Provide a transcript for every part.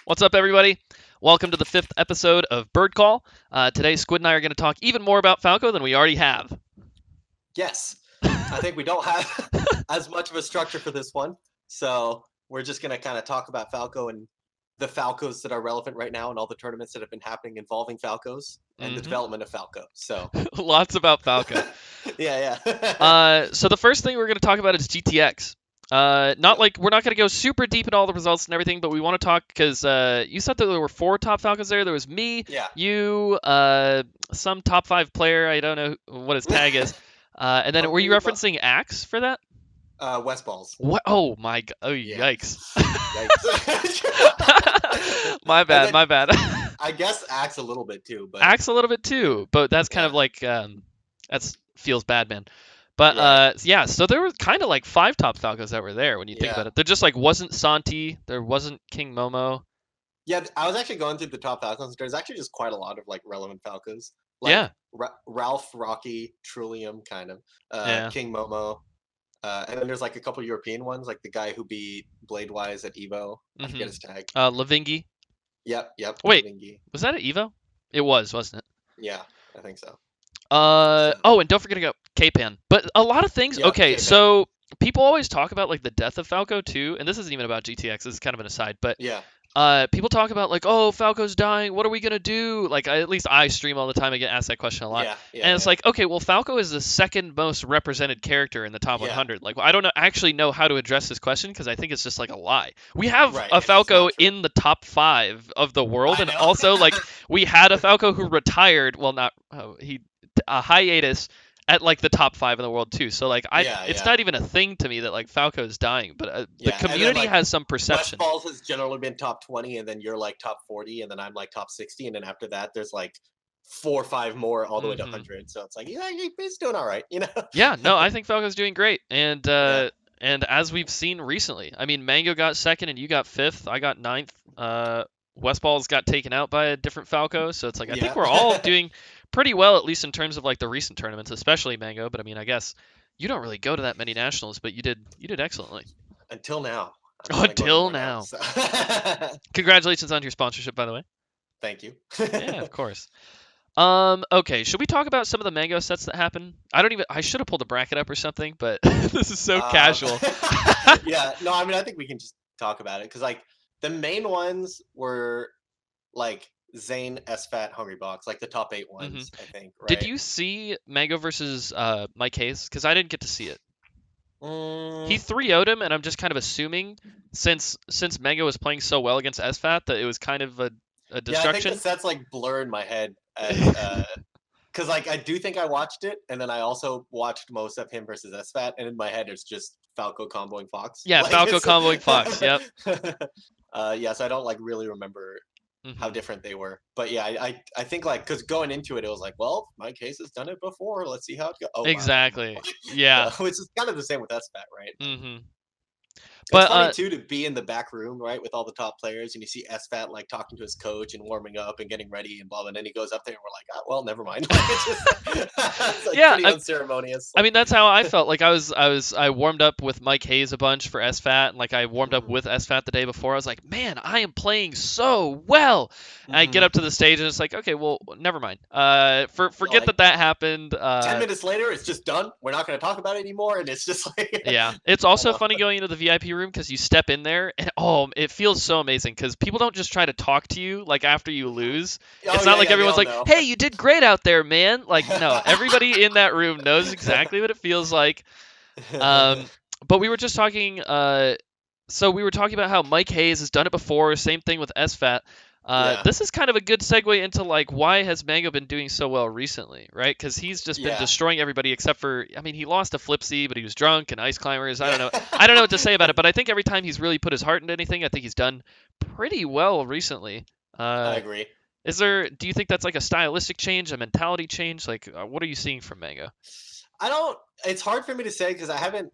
What's up, everybody? Welcome to the 5th episode of Bird Call. Today, Squid and I are going to talk even more about Falco than we already have. Yes. I think we don't have as much of a structure for this one. So we're just going to kind of talk about Falco and the Falcos that are relevant right now and all the tournaments that have been happening involving Falcos and the development of Falco. So Lots about Falco. yeah. So the first thing we're going to talk about is GTX. Not like we're not going to go super deep into all the results and everything, but we want to talk because you said that there were 4 top Falcons there. There was me, Yeah. you, some top 5 player. I don't know what his tag is. And then were you referencing Axe for that? West Balls. What? Oh my god! Oh Yeah. yikes! Yikes. My bad. My bad. I guess Axe a little bit too, but Axe a little bit too, but that's kind of like that's feels bad, man. But Right. yeah, so there were kind of like 5 top Falcons that were there when you think about Yeah. it. There just like wasn't Santi, there wasn't King Momo. Yeah, I was actually going through the top Falcons. There's actually just quite a lot of like relevant Falcons, like Yeah, Ralph, Rocky, Trillium, kind of, yeah. King Momo, and then there's like a couple European ones, like the guy who beat Bladewise at Evo. I forget his tag. Lavingi. Yep. Wait, Vingy. was that at Evo? It was, wasn't it? Yeah, I think so. Oh, and don't forget about K-Pan. But a lot of things. Yep, Okay, K-Pan. so people always talk about like the death of Falco too, and this isn't even about GTX. This is kind of an aside, but Yeah, people talk about like, oh, Falco's dying. What are we gonna do? Like, at least I stream all the time. I get asked that question a lot, and it's like, okay, well, Falco is the second most represented character in the top 100. Like, I don't actually know how to address this question because I think it's just like a lie. We have a Falco in the top 5 of the world, and also like we had a Falco who retired. Well, not a hiatus at like the top 5 in the world too. So like it's not even a thing to me that like Falco is dying, but the community has some perception. West Balls has generally been top 20, and then you're like top 40, and then I'm like top 60, and then after that there's like 4 or 5 more all the way to 100. So it's like, yeah, he's doing all right, you know? Yeah, no, I think Falco's doing great, and as we've seen recently, I mean, Mango got 2nd and you got 5th. I got 9th. West Balls got taken out by a different Falco, so it's like I think we're all doing pretty well, at least in terms of like the recent tournaments, especially Mango. But I mean, I guess you don't really go to that many nationals, but you did excellently. Until now. Until now. So. Congratulations on your sponsorship, by the way. Thank you. Yeah, of course. Okay, should we talk about some of the Mango sets that happened? I should have pulled a bracket up or something, but this is so casual. Yeah, no, I mean, I think we can just talk about it because like the main ones were like Zane, SFAT, Hungry Box, like the top 8 ones, I think. Right? Did you see Mango versus Mike Hayes? Because I didn't get to see it. He 3-0'd him, and I'm just kind of assuming since Mango was playing so well against SFAT that it was kind of a destruction. Yeah, I think the sets like blur in my head because like I do think I watched it, and then I also watched most of him versus SFAT, and in my head it's just Falco comboing Fox. Yeah, like, Falco comboing Fox. Yep. Yeah, so I don't like really remember how different they were, but yeah, I think like because going into it, it was like, well, my case has done it before. Let's see how it goes. Oh, exactly. Wow. Yeah. Which is kind of the same with SFAT, right? But it's funny too to be in the back room, right, with all the top players, and you see SFAT like talking to his coach and warming up and getting ready and blah, and then he goes up there and we're like, oh, well, never mind. It's like pretty unceremonious. I mean, that's how I felt. Like I warmed up with Mike Hayes a bunch for SFAT, and like I warmed up with SFAT the day before. I was like, man, I am playing so well. And I get up to the stage and it's like, okay, well, never mind. Forget like, that happened. 10 minutes later, it's just done. We're not going to talk about it anymore, and it's just like. Yeah, it's also funny going into the VIP room because you step in there and it feels so amazing because people don't just try to talk to you like after you lose. It's not like everyone's like, hey, you did great out there, man. Like, no, everybody in that room knows exactly what it feels like. But we were just talking. So we were talking about how Mike Hayes has done it before. Same thing with SFAT. This is kind of a good segue into like why has Mango been doing so well recently, right? Because he's just been destroying everybody except for, I mean, he lost to Flipsy, but he was drunk and Ice Climbers. I don't know. I don't know what to say about it, but I think every time he's really put his heart into anything, I think he's done pretty well recently. I agree. Do you think that's like a stylistic change, a mentality change? Like, what are you seeing from Mango? It's hard for me to say because I don't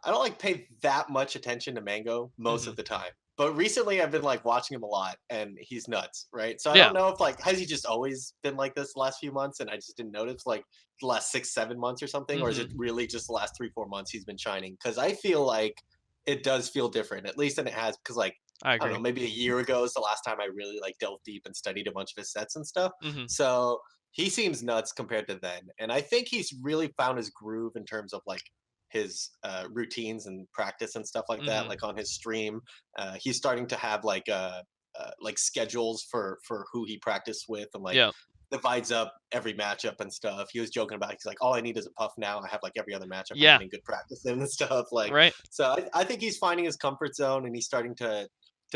like pay that much attention to Mango most of the time. But recently I've been like watching him a lot and he's nuts, right? So I don't know if like, has he just always been like this the last few months and I just didn't notice like the last 6-7 months or something? Or is it really just the last 3-4 months he's been shining? Because I feel like it does feel different, at least than it has, because like I I don't know, agree. maybe a year ago is the last time I really like delved deep and studied a bunch of his sets and stuff. Hmm. So he seems nuts compared to then, and I think he's really found his groove in terms of like his routines and practice and stuff like that. Hmm. Like on his stream, he's starting to have like schedules for who he practiced with and like Yeah. divides up every matchup and stuff. He was joking about he's like, all I need is a puff now. I have like every other matchup I'm Yeah. getting good practice in and stuff. Like Right. so I think he's finding his comfort zone and he's starting to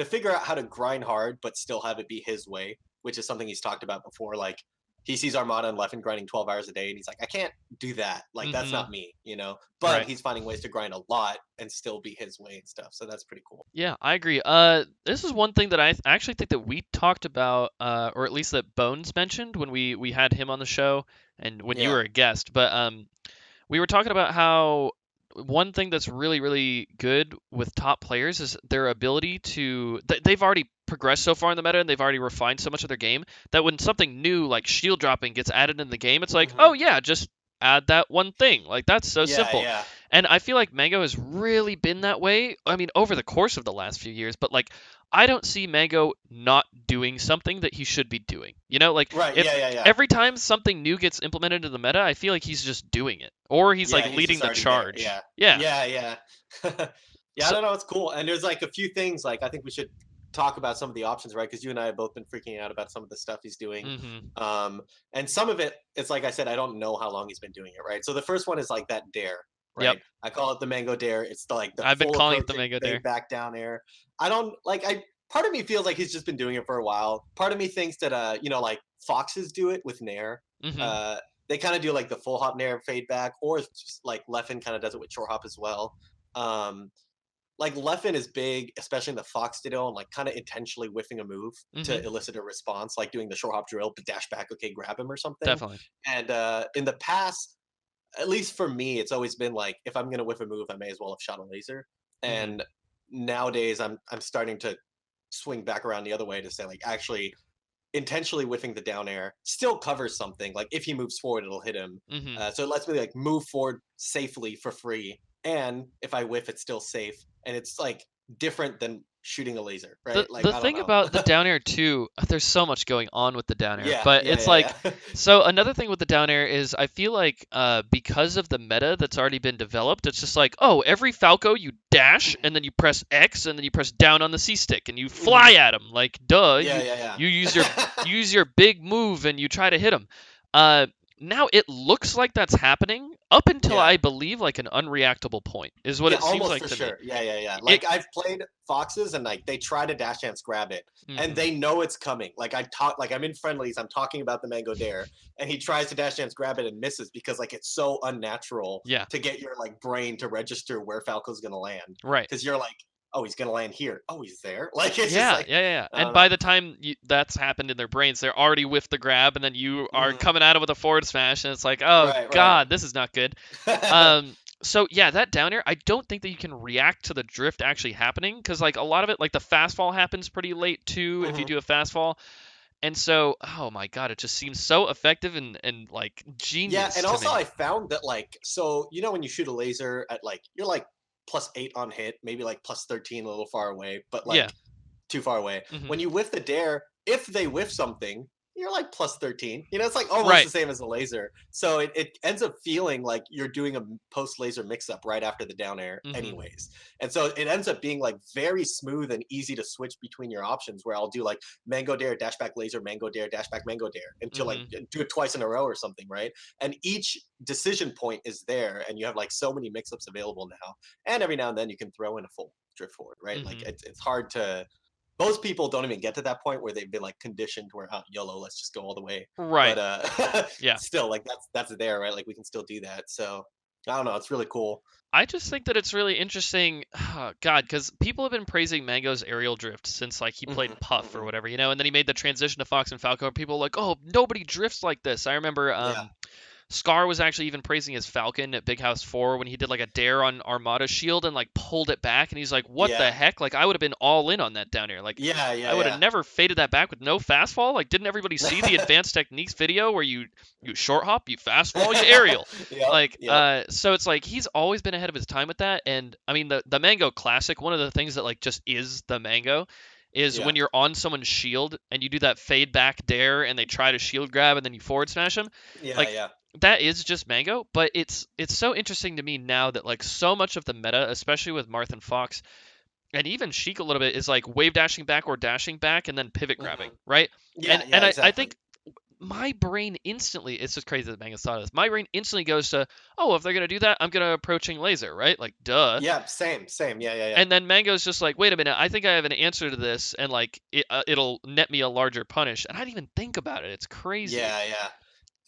figure out how to grind hard but still have it be his way, which is something he's talked about before. Like he sees Armada and Leffen grinding 12 hours a day and he's like, I can't do that. Like that's Hmm. not me, you know? But Right. he's finding ways to grind a lot and still be his way and stuff. So that's pretty cool. Yeah, I agree. This is one thing that I actually think that we talked about, or at least that Bones mentioned when we had him on the show and when you Yeah. were a guest. But we were talking about how one thing that's really, really good with top players is their ability to. They've already progressed so far in the meta and they've already refined so much of their game that when something new like shield dropping gets added in the game, it's like, Hmm. oh yeah, just add that one thing. Like that's so Yeah, simple. yeah. And I feel like Mango has really been that way. I mean, over the course of the last few years, but like I don't see Mango not doing something that he should be doing. You know, like Right. if Yeah, yeah, yeah. every time something new gets implemented in the meta, I feel like he's just doing it or he's like Yeah, he's leading just the already there. charge. Yeah. Yeah. Yeah, yeah. Yeah, I So, don't know. It's cool. And there's like a few things like I think we should talk about some of the options, right? Because you and I have both been freaking out about some of the stuff he's doing. mhm. And some of it, it's like I said, I don't know how long he's been doing it, right? So the first one is like that dare, Yep. right? I call it the mango dare. It's the, like the I've been full calling it approach the Mango fade Dare. back down air. I don't like I part of me feels like he's just been doing it for a while. Part of me thinks that like foxes do it with Nair. Mhm. Uh they kind of do like the full hop Nair fade back, or it's just like Leffen kind of does it with short hop as well. Um like Leffen is big, especially in the Fox Ditto, and like kind of intentionally whiffing a move to Mhm. elicit a response, like doing the short hop drill, but dash back, okay, grab him or something. Definitely. And in the past, at least for me, it's always been like if I'm gonna whiff a move, I may as well have shot a laser. Mhm. And nowadays, I'm starting to swing back around the other way to say like actually intentionally whiffing the down air still covers something. Like if he moves forward, it'll hit him. Mhm. So it lets me like move forward safely for free. And if I whiff, it's still safe. And it's like different than shooting a laser, The right? Like the I don't thing know. about the down air too, there's so much going on with the down air, Yeah, but yeah, it's like yeah, so another thing with the down air is I feel like because of the meta that's already been developed, it's just like, oh, every Falco you dash and then you press X and then you press down on the C stick and you yeah. fly at him. Like duh, Yeah, you yeah. use your big move and you try to hit him. Uh Now it looks like that's happening up until Yeah. I believe like an unreactable point is what Yeah, it seems almost like for to me. sure. Yeah, yeah, yeah. It Like I've played foxes and like they try to dash dance grab it and mhm. they know it's coming. Like I talk like I'm in friendlies, I'm talking about the mango dare and he tries to dash dance grab it and misses because like it's so unnatural Yeah. to get your like brain to register where Falco's gonna land. Right. Because you're like, oh, he's gonna land here. Oh, he's there. Like it's just Yeah, like yeah, yeah, yeah. I And don't by know. the time that's happened in their brains, they're already with the grab, and then you are Mhm. coming at it with a forward smash, and it's like, oh Right, right. god, this is not good. So yeah, that down air, I don't think that you can react to the drift actually happening, because like a lot of it, like the fast fall happens pretty late too if you Mhm. do a fast fall, and so oh my god, it just seems so effective and like Yeah, genius and to also me. I found that like so you know when you shoot a laser at like you're like +8 on hit, maybe like +13 a little far away, but Yeah. like too far away. Hmm. When you whiff the dare, if they whiff something, you're like +13. You know, it's like almost Right. the same as a laser. So it ends up feeling like you're doing a post laser mix up right after the down air, Hmm. anyways. And so it ends up being like very smooth and easy to switch between your options where I'll do like mango dare, dash back laser, mango dare, dash back mango dare until like Hmm. do it twice in a row or something, right? And each decision point is there and you have like so many mix ups available now. And every now and then you can throw in a full drift forward, right? Like Hmm. it's hard to most people don't even get to that point where they've been like conditioned where YOLO, let's just go all the way. Right. But Yeah. still like that's there, right? Like we can still do that. So I don't know, it's really cool. I just think that it's really interesting, God, because people have been praising Mango's aerial drift since like he played Hmm. Puff or Hmm. whatever, and then he made the transition to Fox and Falco. And people were like, oh, nobody drifts like this. I remember Yeah. Scar was actually even praising his Falcon at Big House 4 when he did like a dare on Armada's shield and like pulled it back, and he's like, "What the Yeah. heck? Like I would have been all in on that down here. Like Yeah. I would have Yeah. never faded that back with no fast fall. Like didn't everybody see the Yeah. advanced techniques video where you short hop, you fast fall, you aerial?" Yep. Like Yep. so it's like he's always been ahead of his time with that. And I mean the Mango Classic, one of the things that like just is the Mango is Yeah. when you're on someone's shield and you do that fade back dare and they try to shield grab and then you forward smash them. Yeah. Like Yeah. that is just Mango, but it's so interesting to me now that like so much of the meta, especially with Marth and Fox, and even Sheik a little bit, is like wave dashing back or dashing back and then pivot grabbing, Hmm. right? Yeah. And Yeah. I Exactly. think my brain instantly, it's just crazy that Mango's thought of this. My brain instantly goes to, oh, if they're gonna do that, I'm gonna approaching laser, right? Like duh. Yeah. Same. Same. Yeah. Yeah. Yeah. And then Mango's just like, wait a minute, I think I have an answer to this, and like it'll net me a larger punish. And I didn't even think about it. It's crazy. Yeah. Yeah.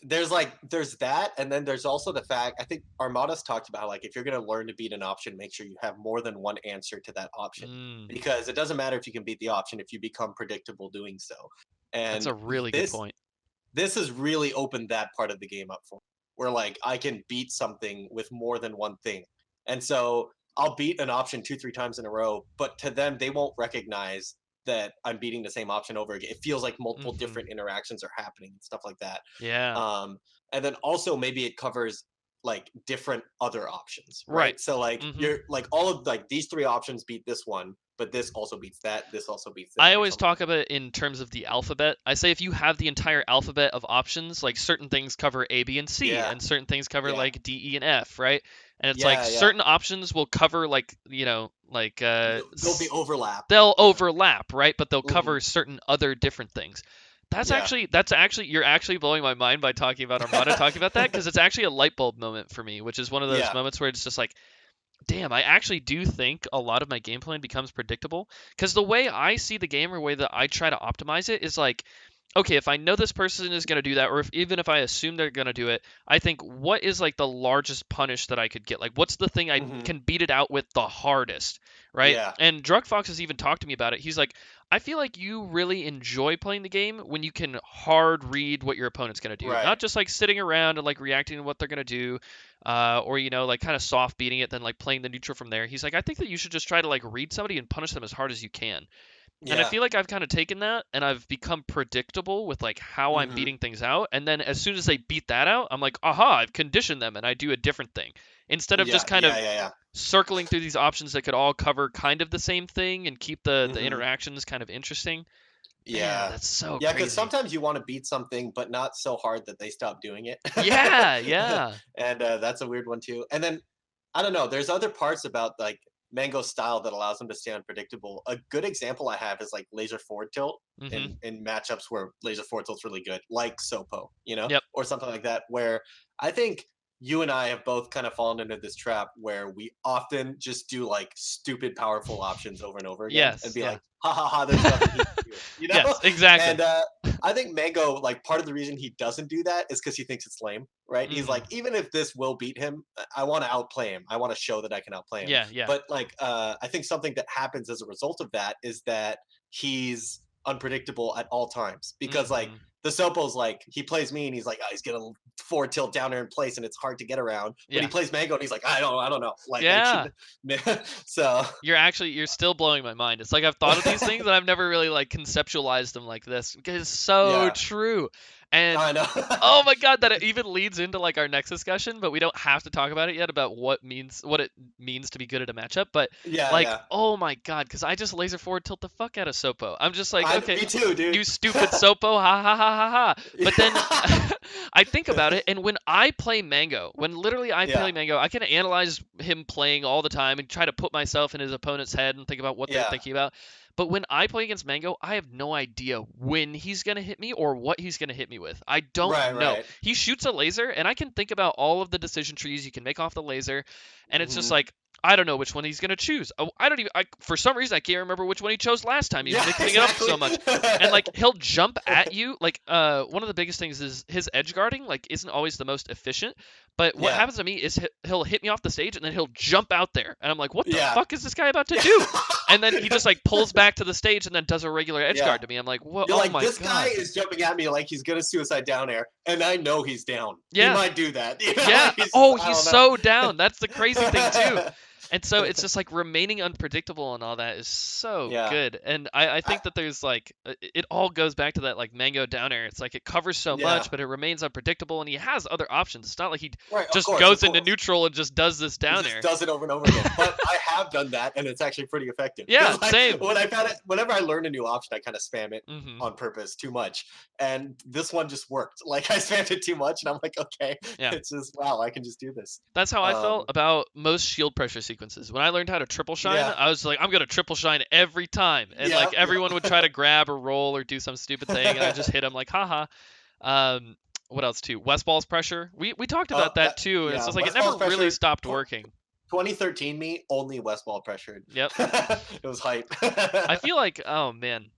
There's that, and then there's also the fact, I think Armada's talked about, like, if you're going to learn to beat an option, make sure you have more than one answer to that option, Mm, because it doesn't matter if you can beat the option if you become predictable doing so. that's And a really good this point. this has really opened that part of the game up for me, where like I can beat something with more than one thing. And so I'll beat an option 2 3 times in a row, but to them they won't recognize that I'm beating the same option over again. It feels like multiple Hmm. different interactions are happening and stuff like that. Yeah. And then also maybe it covers like different other options, Right. right? So like Hmm. you're like all of like these three options beat this one, but this also beats that, this also beats I that, or always something talk like about it in terms of the alphabet. I say if you have the entire alphabet of options, like certain things cover A, B, and that. C, Yeah, and certain things cover yeah, like D, E, and F, right? And it's like yeah, yeah. certain options will cover like, like There'll be overlap. they'll Yeah. overlap, right? But they'll Hmm. cover certain other different things. Yeah. That's actually you're actually blowing my mind by talking about Armada talking about that because it's actually a light bulb moment for me, which is one of those Yeah. moments where it's just like, damn, I actually do think a lot of my game plan becomes predictable because the way I see the game or way that I try to optimize it is like, okay, if I know this person is going to do that, or even if I assume they're going to do it, I think what is like the largest punish that I could get? Like, what's the thing I Hmm. can beat it out with the hardest, right? Yeah. And Drug Fox has even talked to me about it. He's like, I feel like you really enjoy playing the game when you can hard read what your opponent's going to do, Right. not just like sitting around and like reacting to what they're going to do, or like kind of soft beating it, then like playing the neutral from there. He's like, I think that you should just try to like read somebody and punish them as hard as you can. And I Yeah. feel like I've kind of taken that and I've become predictable with like how I'm Hmm. beating things out. And then as soon as they beat that out, I'm like, aha, I've conditioned them and I do a different thing. Instead of Yeah. just kind Yeah. of Yeah. Yeah. circling through these options that could all cover kind of the same thing and keep the Hmm. interactions kind of interesting. Man, Yeah. that's so Yeah, because crazy. sometimes you want to beat something, but not so hard that they stop doing it. Yeah, yeah. And that's a weird one too. And then I don't know. There's other parts about like Mango's style that allows him to stay unpredictable. A good example I have is like laser forward tilt Hmm. in matchups where laser forward tilt's really good, like Sopo, Yep. or something like that. Where I think you and I have both kind of fallen into this trap where we often just do like stupid powerful options over and over again and Yes, be yeah. like, ha ha ha, there's nothing he can do, Yes, exactly. And I think Mango, like part of the reason he doesn't do that is because he thinks it's lame, right? He's Hmm. like, even if this will beat him, I want to outplay him. I want to show that I can outplay him. Yeah, yeah. But like, I think something that happens as a result of that is that he's unpredictable at all times because like Hmm. the Sopo's like he plays me and he's like, oh, he's gonna forward tilt down there in place and it's hard to get around. But he Yeah. plays Mango and he's like, I don't know, like Yeah. so You're still blowing my mind. It's like I've thought of these things and I've never really like conceptualized them like this because it's so yeah, true. And I know. oh my god, that it even leads into like our next discussion, but we don't have to talk about it yet about what it means to be good at a matchup. But Yeah, like, yeah. oh my god, because I just laser forward tilt the fuck out of Sopo. I'm just like, okay, Me too, dude. you stupid Sopo, ha ha ha ha ha. But then I think about it, and when I play Mango, when literally I Yeah, play Mango, I can analyze him playing all the time and try to put myself in his opponent's head and think about what they're yeah. thinking about. But when I play against Mango, I have no idea when he's going to hit me or what he's going to hit me with. I don't Right, know. right. He shoots a laser, and I can think about all of the decision trees you can make off the laser. And it's just Hmm. like, I don't know which one he's gonna choose. Oh, I don't even. For some reason, I can't remember which one he chose last time. He's Yeah, mixing it up so much, and like exactly. he'll jump at you. Like one of the biggest things is his edge guarding. Like isn't always the most efficient. But what Yeah. happens to me is he'll hit me off the stage, and then he'll jump out there, and I'm like, what the Yeah. fuck is this guy about to Yeah. do? And then he just like pulls back to the stage and then does a regular edge Yeah. guard to me. I'm like, what? You're Oh like, my this guy god. is jumping at me like he's gonna suicide down air, and I know he's down. He Yeah. might do that. You know? Yeah. Like, he's Oh, I he's don't so down. That's the crazy thing too. know. And so it's just like remaining unpredictable and all that is so Yeah. good. And I I, think that there's like it all goes back to that like Mango down air. It's like it covers so yeah. much, but it remains unpredictable and he has other options. It's not like he Right. Of just course. Of goes into course. neutral and just does this He down just air. does it over and over again. But I have done that, and it's actually pretty effective. Yeah, Like, same. when I found it, whenever I learn a new option, I kind of spam it Hmm. on purpose too much, and this one just worked. Like I spammed it too much, and I'm like, okay, Yeah. it's just wow, I can just do this. That's how I felt Um, about most shield pressure sequences. When I learned how to triple shine, yeah, I was like, I'm gonna triple shine every time. And yeah, like everyone would try to grab or roll or do some stupid thing, and I just hit them like, haha. Um, what else too? Westball's pressure. We talked oh, about that too, and it's yeah. just like it Westball's never really pressure. stopped working. 2013 me only Westball pressured. Yep. It was hype. I feel like, oh man.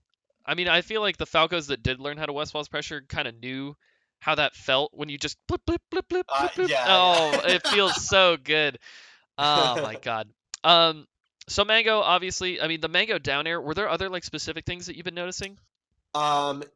I mean, I feel like the Falcos that did learn how to Westball's pressure kind of knew how that felt when you just blip blip blip blip blip blip. Yeah, Oh, yeah. it feels so good. Oh my god. Um, so Mango, obviously, I mean the Mango down air. Were there other like specific things that you've been noticing?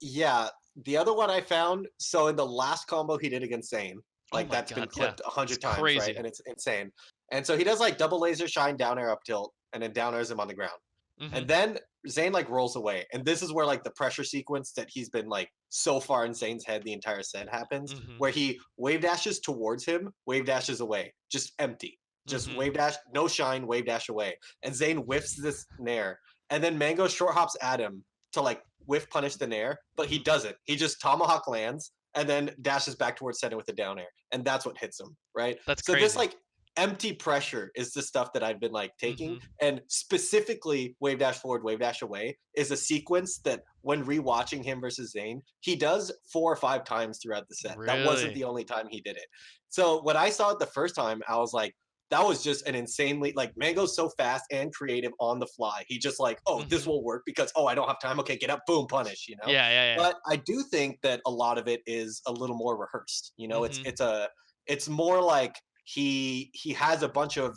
Yeah. The other one I found, so in the last combo he did against Zane, Oh like my that's been god, yeah, clipped 100 it's times, right? crazy. And it's insane. And so he does like double laser shine down air up tilt, and then down airs him on the ground. Mhm. And then Zane like rolls away. And this is where like the pressure sequence that he's been like so far in Zane's head the entire set happens, Mhm. where he wave dashes towards him, wave dashes away, just empty. Just Mhm. wave dash, no shine, wave dash away. And Zane whiffs this nair. And then Mango short hops at him to like whiff punish the nair, but he Mhm. doesn't. He just tomahawk lands and then dashes back towards center with the down air. And that's what hits him, right? That's So this crazy. like empty pressure is the stuff that I've been like taking. Mhm. And specifically wave dash forward, wave dash away is a sequence that when rewatching him versus Zane, he does 4 or 5 times throughout the set. That wasn't Really? the only time he did it. So when I saw it the first time, I was like, that was just an insanely like Mango's so fast and creative on the fly. He just like, oh, this Mhm. will work because I don't have time. Okay, get up, boom, punish, you know. Yeah, yeah, yeah. But I do think that a lot of it is a little more rehearsed. You know, Mhm. it's more like he has a bunch of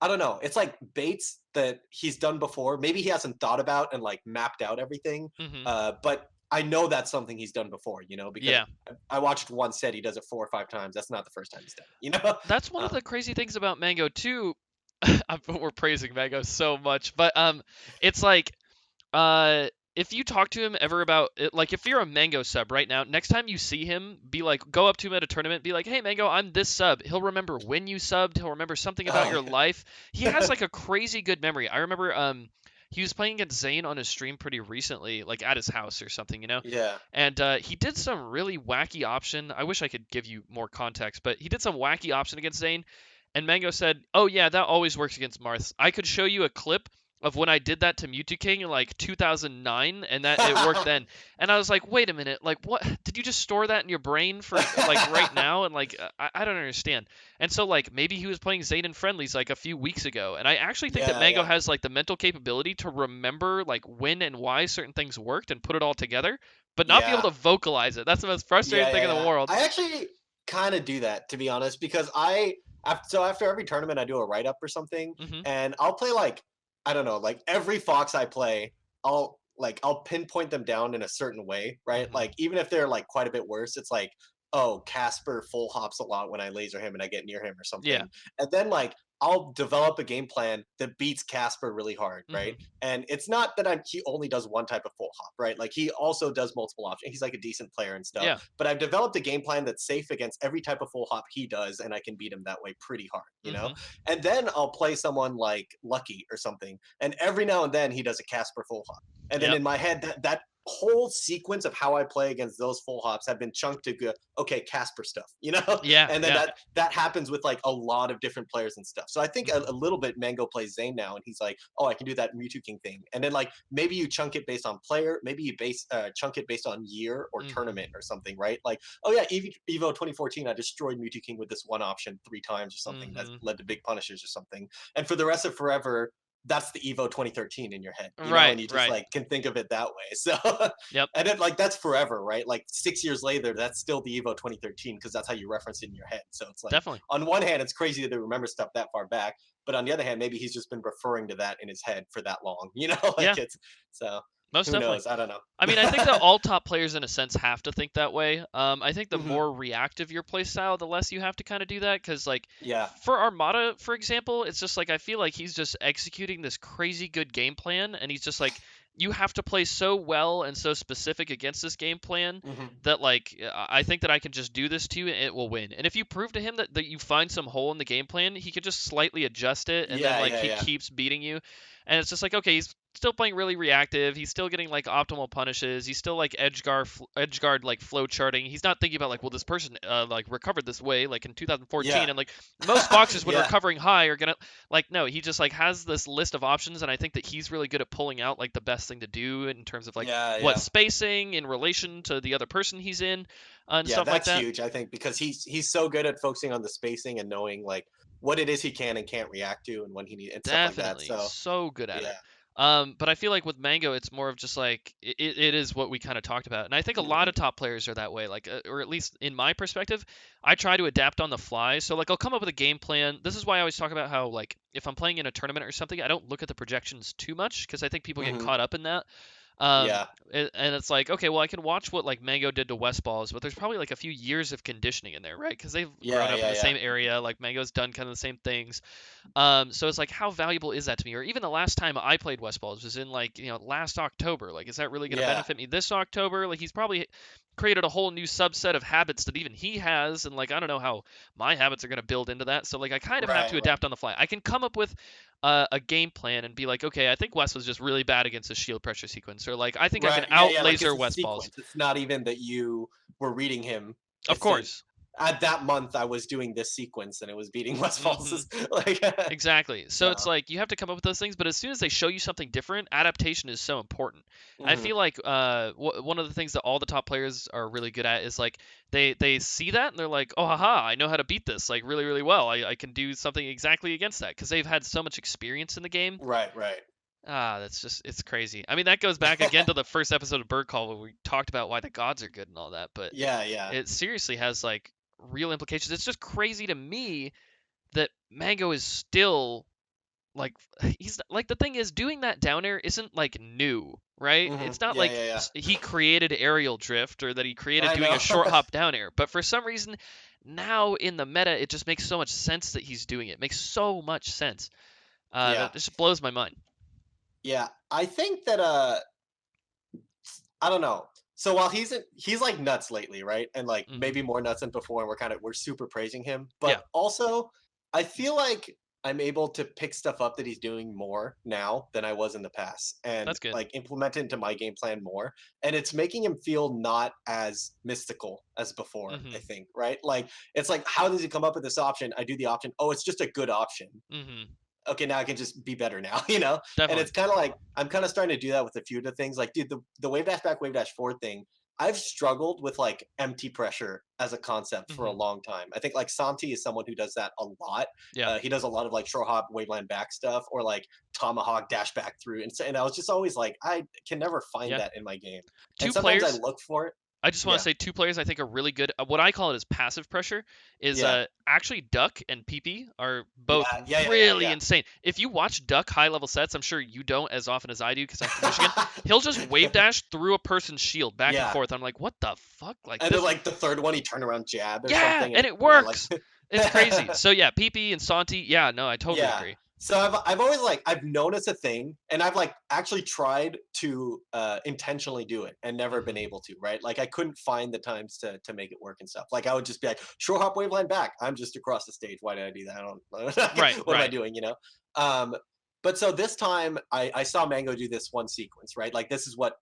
I don't know. It's like baits that he's done before. Maybe he hasn't thought about and like mapped out everything. Mhm. But I know that's something he's done before, you know, because Yeah. I watched one set. He does it 4 or 5 times. That's not the first time he's done it, you know? That's one of Um, the crazy things about Mango too. We're praising Mango so much, but it's like if you talk to him ever about it, like if you're a Mango sub right now, next time you see him, be like, go up to him at a tournament, be like, hey Mango, I'm this sub. He'll remember when you subbed. He'll remember something about oh, your life. He has like a crazy good memory. I remember he was playing against Zane on his stream pretty recently, like at his house or something, you know. yeah. And he did some really wacky option. I wish I could give you more context, but he did some wacky option against Zane. And Mango said, "Oh yeah, that always works against Marths. I could show you a clip of when I did that to Mewtwo King in like 2009, and that it worked then." And I was like, "Wait a minute, like what? Did you just store that in your brain for like right now?" And like I don't understand. And so like maybe he was playing Zane in friendlies like a few weeks ago, and I actually think that Yeah, Mango yeah. has like the mental capability to remember like when and why certain things worked and put it all together, but not be able Yeah. to vocalize it. That's the most frustrating Yeah, thing yeah, in the yeah. world. I actually kind of do that, to be honest, because after every tournament I do a write up or something, Hmm. and I'll play like I don't know, like every fox I play, I'll pinpoint them down in a certain way, right? Hmm. Like even if they're like quite a bit worse, it's like, oh, Casper full hops a lot when I laser him and I get near him or Yeah. something. And then like I'll develop a game plan that beats Casper really hard, right? Hmm. And it's not that he only does one type of full hop, right? Like he also does multiple options. He's like a decent player and stuff. Yeah. But I've developed a game plan that's safe against every type of full hop he does, and I can beat him that way pretty hard, you know? Hmm. And then I'll play someone like Lucky or something, and every now and then he does a Casper full hop. And then Yep. in my head, that whole sequence of how I play against those full hops have been chunked to go, okay, Casper stuff, you know? Yeah, And then yeah. that happens with like a lot of different players and stuff. So I think a Mhm. little bit Mango plays Zane now, and he's like, oh, I can do that Mewtwo King thing. And then like maybe you chunk it based on player, maybe you chunk it based on year or Mhm. tournament or something, right? Like, oh yeah, Evo 2014, I destroyed Mewtwo King with this one option 3 times or something that Mhm. led to big punishes or something. And for the rest of forever, that's the Evo 2013 in your head, you know, Right, and you just right. like can think of it that way. So, Yep, and then like that's forever, right? Like 6 years later, that's still the Evo 2013 because that's how you reference it in your head. So it's like, definitely. on one hand, it's crazy that they remember stuff that far back, but on the other hand, maybe he's just been referring to that in his head for that long, you know? Yeah, Like it's so most who definitely. knows? I don't I know. mean, I think that all top players in a sense have to think that way. I think the Hmm. more reactive your play style, the less you have to kind of do that. Because like Yeah. for Armada, for example, it's just like I feel like he's just executing this crazy good game plan, and he's just like you have to play so well and so specific against this game plan Hmm. that like I think that I can just do this to you and it will win. And if you prove to him that you find some hole in the game plan, he could just slightly adjust it, and then Yeah. like Yeah. he Yeah. keeps beating you. And it's just like okay, he's still playing really reactive. He's still getting like optimal punishes. He's still like edge guard like flow charting. He's not thinking about like well this person like recovered this way like in 2014 Yeah. and like most foxes when Yeah. recovering high are gonna like no he just like has this list of options and I think that he's really good at pulling out like the best thing to do in terms of like Yeah. what Yeah. spacing in relation to the other person he's in and Yeah, stuff like that's that. huge, I think, because he's so good at focusing on the spacing and knowing like what it is he can and can't react to and when he need and stuff like that. Definitely So so good at it. yeah. But I feel like with Mango, it's more of just like it is what we kind of talked about, and I think a lot Hmm. of top players are that way. Like, or at least in my perspective, I try to adapt on the fly. So like, I'll come up with a game plan. This is why I always talk about how like if I'm playing in a tournament or something, I don't look at the projections too much because I think people get Hmm. caught up in that. Um, Yeah. and it's like, okay, well, I can watch what like Mango did to West Balls, but there's probably like a few years of conditioning in there, right? Because they've grown Yeah. up in Yeah. the Yeah. same area. Like Mango's done kind of the same things. So it's like, how valuable is that to me? Or even the last time I played West Balls was in like, last October. Like, is that really going to Yeah. benefit me this October? Like, he's probably created a whole new subset of habits that even he has. And like, I don't know how my habits are going to build into that. So like, I kind of have Right. to Right. adapt on the fly. I can come up with a game plan and be like, okay, I think West was just really bad against the shield pressure sequence. Or like, I think I can Right. Yeah. out Yeah. Like laser it's a West Balls. sequence. It's not even that you were reading him. Of It's that course. at that month I was doing this sequence and it was beating Hmm. Westfall's like Exactly. So it's so. like you have to come up with those things, but as soon as they show you something different, adaptation is so important. And I Hmm. feel like one of the things that all the top players are really good at is like they see that and they're like, oh haha, I know how to beat this like really really well. I can do something exactly against that because they've had so much experience in the game. Right. Right. That's just it's crazy. I mean that goes back again to the first episode of Bird Call where we talked about why the gods are good and all that, but Yeah. Yeah. it seriously has like real implications. It's just crazy to me that Mango is still like he's like the thing is doing that down air isn't like new, right? Hmm. It's not Yeah. like Yeah. Yeah. he created aerial drift or that he created I doing know. a short hop down air. But for some reason now in the meta it just makes so much sense that he's doing it. It makes so much sense. Yeah. That just blows my mind. Yeah. I think that I don't know. So while he's like nuts lately, right? And like Hmm. maybe more nuts than before, and we're super praising him. Yeah, But also, I feel like I'm able to pick stuff up that he's doing more now than I was in the past, and that's good. like implement it into my game plan more. And it's making him feel not as mystical as before. I Hmm. think, right? Like it's like, how does he come up with this option? I do the option. Oh, it's just a good option. Hmm. Okay, now I can just be better now, you know? And Definitely. it's kind of like I'm kind of starting to do that with a few of the things. Like, dude, the wave dash back, wave dash forward thing, I've struggled with like empty pressure as a concept for a Hmm. long time. I think like Santi is someone who does that a lot. Yeah. He does a lot of like short hop, waveland back stuff, or like tomahawk dash back through. And I was just always like, I can never find Yeah. that in my game. And Two sometimes I players look for it. I just want to Yeah, say two players I think are really good. What I call it is passive pressure is yeah, actually Duck and PP are both yeah, yeah, yeah, really yeah, insane. If you watch Duck high level sets, I'm sure you don't as often as I do because I'm from Michigan. He'll just wave dash through a person's shield back and yeah. forth. I'm like, what the fuck? Like And then this? like the third one, he turned around jab or Yeah, something, and and it yeah, like works. It's crazy. So yeah, PP and Santi. Yeah, no, I totally yeah. agree. So I've always like I've known it's a thing, and I've like actually tried to intentionally do it and never been Hmm. able to. Right? Like I couldn't find the times to make it work and stuff. Like I would just be like, short hop wave line back. I'm just across the stage. Why did I do that? I Right, don't. What am I right. doing? Um, but so this time I saw Mango do this one sequence. Right? Like this is what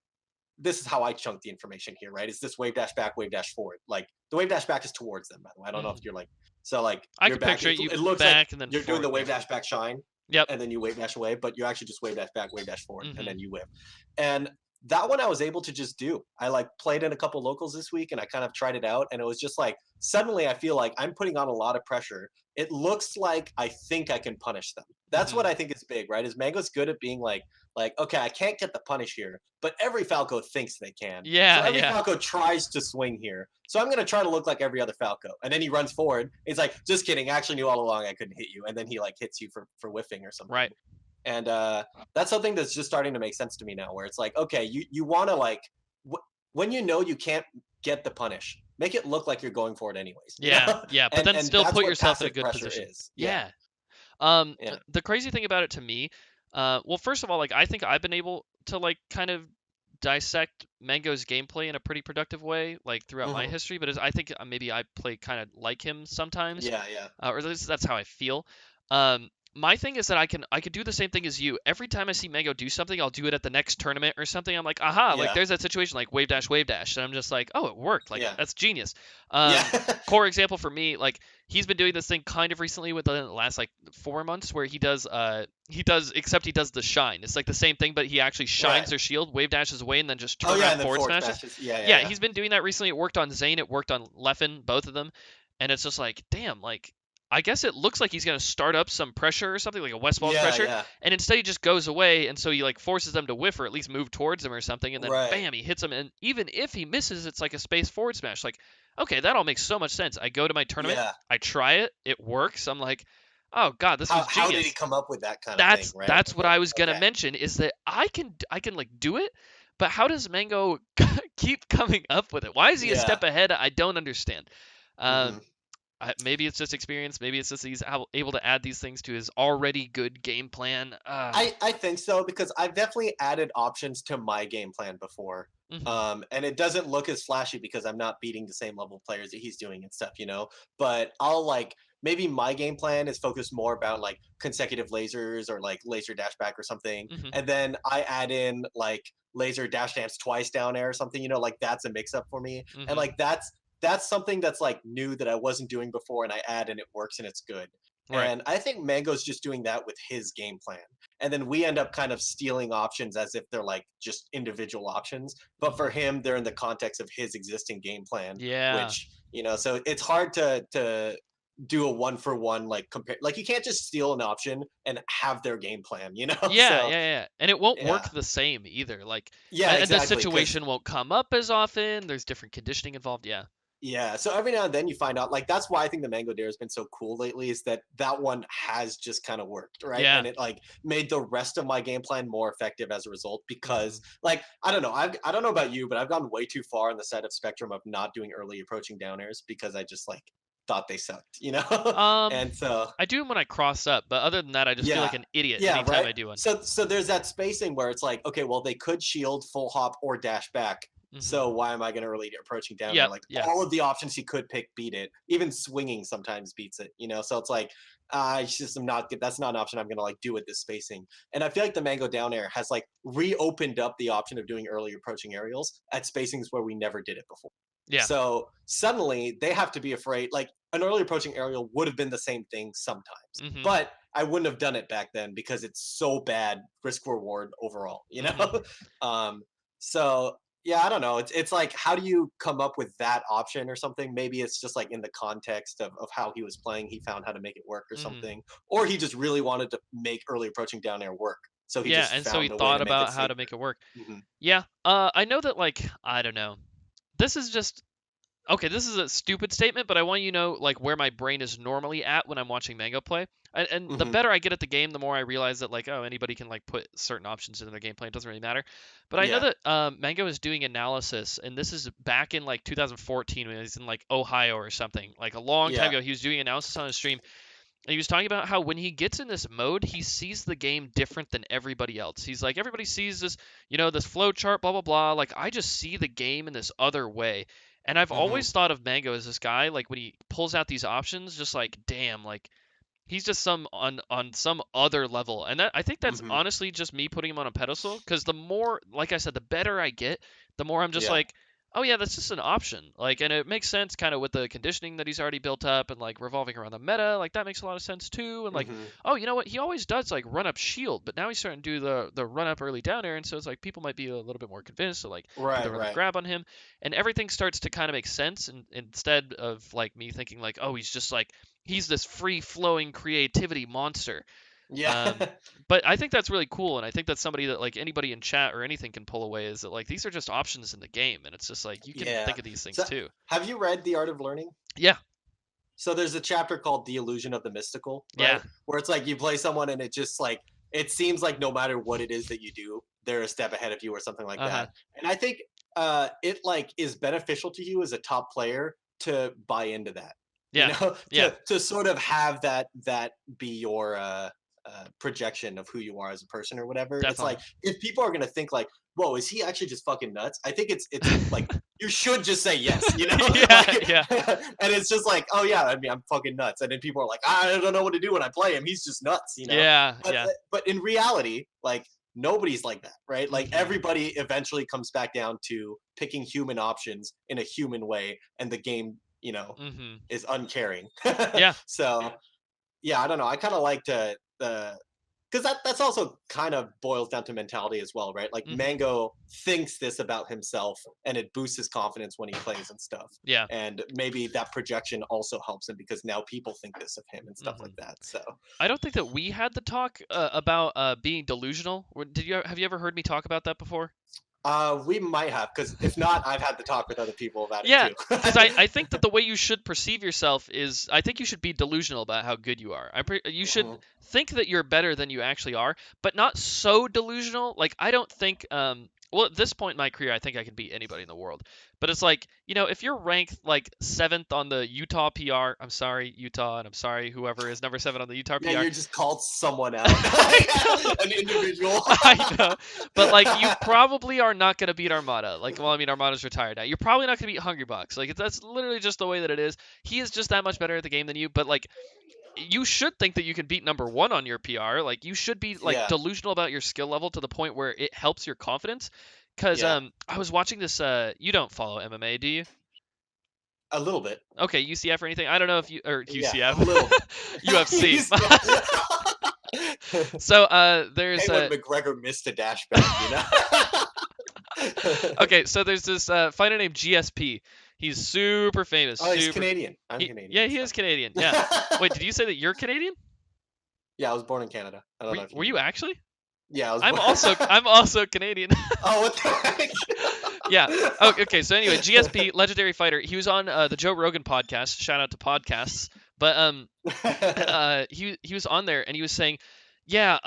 this is how I chunk the information here, right? Is this wave dash back, wave dash forward? Like the wave dash back is towards them, by the way. I don't know if you're like, so like I you're could back. picture it. You It looks like back and then you're doing forward. the wave dash back shine, Yep. and then you wave dash away, but you actually just wave dash back, wave dash forward, and Mhm. then you whip. And that one I was able to just do. I like played in a couple locals this week and I kind of tried it out, and it was just like suddenly I feel like I'm putting on a lot of pressure. It looks like I think I can punish them. That's what Mhm. I think is big, right? Is Mango's good at being like, okay, I can't get the punish here, but every Falco thinks they can. So Yeah, every yeah. Falco tries to swing here. So I'm gonna try to look like every other Falco. And then he runs forward. He's like, just kidding. I actually knew all along I couldn't hit you. And then he like hits you for whiffing or something. Right. And that's something that's just starting to make sense to me now, where it's like, okay, you want to like when you know you can't get the punish, make it look like you're going for it anyways. Yeah, yeah, but then And still that's put what yourself in a passive good pressure position. is. Yeah. Yeah. The crazy thing about it to me, well, first of all, like I think I've been able to like kind of dissect Mango's gameplay in a pretty productive way, like throughout my Hmm. history. But I think maybe I play kind of like him sometimes, Yeah, yeah. or at least that's how I feel. My thing is that I could do the same thing as you. Every time I see Mango do something, I'll do it at the next tournament or something. I'm like, aha, like Yeah. there's that situation like wave dash, and I'm just like, oh, it worked. Like Yeah. that's genius. Yeah. Core example for me, like he's been doing this thing kind of recently with the last like 4 months where he does except he does the shine. It's like the same thing, but he actually shines Right. their shield, wave dashes away, and then just Oh turn yeah, around and then forward forward smashes. smashes. Yeah, yeah, Yeah, yeah. he's been doing that recently. It worked on Zane, it worked on Leffen, both of them. And it's just like, damn, like I guess it looks like he's gonna start up some pressure or something, like a Westfall's Yeah, pressure, yeah. and instead he just goes away, and so he like forces them to whiff or at least move towards him or something, and then Right. bam, he hits him, and even if he misses, it's like a space forward smash. Like, okay, that all makes so much sense. I go to my tournament, Yeah. I try it, it works. I'm like, oh god, this was How did he genius. come up with that kind of thing, right? That's what I was gonna Okay. mention is that I can like do it, but how does Mango keep coming up with it? Why is he a Yeah. step ahead? I don't understand. Hmm. Maybe it's just experience. Maybe it's just he's able to add these things to his already good game plan. I think so because I've definitely added options to my game plan before. Mhm. And it doesn't look as flashy because I'm not beating the same level of players that he's doing and stuff, you know. But I'll like maybe my game plan is focused more about like consecutive lasers or like laser dash back or something, Mhm. and then I add in like laser dash dance twice down air or something, you know, like that's a mix up for me, and Mhm. like that's something that's like new that I wasn't doing before, and I add and it works and it's good. Right. And I think Mango's just doing that with his game plan. And then we end up kind of stealing options as if they're like just individual options. But for Mhm. him, they're in the context of his existing game plan, Yeah. which, you know, so it's hard to do a one for one like compare, like you can't just steal an option and have their game plan, you know? Yeah, So yeah, yeah. And it won't work yeah. the same either. Like, Yeah, and the exactly. Because situation won't come up as often. There's different conditioning involved. Yeah. yeah, so every now and then you find out, like that's why I think the Mango Dare has been so cool lately, is that that one has just kind of worked, right? Yeah. And it like made the rest of my game plan more effective as a result because, Mhm. like, I don't know, I don't know about you, but I've gone way too far on the side of spectrum of not doing early approaching down airs because I just like thought they sucked, you know? Um, And so I do them when I cross up, but other than that, I just feel like yeah. an idiot Yeah, anytime right. I do one. So there's that spacing where it's like, okay, well they could shield, full hop, or dash back. Mhm. So why am I going to really approaching down there? Yep. Like Yeah. all of the options he could pick beat it. Even swinging sometimes beats it. You know, so it's like I just am not good. That's not an option I'm going to like do with this spacing. And I feel like the Mango down air has like reopened up the option of doing early approaching aerials at spacings where we never did it before. Yeah. So suddenly they have to be afraid. Like an early approaching aerial would have been the same thing sometimes, Mhm. but I wouldn't have done it back then because it's so bad risk reward overall, you Mhm. know? um, so yeah, I don't know. It's like how do you come up with that option or something? Maybe it's just like in the context of how he was playing, he found how to make it work or Mhm. something. Or he just really wanted to make early approaching down air work. So he Yeah, just and so he found a way thought to make it about how to safer. make it work. Hmm. Yeah. I know that like I don't know. This is just okay, this is a stupid statement, but I want you to know like where my brain is normally at when I'm watching Mango play. And the Hmm. better I get at the game, the more I realize that like oh anybody can like put certain options into their gameplay. It doesn't really matter. But I know Yeah. that Mango is doing analysis, and this is back in like 2014 when he was in like Ohio or something. Like a long time Yeah. ago, he was doing analysis on his stream, and he was talking about how when he gets in this mode, he sees the game different than everybody else. He's like, everybody sees this, this flow chart, blah, blah, blah. Like, I just see the game in this other way. And I've Hmm. always thought of Mango as this guy, like, when he pulls out these options, just like, damn, like, he's just some on some other level, and that I think that's Mm-hmm. honestly just me putting him on a pedestal. Because the more, like I said, the better I get, the more I'm just Yeah. like, oh yeah, that's just an option. Like, and it makes sense kind of with the conditioning that he's already built up and like revolving around the meta. Like that makes a lot of sense too. And like, Mm-hmm. oh, you know what? He always does like run up shield, but now he's starting to do the run up early down air, and so it's like people might be a little bit more convinced to like do the Right. run up Right. grab on him, and everything starts to kind of make sense. And instead of like me thinking like, oh, he's just like he's this free flowing creativity monster. Yeah. Um, but I think that's really cool, and I think that's somebody that like anybody in chat or anything can pull away is that like these are just options in the game, and it's just like you can Yeah. think of these things So, too. have you read The Art of Learning? Yeah, So there's a chapter called The Illusion of the Mystical, yeah, right? Where it's like you play someone and it just like it seems like no matter what it is that you do, they're a step ahead of you or something like uh huh, that. And I think it like is beneficial to you as a top player to buy into that. You yeah, know, yeah, to sort of have that be your projection of who you are as a person or whatever. It's definitely. like if people are gonna think like, "Whoa, is he actually just fucking nuts?" I think it's like you should just say yes, you know? Yeah, Like, yeah, and it's just like, oh yeah, I mean, I'm fucking nuts. And then people are like, I don't know what to do when I play him. He's just nuts, you know? yeah, But yeah. but in reality, like nobody's like that, right? Like Hmm. everybody eventually comes back down to picking human options in a human way, and the game, Hmm. is uncaring. Yeah. So yeah, I don't know. I kind of like to the because that's also kind of boils down to mentality as well, right? Like Hmm. Mango thinks this about himself, and it boosts his confidence when he plays and stuff. Yeah. And maybe that projection also helps him because now people think this of him and stuff Hmm. like that. So I don't think that we had the talk about being delusional. Did you have you ever heard me talk about that before? we might have, because if not, I've had to talk with other people about it Yeah, too. because I think that the way you should perceive yourself is I think you should be delusional about how good you are. You should Mhm. think that you're better than you actually are, but not so delusional. Like I don't think well at this point in my career I think I can beat anybody in the world. But it's like, if you're ranked like 7th on the Utah PR, I'm sorry Utah and I'm sorry whoever is number 7 on the Utah Yeah, PR. you just called someone out, I know. an individual. I know. But like you probably are not gonna beat Armada. Like, well, I mean Armada's retired now. You're probably not gonna beat Hungrybox. Like that's literally just the way that it is. He is just that much better at the game than you, but like you should think that you can beat number 1 on your PR. Like you should be like Yeah, delusional about your skill level to the point where it helps your confidence. Cause yeah, I was watching this you don't follow MMA, do you? a little bit. Okay, UCF or anything? I don't know if you or Yeah, UCF. a little bit. UFC. Hey, So there's when McGregor missed a dash back, okay, so there's this fighter named GSP. He's super famous. Oh, he's Super. Canadian. I'm Yeah, Canadian, he so. is Canadian. Yeah. Wait, did you say that you're Canadian? Yeah, I was born in Canada. I don't know if you Were knew you that. actually? Yeah, I was I'm born. also Canadian. Oh, what the heck? Yeah. Oh, okay. So anyway, GSP, legendary fighter. He was on the Joe Rogan podcast. Shout out to podcasts. But he was on there and he was saying, yeah,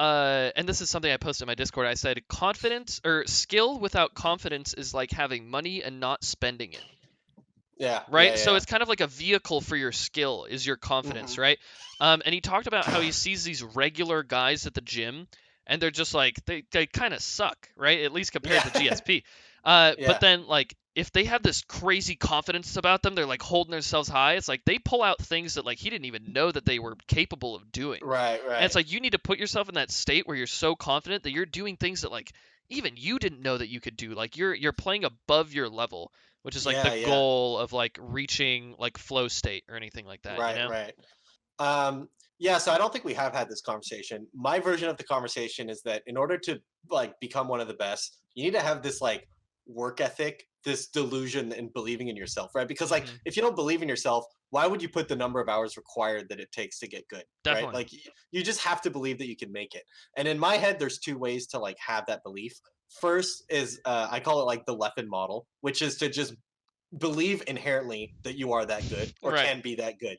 and this is something I posted in my Discord. I said confidence or skill without confidence is like having money and not spending it. Yeah, Right? yeah, So yeah. it's kind of like a vehicle for your skill is your confidence, Hmm. right? And he talked about how he sees these regular guys at the gym and they're just like they kind of suck, right? At least compared Yeah, to GSP. But yeah. then like if they have this crazy confidence about them, they're like holding themselves high. It's like they pull out things that like he didn't even know that they were capable of doing. Right, And it's right. like you need to put yourself in that state where you're so confident that you're doing things that like even you didn't know that you could do. Like you're playing above your level, which is like the Yeah, yeah. goal of like reaching like flow state or anything like that, you Right, know? right. Yeah, so I don't think we have had this conversation. My version of the conversation is that in order to like become one of the best, you need to have this like work ethic, this delusion and believing in yourself, right? Because like Hmm. if you don't believe in yourself, why would you put the number of hours required that it takes to get good, right? Definitely. Like you just have to believe that you can make it. And in my head, there's two ways to like have that belief. First is I call it like the Leffen model, which is to just believe inherently that you are that good or Right. can be that good,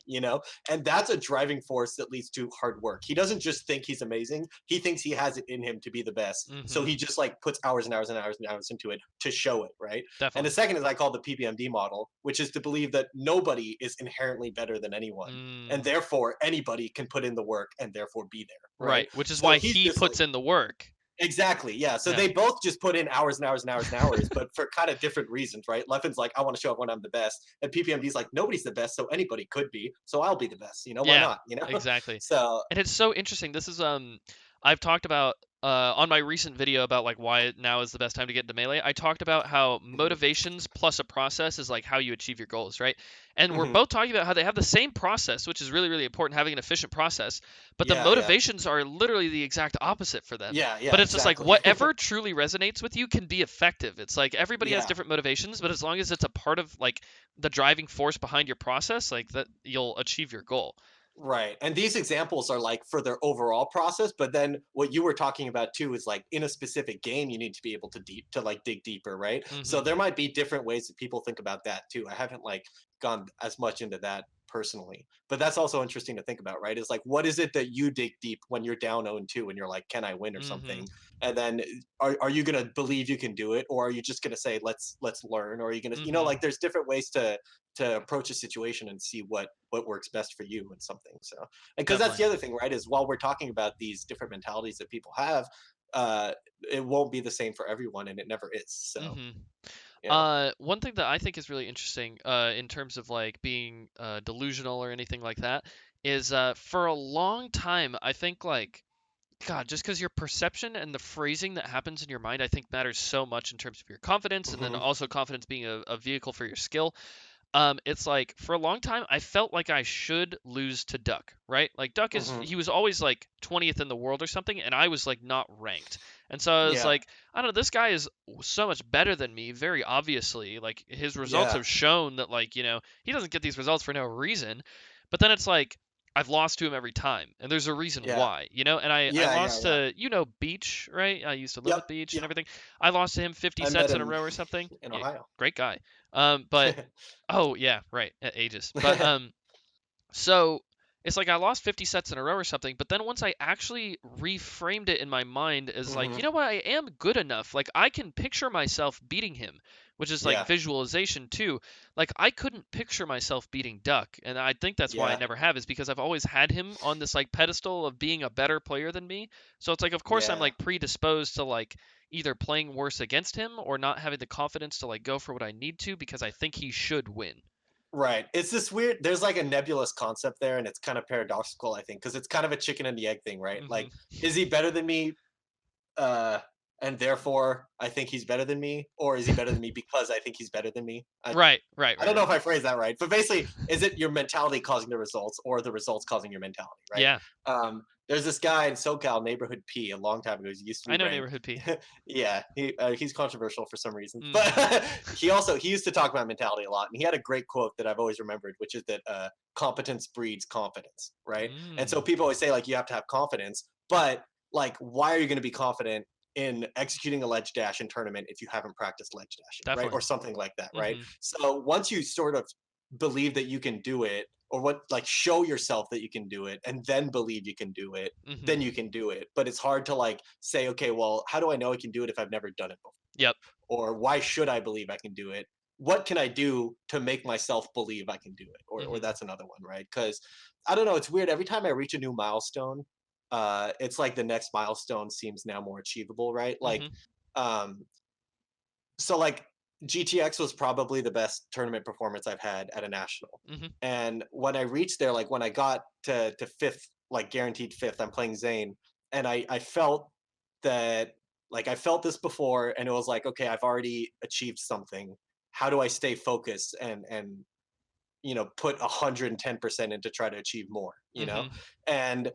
and that's a driving force that leads to hard work. He doesn't just think he's amazing, he thinks he has it in him to be the best, so Hmm. he just like puts hours and hours and hours and hours into it to show it, right? And the Definitely. second is I call the PPMD model, which is to believe that nobody is inherently better than anyone, and Mm, therefore anybody can put in the work and therefore be there, right? right. Which is So why he's he just like, puts in the work. Exactly. Yeah. So Yeah. they both just put in hours and hours and hours and hours, but for kind of different reasons, right? Leffen's like, I want to show everyone I'm the best. And PPMD's like, nobody's the best, so anybody could be. So I'll be the best. Why Yeah, not? exactly. So And it's so interesting. This is I've talked about on my recent video about like why now is the best time to get into melee. I talked about how mhm, motivations plus a process is like how you achieve your goals, right? And we're mhm. both talking about how they have the same process, which is really really important, having an efficient process, but the Yeah, yeah. motivations are literally the exact opposite for them. Yeah, But yeah, it's just like exactly. whatever truly resonates with you can be effective. It's like everybody has Yeah. different motivations, but as long as it's a part of like the driving force behind your process, like that you'll achieve your goal. Right. And these examples are like for their overall process, but then what you were talking about too is like in a specific game you need to be able to like dig deeper, right? So Mhm. there might be different ways that people think about that too. I haven't like gone as much into that personally. But that's also interesting to think about, right? Is like what is it that you dig deep when you're down 0-2 and you're like, can I win or Mhm. something? And then are you gonna believe you can do it, or are you just gonna say let's learn? Or are you gonna Mhm. like there's different ways to approach a situation and see what works best for you and something. So because that's Definitely. the other thing, right? Is while we're talking about these different mentalities that people have, uh, it won't be the same for everyone, and it never is. So Mhm. yeah. One thing that I think is really interesting, in terms of like being delusional or anything like that, is for a long time, I think like God, just because your perception and the phrasing that happens in your mind, I think matters so much in terms of your confidence, and then Hmm. also confidence being a vehicle for your skill. It's like for a long time I felt like I should lose to Duck, right? Like Duck is Hmm. he was always like 20th in the world or something, and I was like not ranked. And so I was Yeah. like, I don't know, this guy is so much better than me, very obviously. Like his results Yeah. have shown that like, he doesn't get these results for no reason. But then it's like I've lost to him every time, and there's a reason Yeah. why, and I Yeah. Yeah. lost Yeah. to, Beach, right? I used to live Yep. with Beach and Yep. everything. I lost to him 50 I met sets in a him row or something. in Yeah, Ohio. great guy. But oh yeah, right. At ages. But so it's like I lost 50 sets in a row or something, but then once I actually reframed it in my mind as like, Hmm. you know what, I am good enough. Like I can picture myself beating him, which is like Yeah. visualization too. Like I couldn't picture myself beating Duck, and I think that's why I Yeah. never have, is because I've always had him on this like pedestal of being a better player than me. So it's like of course I'm Yeah. like predisposed to like either playing worse against him or not having the confidence to like go for what I need to because I think he should win. Right. It's this weird, there's like a nebulous concept there, and it's kind of paradoxical, I think, because it's kind of a chicken and the egg thing, right? Like, Hmm. is he better than me? uh, and therefore I think he's better than me, or is he better than me because I think he's better than me? Right, right, I right, don't know right. if I phrased that right, but basically, is it your mentality causing the results, or the results causing your mentality? Right. Yeah, There's this guy in SoCal, Neighborhood P, a long time ago. He used to I be know ranked. Neighborhood P. Yeah, he's controversial for some reason, Hmm. but he used to talk about mentality a lot, and he had a great quote that I've always remembered, which is that competence breeds confidence, right? And so Mm. people always say like you have to have confidence, but like why are you going to be confident in executing a ledge dash in tournament if you haven't practiced ledge dashing, right? Definitely. Or something like that, right? Hmm. So once you sort of believe that you can do it, or what, like show yourself that you can do it, and then believe you can do it, Hmm. then you can do it. But it's hard to like say, okay, well, how do I know I can do it if I've never done it before? Yep. Or why should I believe I can do it? What can I do to make myself believe I can do it? Or Hmm. that's another one, right? Because I don't know, it's weird. Every time I reach a new milestone, it's like the next milestone seems now more achievable, right? Like, Hmm. um, so like GTX was probably the best tournament performance I've had at a national. Hmm. And when I reached there, like when I got to fifth, like guaranteed fifth, I'm playing Zane, and I felt that, like I felt this before, and it was like, okay, I've already achieved something. How do I stay focused and put 110% in to try to achieve more? Hmm. And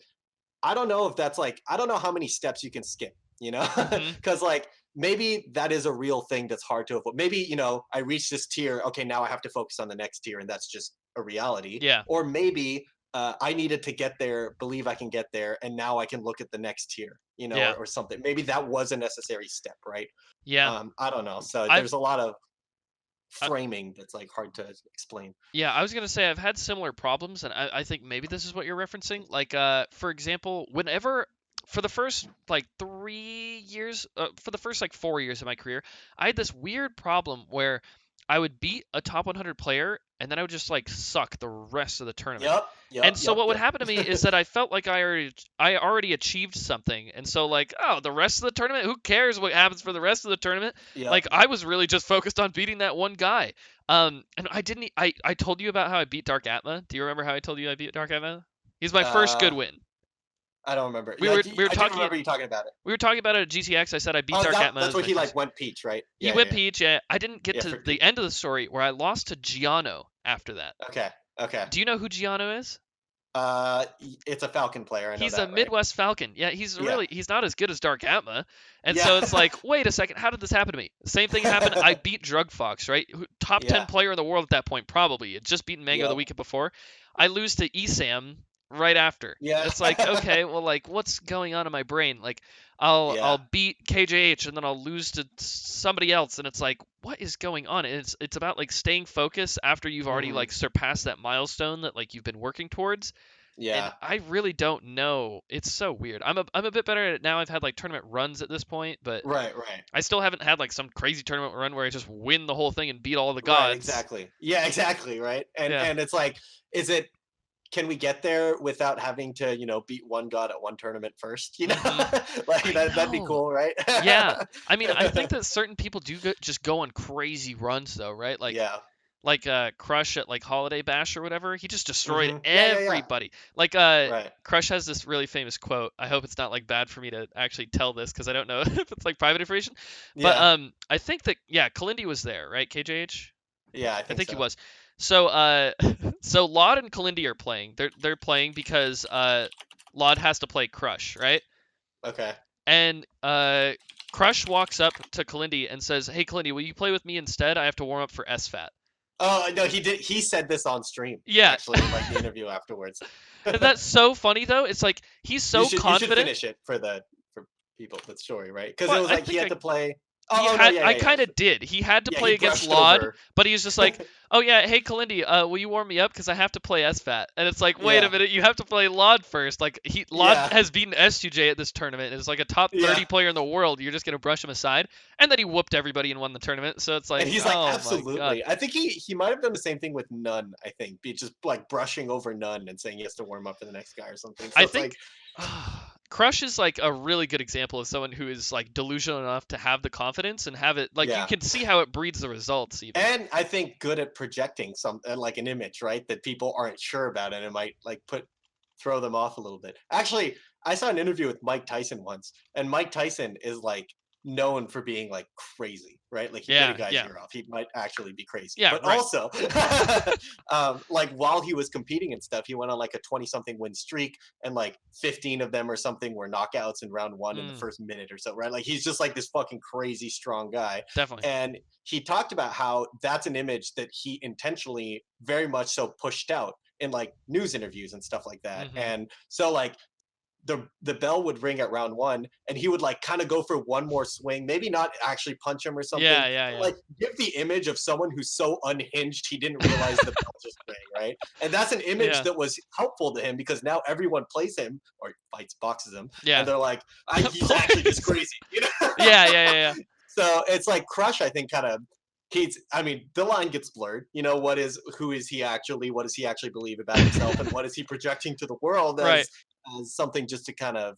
I don't know if that's like, I don't know how many steps you can skip, Hmm. because like maybe that is a real thing that's hard to avoid. Maybe, I reached this tier. Okay, now I have to focus on the next tier, and that's just a reality. Yeah. Or maybe I needed to get there, believe I can get there, and now I can look at the next tier, Yeah. or something. Maybe that was a necessary step, right? Yeah. I don't know. So I've there's a lot of I, framing that's like hard to explain. yeah, I was gonna say I've had similar problems, and I think maybe this is what you're referencing. Like, for example, whenever for the first like 3 years, for the first like 4 years of my career, I had this weird problem where I would beat a top 100 player, and then I would just like suck the rest of the tournament. Yep. And Yep. so Yep. what would Yep. happen to me is that I felt like I already achieved something. And so like, oh, the rest of the tournament, who cares what happens for the rest of the tournament? Yep. Like I was really just focused on beating that one guy. And I didn't I told you about how I beat Dark Atma. Do you remember how I told you I beat Dark Atma? He's my first good Uh, win. I don't remember. We Yeah, were we were I do talking remember you talking about it. we were talking about it at GTX. I said I beat Oh, Dark Atma that's as where my he first. like went peach, right? He Yeah. went Yeah. peach. Yeah, I didn't get Yeah. to Fruit the peach. end of the story where I lost to Giano after that. Okay. Okay. Do you know who Giano is? It's a Falcon player. I know He's a that, right? Midwest Falcon. Yeah, Yeah. he's not as good as Dark Atma. And Yeah. so it's like, wait a second, how did this happen to me? Same thing happened. I beat Drug Fox, right? Top 10 Yeah. player in the world at that point, probably. Had just beaten Mango the Yep. weekend before. I lose to Esam right after. Yeah. It's like, okay, well, like, what's going on in my brain? Like, I'll Yeah. beat KJH and then I'll lose to somebody else, and it's like, what is going on? And it's about like staying focused after you've already Mhm. like surpassed that milestone that like you've been working towards. And Yeah. I really don't know. It's so weird. I'm a bit better at it now. I've had like tournament runs at this point, but Right. Right. I still haven't had like some crazy tournament run where I just win the whole thing and beat all the Right. gods. Exactly. Yeah. Exactly. Right. And Yeah. and it's like, is it? Can we get there without having to, beat one god at one tournament first? Like I that'd be know. cool, right? Yeah. I mean, I think that certain people do just go on crazy runs though, right? Yeah. Like Crush at like Holiday Bash or whatever, he just destroyed Mhm. Yeah. Yeah. Yeah. everybody. Like Right. Crush has this really famous quote. I hope it's not like bad for me to actually tell this because I don't know if it's like private information. But Yeah. I think that Kalindi was there, right? KJH? Yeah. I I think think he so. was. So so Laud and Kalindi are playing. They're playing because Laud has to play Crush, right? Okay. And Crush walks up to Kalindi and says, "Hey Kalindi, will you play with me instead? I have to warm up for SFAT." Oh no, he did. He said this on stream. Yeah. Actually, in, like the interview afterwards. And that's so funny though. It's like he's so You should confident. finish it for people. The story, right? Because Well, it was I like he think had I- to play. He Oh, had, no, yeah, I yeah, kind yeah. of did. He had to Yeah, play he against brushed Laud, over. but he was just like, "Oh yeah, hey Kalindi, will you warm me up because I have to play SFAT?" And it's like, wait a Yeah. minute, you have to play Laud first. Like Laud Yeah. has beaten SUJ at this tournament and is like a top 30 Yeah. player in the world. You're just gonna brush him aside, and then he whooped everybody and won the tournament. So it's like, And he's like, oh my god. absolutely. I think he might have done the same thing with Nunn. I think, be just like brushing over Nunn and saying he has to warm up for the next guy or something. So I it's think Crush is like a really good example of someone who is like delusional enough to have the confidence and have it like you Yeah. can see how it breeds the results even. and I think good at projecting some like an image, right? That people aren't sure about, and it might like throw them off a little bit. Actually, I saw an interview with Mike Tyson once, and Mike Tyson is like known for being like crazy, right? Like he Yeah, bit a guy's yeah. ear off. He might actually be crazy. Yeah, But right. also, like while he was competing and stuff, he went on like a 20-something win streak, and like 15 of them or something were knockouts in round one in the first minute or so, right? Like he's just like this fucking crazy strong guy. Definitely. And he talked about how that's an image that he intentionally very much so pushed out in like news interviews and stuff like that. Mhm. And so like the bell would ring at round one, and he would like kind of go for one more swing, maybe not actually punch him or something. Yeah. Like give the image of someone who's so unhinged he didn't realize the bell just rang, right? And that's an image Yeah. that was helpful to him because now everyone plays him or fights, boxes him, Yeah. and they're like, he's actually just crazy, you know? Yeah. So it's like Crush, I think, kind of the line gets blurred. Who is he actually? What does he actually believe about himself? And what is he projecting to the world Right. as something just to kind of,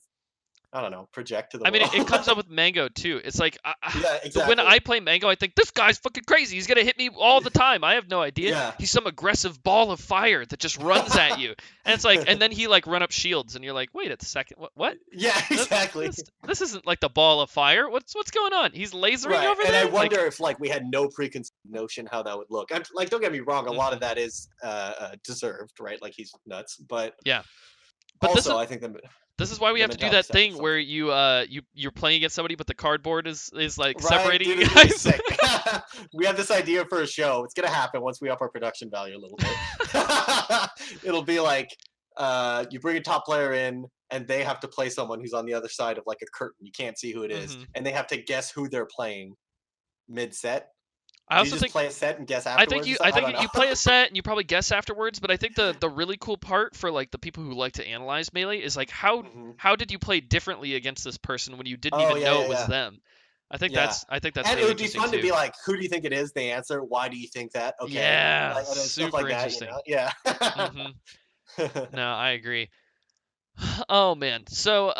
I don't know, project to the I mean, world? it comes up with Mango too. It's like Yeah, exactly. when I play Mango, I think this guy's fucking crazy. He's gonna hit me all the time. I have no idea. Yeah. He's some aggressive ball of fire that just runs at you, and it's like, and then he like run up shields, and you're like, wait a second, what? Yeah, exactly. This isn't like the ball of fire. What's going on? He's lasering Right, over and there. I wonder if like we had no preconceived notion how that would look. Like, don't get me wrong, a lot of that is deserved, right? Like he's nuts, but yeah. But also I think this is why we the have to do mentality that stuff is thing where you're playing against somebody, but the cardboard is like right, separating dude, you it's really guys. sick. We have this idea for a show. It's gonna happen once we up our production value a little bit. It'll be like you bring a top player in, and they have to play someone who's on the other side of like a curtain. You can't see who it is, and they have to guess who they're playing mid-set. I Do also you just think play a set and guess I afterwards? think or you something? don't you know. play a set and you probably guess afterwards, but I think the really cool part for like the people who like to analyze Melee is like how Mhm. how did you play differently against this person when you didn't Oh, even yeah, know yeah, it was yeah. them? Yeah. I think that's And it really would be interesting fun to too. be like, who do you think it is? They answer, why do you think that? Okay. Yeah, Like, and then stuff super like that, interesting. Yeah. Mhm. No, I agree. Oh man. So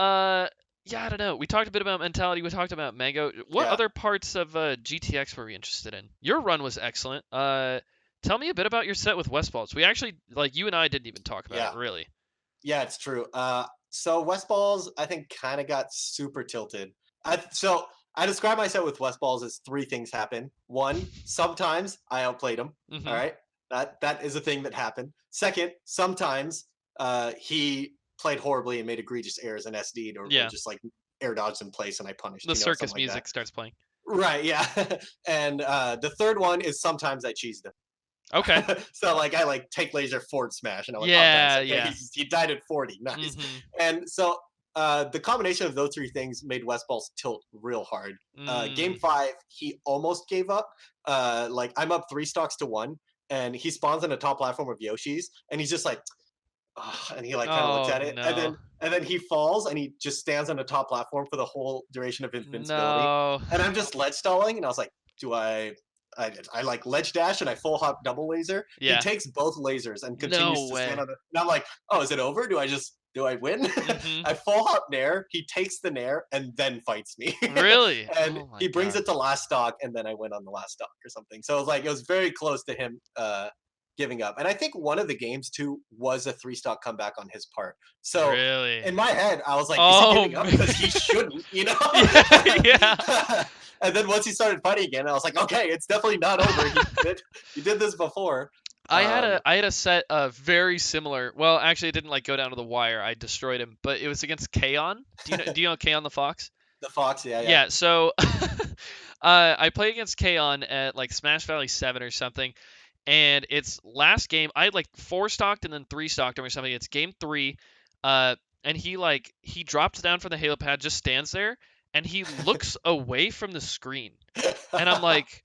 yeah, I don't know. We talked a bit about mentality. We talked about Mango. What Yeah. other parts of GTX were we interested in? Your run was excellent. Tell me a bit about your set with Westballs. We actually like you and I didn't even talk about it Yeah. really. Yeah, it's true. So West Balls, I think, kind of got super tilted. So I describe my set with West Balls as three things happen. One, sometimes I outplayed him. All Mhm. right, that is a thing that happened. Second, sometimes he played horribly and made egregious errors and SD'd or Yeah. just like air dodged in place and I punished, The something circus like that. music starts playing. Right, yeah. And the third one is sometimes I cheesed him. Okay. So like I like take laser forward smash and I'm like, oh nice, Yeah, okay, yeah. he died at 40, nice. Mhm. And so the combination of those three things made West Balls tilt real hard. Game Mm. 5, he almost gave up. Like I'm up 3 stocks to 1, and he spawns on a top platform of Yoshi's, and he's just like, "Ugh," and he like kind of looks Oh at it, no. and then he falls, and he just stands on the top platform for the whole duration of invincibility. No. And I'm just ledge stalling, and I was like, do I like ledge dash and I full hop double laser. He Yeah. takes both lasers and No continues to stand way. on the. And I'm like, oh, is it over? Do I win? Mhm. I full hop nair. He takes the nair and then fights me, Really? and Oh my he brings god. it to last stock, and then I win on the last stock or something. So it was like it was very close to him giving up. And I think one of the games too was a 3 stock comeback on his part. So Really? in my head, I was like, is he Oh giving up man. because he shouldn't, Yeah, yeah. And then once he started fighting again, I was like, okay, it's definitely not over. He did this before. I had a set of very similar. Well, actually, it didn't like go down to the wire. I destroyed him, but it was against Kaon. Do you know Kaon the Fox? The Fox, yeah, yeah. Yeah. So I play against Kaon at like Smash Valley 7 or something, and it's last game. I had like 4 stocked and then 3 stocked him or something. It's game 3, and he drops down from the halo pad, just stands there, and he looks away from the screen, and I'm like,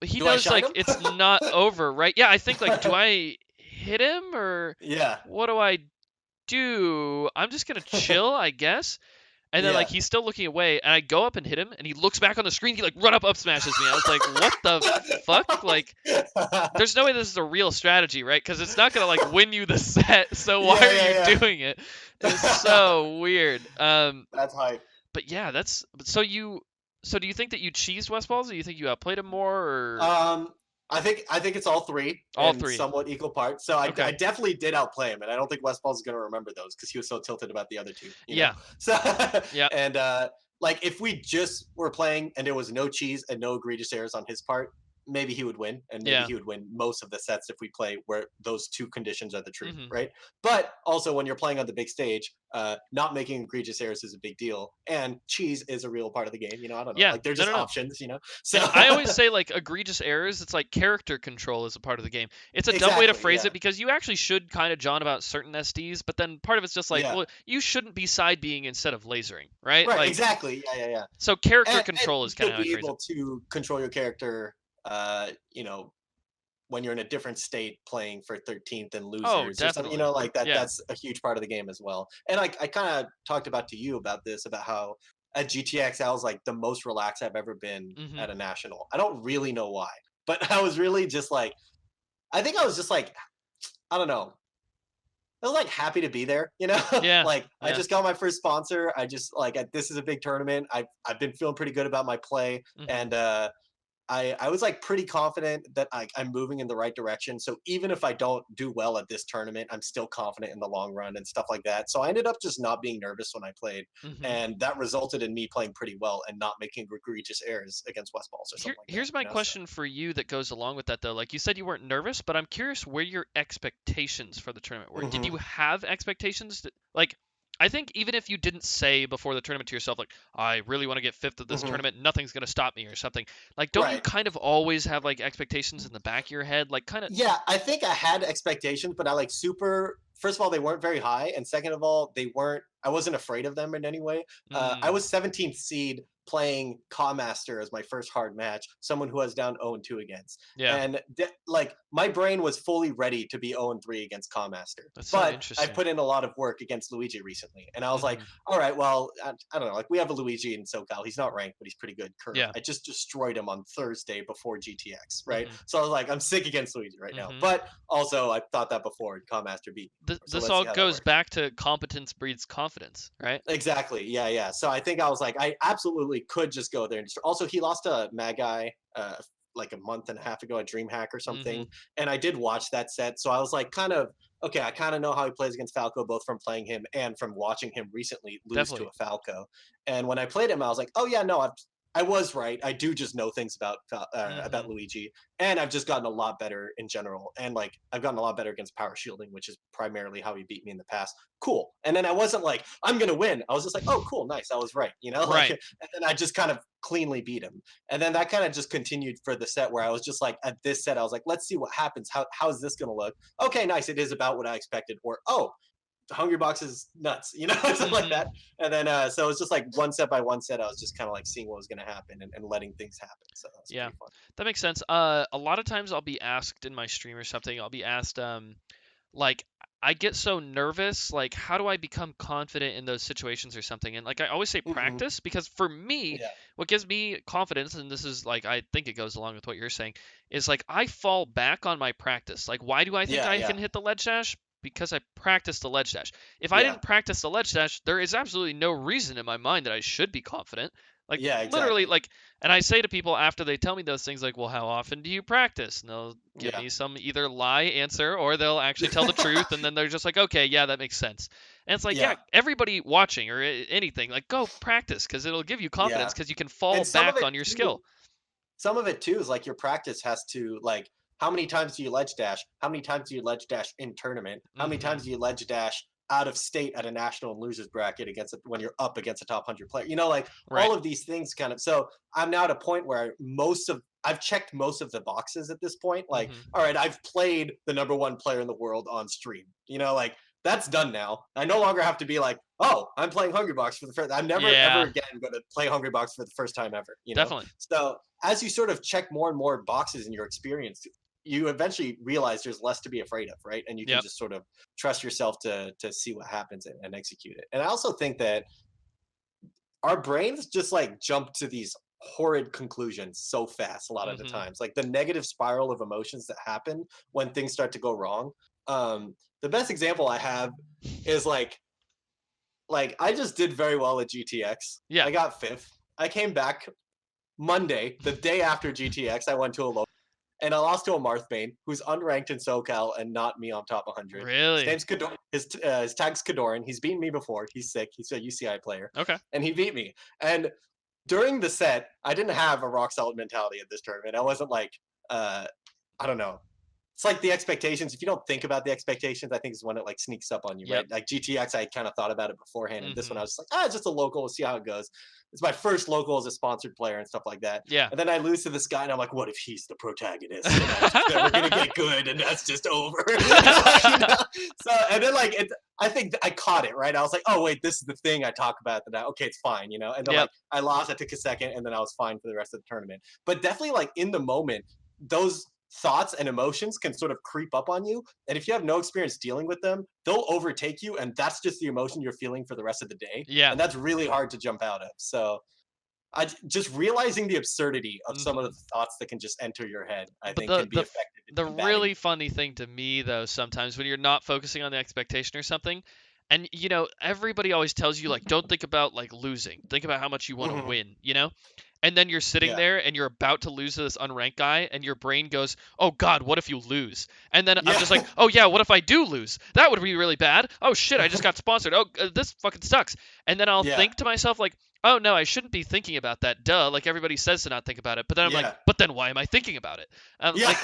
he Do I knows shine like him? it's not over, right? Yeah, I think like, do I hit him or Yeah, what do I do? I'm just gonna chill, I guess. And then like yeah. he's still looking away, and I go up and hit him, and he looks back on the screen. He like run up smashes me. I was like, what the fuck? Like, there's no way this is a real strategy, right? Because it's not gonna like win you the set. So why Yeah, are you yeah, doing it? It's so weird. That's hype. But yeah, that's so you. So do you think that you cheesed West Balls, or do you think you outplayed him more, or Um, I think it's all three all in three? somewhat equal parts. So I Okay. definitely did outplay him, and I don't think Westfall's going to remember those because he was so tilted about the other two. Yeah. So Yeah. and like if we just were playing and there was no cheese and no egregious errors on his part, maybe he would win, and maybe Yeah. he would win most of the sets if we play where those two conditions are the truth, Mhm. right? But also when you're playing on the big stage, not making egregious errors is a big deal, and cheese is a real part of the game. I don't know, Yeah. like they're No, just no, no. options. So And I always say like egregious errors, it's like character control is a part of the game. It's a dumb way to exactly, phrase yeah, it because you actually should kind of John about certain SDs, but then part of it's just like, yeah. well, you shouldn't be side being instead of lasering, right? Right, Like, exactly. Yeah, yeah, yeah. so character And control you is kind of should how I be phrase it. able to control your character, when you're in a different state playing for 13th and Oh, losers or something, definitely. like that. Yeah. That's a huge part of the game as well. And I kind of talked about to you about this, about how at GTX I was like the most relaxed I've ever been Mhm. at a national. I don't really know why, but I was really just like, I think I was just like, I don't know. I was like happy to be there, Yeah. like I Yeah. just got my first sponsor. I just like this is a big tournament. I've been feeling pretty good about my play, Mhm. and I was like pretty confident that I'm moving in the right direction. So even if I don't do well at this tournament, I'm still confident in the long run and stuff like that. So I ended up just not being nervous when I played, Mhm. and that resulted in me playing pretty well and not making egregious errors against West Balls or something like that. Here's my question for you that goes along with that though. Like you said you weren't nervous, but I'm curious where your expectations for the tournament were. Did Hmm. you have expectations like I think even if you didn't say before the tournament to yourself like I really want to get 5th of this Hmm. tournament, nothing's going to stop me or something. Like don't you Right. kind of always have like expectations in the back of your head like kind of Yeah, I think I had expectations, but I like super. First of all, they weren't very high, and second of all, they weren't. I wasn't afraid of them in any way. I mm, was 17th seed playing Master as my first hard match, someone who I was down 0-2 against. Yeah. And like my brain was fully ready to be 0-3 against Master. That's so But I interesting. put in a lot of work against Luigi recently. And I was like, all right, well, I don't know. Like we have a Luigi in SoCal. He's not ranked, but he's pretty good curve. Yeah. I just destroyed him on Thursday before GTX, right? So I was like, I'm sick against Luigi right now. But also I thought that before Master beat me. This all goes back to competence breeds confidence, right? Exactly. Yeah. So I think I was like, I absolutely could just go there. And also, he lost to Magi like a month and a half ago at DreamHack or something. And I did watch that set. So I was like, kind of, okay, I kind of know how he plays against Falco, both from playing him and from watching him recently lose to a Falco. And when I played him, I was like, oh, yeah, no, I was right. I do just know things about Luigi, and I've just gotten a lot better in general. And like I've gotten a lot better against power shielding, which is primarily how he beat me in the past. Cool. And then I wasn't like I'm gonna win. I was just like, oh, cool, nice, I was right. You know, like, right. And then I just kind of cleanly beat him. And then that kind of just continued for the set where I was just like, at this set, I was like, let's see what happens. How is this gonna look? Okay, nice. It is about what I expected. Or oh, Hungrybox is nuts, you know, something like that. And then so it was just like one set by one set. I was just kind of like seeing what was going to happen and letting things happen. So that was pretty fun. That makes sense. A lot of times I'll be asked in my stream or something. I'll be asked, like, I get so nervous. Like, how do I become confident in those situations or something? And like I always say, practice, because for me, what gives me confidence, and this is like I think it goes along with what you're saying, is like I fall back on my practice. Like, why do I think I can hit the ledge dash? Because I practiced the ledge dash. If I didn't practice the ledge dash, there is absolutely no reason in my mind that I should be confident. Like literally, like, and I say to people after they tell me those things, like, well, how often do you practice? And they'll give me some either lie answer or they'll actually tell the truth, and then they're just like, okay, yeah, that makes sense. And it's like, yeah, everybody watching or anything, like, go practice because it'll give you confidence because you can fall back on your skill. Some of it too is like your practice has to like. How many times do you ledge dash? How many times do you ledge dash in tournament? How many times do you ledge dash out of state at a national and losers bracket when you're up against a top 100 player? You know, like all of these things kind of. So I'm now at a point where I've checked most of the boxes at this point. Like, all right, I've played the #1 player in the world on stream. You know, like that's done now. I no longer have to be like, oh, I'm playing Hungrybox for the first. I'm never ever again going to play Hungrybox for the first time ever. You know? Definitely. So as you sort of check more and more boxes in your experience, you eventually realize there's less to be afraid of, right? And you can just sort of trust yourself to see what happens and execute it. And I also think that our brains just like jump to these horrid conclusions so fast a lot of the times. Like the negative spiral of emotions that happen when things start to go wrong. The best example I have is like I just did very well at GTX. I got 5th. I came back Monday, the day after GTX. I went to a local. And I lost to a Marthbane, who's unranked in SoCal and not me on top 100. Really? His name's his tag's Kadoran. He's beaten me before. He's sick. He's a UCI player. Okay. And he beat me. And during the set, I didn't have a rock solid mentality at this tournament. I wasn't like, I don't know. It's like the expectations. If you don't think about the expectations, I think is when it like sneaks up on you, right? Like GTX, I kind of thought about it beforehand. And this one, I was like, it's just a local. We'll see how it goes. It's my first local as a sponsored player and stuff like that. Yeah. And then I lose to this guy, and I'm like, what if he's the protagonist? And we're gonna get good, and that's just over. You know? So, and then like, I think I caught it, right? I was like, oh wait, this is the thing I talk about. That okay, it's fine, you know. And then like, I lost. I took a second, and then I was fine for the rest of the tournament. But definitely, like in the moment, those thoughts and emotions can sort of creep up on you, and if you have no experience dealing with them, they'll overtake you, and that's just the emotion you're feeling for the rest of the day. And that's really hard to jump out of. So I just realizing the absurdity of some of the thoughts that can just enter your head, I think can be effective. The really funny thing to me though, sometimes when you're not focusing on the expectation or something, and you know, everybody always tells you like, don't think about like losing, think about how much you want to win, you know. And then you're sitting there and you're about to lose to this unranked guy, and your brain goes, oh God, what if you lose? And then I'm just like, oh yeah, what if I do lose? That would be really bad. Oh shit, I just got sponsored. Oh, this fucking sucks. And then I'll think to myself like, oh no, I shouldn't be thinking about that. Duh. Like everybody says to not think about it. But then I'm like, but then why am I thinking about it? Like,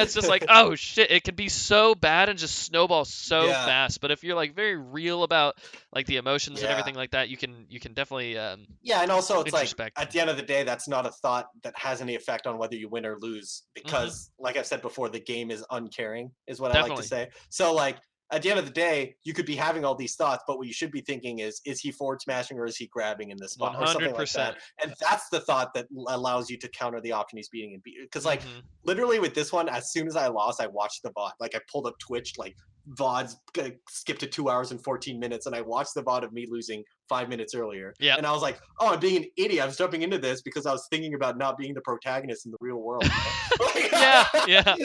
it's just like, oh shit, it can be so bad and just snowball so fast. But if you're like very real about like the emotions and everything like that, you can definitely and also it's like at the end of the day, that's not a thought that has any effect on whether you win or lose, because like I've said before, the game is uncaring, is what I like to say. So like at the end of the day, you could be having all these thoughts, but what you should be thinking is he forward smashing or is he grabbing in this spot or something like that? 100%. And that's the thought that allows you to counter the option he's beating and beat. Because like Mhm. literally with this one, as soon as I lost, I watched the VOD. Like I pulled up Twitch, like VODs skipped to 2 hours and 14 minutes, and I watched the VOD of me losing 5 minutes earlier. Yeah. And I was like, oh, I'm being an idiot. I was jumping into this because I was thinking about not being the protagonist in the real world. Yeah, yeah.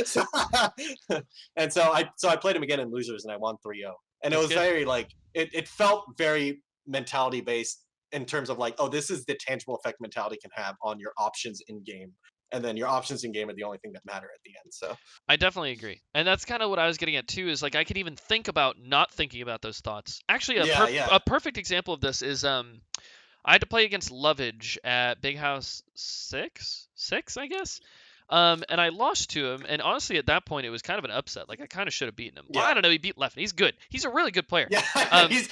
And so I played him again in losers and I won 3-0. And That's it was good. very like it felt very mentality based in terms of like, oh, this is the tangible effect mentality can have on your options in game. And then your options in game are the only thing that matter at the end. So I definitely agree. And that's kind of what I was getting at too, is like I could even think about not thinking about those thoughts. Actually, yeah. a perfect example of this is I had to play against Lovage at Big House 6, I guess. And I lost to him, and honestly, at that point, it was kind of an upset. Like I kind of should have beaten him. Well, Yeah. I don't know. He beat Leffen. He's good. He's a really good player. Yeah, he's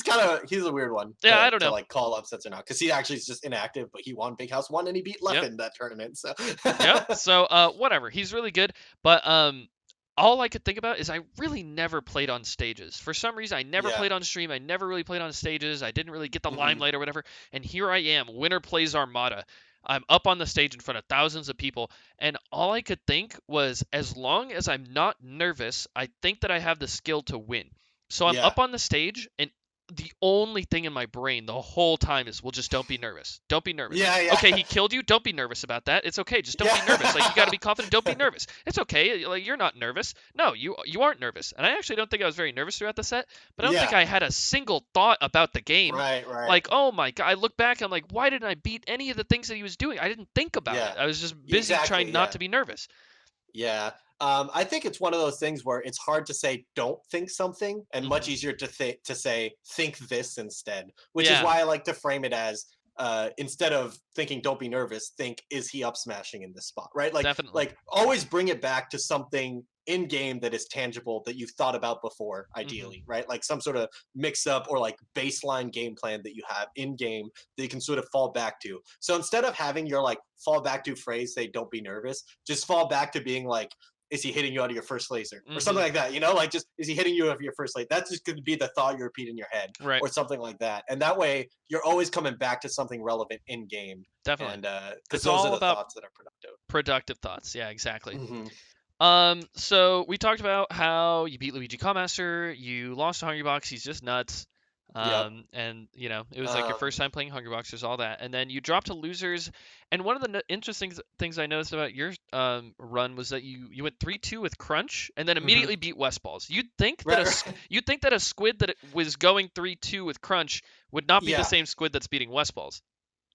a weird one. Yeah, I don't to know. like call upsets or not, because he actually is just inactive, but he won Big House 1 and he beat Leffen that tournament. So Yep. So whatever. He's really good, but all I could think about is I really never played on stages. For some reason, I never Yeah. played on stream. I never really played on stages. I didn't really get the Mhm. limelight or whatever. And here I am, winner plays Armada. I'm up on the stage in front of thousands of people, and all I could think was, as long as I'm not nervous, I think that I have the skill to win. So I'm Yeah. up on the stage, and the only thing in my brain the whole time is, well, just don't be nervous. Don't be nervous. Yeah. Okay, he killed you. Don't be nervous about that. It's okay. Just don't be nervous. Like, you got to be confident. Don't be nervous. It's okay. Like, you're not nervous. No, you aren't nervous. And I actually don't think I was very nervous throughout the set, but I don't think Yeah. I had a single thought about the game. Right. Like, oh my God, I look back, I'm like, why didn't I beat any of the things that he was doing? I didn't think about Yeah. it. I was just busy Exactly, trying not yeah. to be nervous. Yeah. I think it's one of those things where it's hard to say don't think something and much Mhm. easier to say think this instead, which is Yeah. why I like to frame it as instead of thinking don't be nervous, think is he up smashing in this spot, right? Definitely. Like always bring it back to something in game that is tangible that you've thought about before, Mm-hmm. ideally, right? Like some sort of mix up or like baseline game plan that you have in game that you can sort of fall back to. So instead of having your like fall back to phrase say don't be nervous, just fall back to being like, is he hitting you out of your first laser or something like that? You know, like just is he hitting you out of your first laser? That's just going to be the thought you repeat in your head, Right. or something like that. And that way, you're always coming back to something relevant in game. Definitely. And because It's those all are the about thoughts that are productive. Productive thoughts. Yeah, exactly. Mm-hmm. So we talked about how you beat Luigi Callmaster, you lost to Hungrybox, he's just nuts. Yep. And you know, it was like your first time playing Hungrybox, all that. And then you dropped to losers. And one of the interesting things I noticed about your run was that you went 3-2 with Crunch and then immediately beat Westballs. You'd think that a squid that was going 3-2 with Crunch would not be the same squid that's beating Westballs.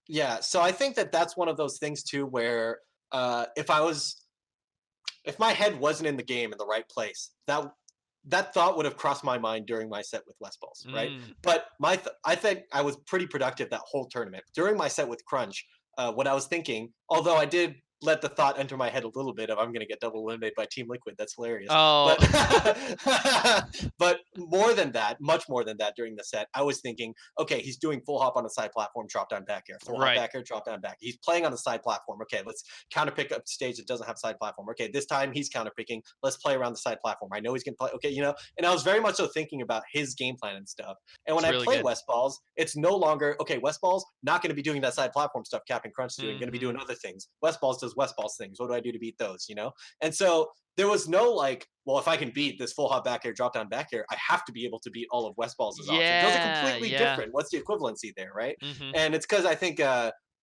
Yeah, so I think that that's one of those things too where if my head wasn't in the game in the right place, that thought would have crossed my mind during my set with Westballs, right? But I think I was pretty productive that whole tournament. During my set with Crunch, what I was thinking, although I did let the thought enter my head a little bit of I'm going to get double eliminated by Team Liquid. That's hilarious. Oh. But more than that, much more than that during the set, I was thinking, okay, he's doing full hop on the side platform, drop down back air, full hop back air, drop down back. He's playing on the side platform. Okay, let's counter pick up stage that doesn't have side platform. Okay, this time he's counter picking. Let's play around the side platform. I know he's going to play. Okay, you know, and I was very much so thinking about his game plan and stuff. And when I play Westballs, it's no longer, okay, Westballs not going to be doing that side platform stuff Captain Crunch is doing, going to be doing other things. Westballs does Westballs things. What do I do to beat those, you know? And so there was no like, well, if I can beat this full hop back air, drop down back air, I have to be able to beat all of Westballs' options. Those are completely different. What's the equivalency there, right? And it's because I think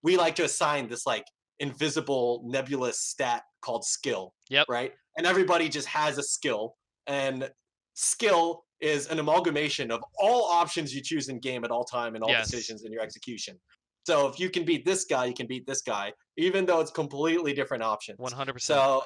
we like to assign this like invisible nebulous stat called skill, right? And everybody just has a skill, and skill is an amalgamation of all options you choose in game at all time and all decisions in your execution. So if you can beat this guy, you can beat this guy, even though it's completely different options. 100%. So